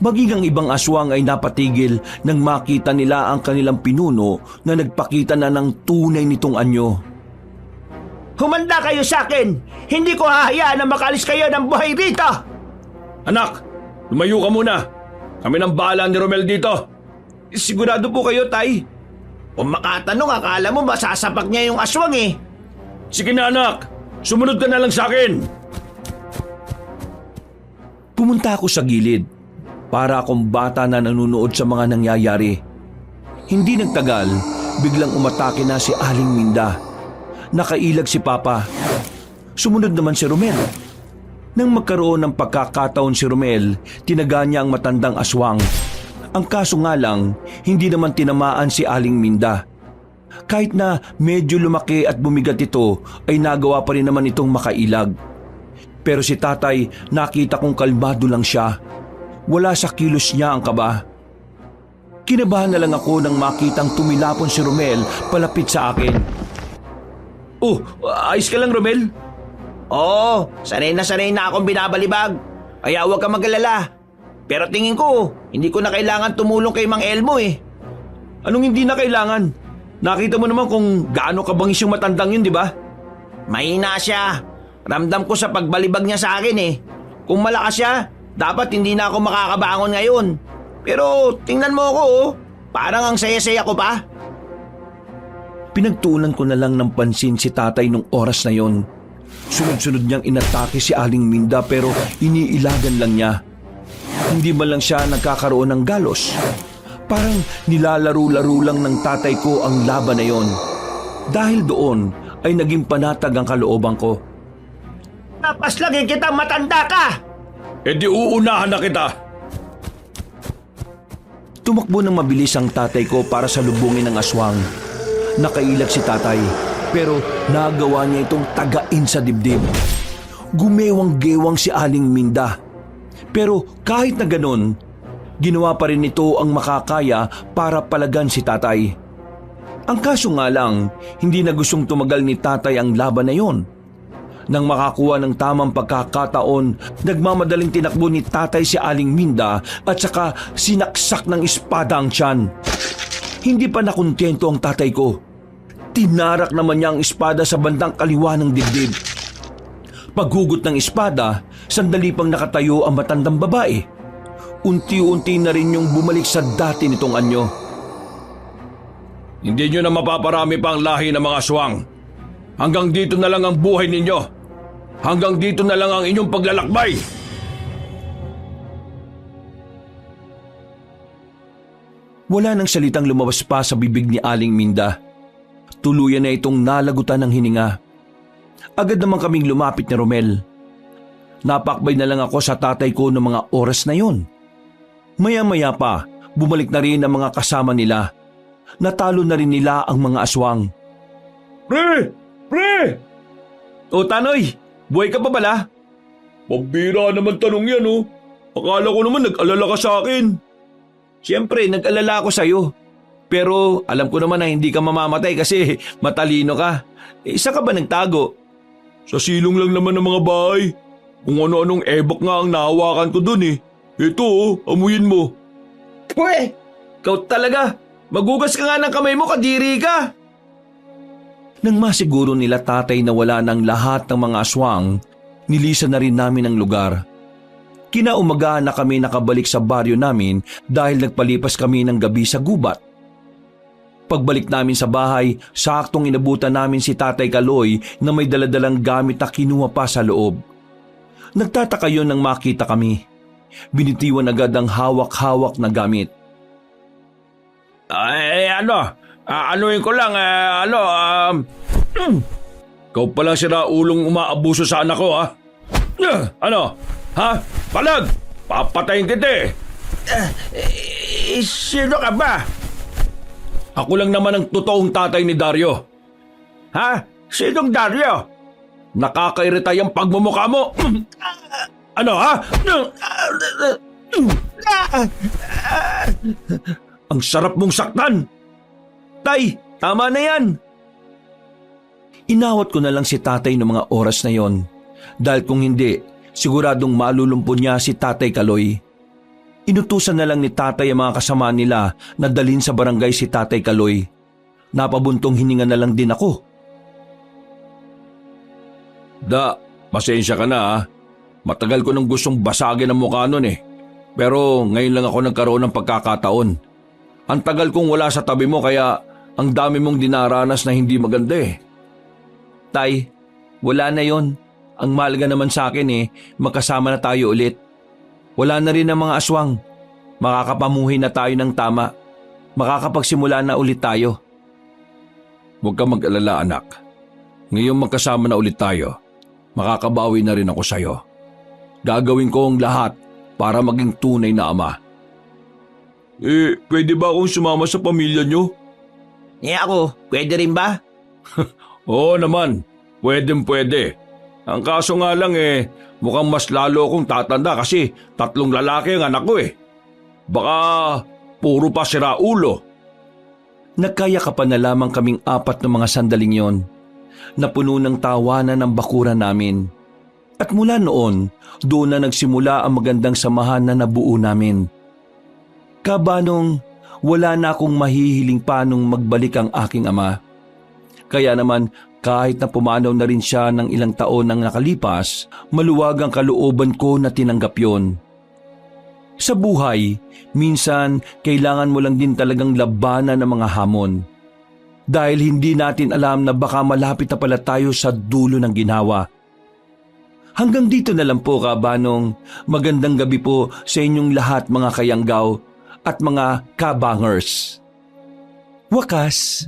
Maging ang ibang aswang ay napatigil nang makita nila ang kanilang pinuno na nagpakita na ng tunay nitong anyo. Humanda kayo sa akin. Hindi ko hahayaan na makalis kayo ng buhay rito. Anak, lumayo ka muna. Kami nang bahala ni Romel dito. Sigurado po kayo, tay? Kung makatanong, akala mo masasapak niya yung aswang eh. Sige na anak, sumunod ka na lang sa akin. Pumunta ako sa gilid para akong bata na nanonood sa mga nangyayari. Hindi nagtagal, biglang umatake na si Aling Minda. Nakailag si Papa. Sumunod naman si Romel. Nang magkaroon ng pagkakataon si Romel, tinaga niya ang matandang aswang. Ang kaso nga lang, hindi naman tinamaan si Aling Minda. Kahit na medyo lumaki at bumigat ito, ay nagawa pa rin naman itong makailag. Pero si tatay, nakita kong kalmado lang siya. Wala sa kilos niya ang kaba. Kinabahan na lang ako nang makitang tumilapon si Romel palapit sa akin. Oh, ayos ka lang, Romel? Oo, sanay na akong binabalibag. Kaya huwag ka mag-alala. Pero tingin ko, hindi ko na kailangan tumulong kay Mang Elmo eh. Anong hindi na kailangan? Nakita mo naman kung gaano kabangis yung matandang yun, di ba? Mahina siya. Ramdam ko sa pagbalibag niya sa akin eh. Kung malakas siya, dapat hindi na ako makakabangon ngayon. Pero tingnan mo ako oh. Parang ang saya-saya ko pa. Pinagtuunan ko na lang ng pansin si tatay nung oras na yon. Sunod-sunod niyang inatake si Aling Minda pero iniilagan lang niya. Hindi man lang siya nagkakaroon ng galos. Parang nilalaro-laro lang ng tatay ko ang laban na yon. Dahil doon ay naging panatag ang kalooban ko. Napaslagin kitang matanda ka! E di uunahan na kita. Tumakbo ng mabilis ang tatay ko para salubungin ang aswang. Nakailag si tatay, pero nagawa niya itong tagain sa dibdib. Gumewang-gewang si Aling Minda. Pero kahit na ganon, ginawa pa rin ito ang makakaya para palagan si tatay. Ang kaso nga lang, hindi na gustong tumagal ni tatay ang laban na yon. Nang makakuha ng tamang pagkakataon, nagmamadaling tinakbo ni tatay si Aling Minda at saka sinaksak ng espada ang tiyan. Hindi pa nakontento ang tatay ko. Tinarak naman niya ang espada sa bandang kaliwa ng dibdib. Paghugot ng espada, sandali pang nakatayo ang matandang babae. Unti-unti na rin yung bumalik sa dati nitong anyo. Hindi nyo na mapaparami pa ang lahi ng mga aswang. Hanggang dito na lang ang buhay ninyo. Hanggang dito na lang ang inyong paglalakbay. Wala nang salitang lumabas pa sa bibig ni Aling Minda. Tuluyan na itong nalagutan ng hininga. Agad naman kaming lumapit ni Romel. Napakbay na lang ako sa tatay ko noong mga oras na yon. Maya-maya pa, bumalik na rin ang mga kasama nila. Natalo na rin nila ang mga aswang. Pre! Pre! O Tanoy, buhay ka pa bala? Pambira naman tanong yan, oh. Akala ko naman nag-alala ka sa akin. Siyempre, nag-alala ako sa'yo. Pero alam ko naman na hindi ka mamamatay kasi matalino ka. Isa ka ba nagtago? Sa silong lang naman ng mga bahay. Kung ano-anong ebak nga ang nahawakan ko dun eh. Ito oh, amuyin mo. Pwe! Ikaw talaga! Magugas ka nga ng kamay mo, kadiri ka! Nang masiguro nila tatay na wala ng lahat ng mga aswang, nilisan na rin namin ang lugar. Kinaumagahan na kami nakabalik sa baryo namin dahil nagpalipas kami ng gabi sa gubat. Pagbalik namin sa bahay, saktong inabutan namin si Tatay Kaloy na may daladalang gamit na kinuha pa sa loob. Nagtataka yun nang makita kami. Binitiwan agad ang hawak-hawak na gamit. Anuin ko lang, Ikaw pala sira ulong umaabuso sa anak ko, ha? Ano? Ha? Palag! Papatayin kita sino ka ba? Ako lang naman ang totoong tatay ni Dario. Ha? Sinong Dario? Nakakairita yung pagmumukha mo. Ano ha? Ang sarap mong saktan. Tay, tama na yan! Inawat ko na lang si tatay noong mga oras na yon. Dahil kung hindi, siguradong malulumpo niya si Tatay Kaloy. Inutusan na lang ni tatay ang mga kasama nila na dalhin sa barangay si Tatay Kaloy. Napabuntong hininga na lang din ako. Pasensya ka na ha. Matagal ko nang gustong basagin ang mukha nun eh. Pero ngayon lang ako nagkaroon ng pagkakataon. Ang tagal kong wala sa tabi mo kaya ang dami mong dinaranas na hindi maganda eh. Tay, wala na yon. Ang mahalaga naman sa akin magkasama na tayo ulit. Wala na rin ang mga aswang. Makakapamuhay na tayo ng tama. Makakapagsimula na ulit tayo. Huwag kang mag-alala anak. Ngayong magkasama na ulit tayo, makakabawi na rin ako sa'yo. Gagawin ko ang lahat para maging tunay na ama. Pwede ba akong sumama sa pamilya nyo? Ako, pwede rin ba? Oo naman, pwede. Ang kaso nga lang mukhang mas lalo akong tatanda kasi 3 lalaki ang anak ko eh. Baka puro pa sira ulo. Nagkayakapan na lamang kaming 4 ng mga sandaling yon. Napuno ng tawanan ng bakuran namin. At mula noon, doon na nagsimula ang magandang samahan na nabuo namin. Kabanong wala na akong mahihiling pa nung magbalik ang aking ama. Kaya naman kahit na pumanaw na rin siya ng ilang taon nang nakalipas, maluwag ang kalooban ko na tinanggap yon. Sa buhay, minsan kailangan mo lang din talagang labanan ng mga hamon. Dahil hindi natin alam na baka malapit na pala tayo sa dulo ng ginhawa. Hanggang dito na lang po kabanong. Magandang gabi po sa inyong lahat mga kayanggaw at mga kabangers. Wakas.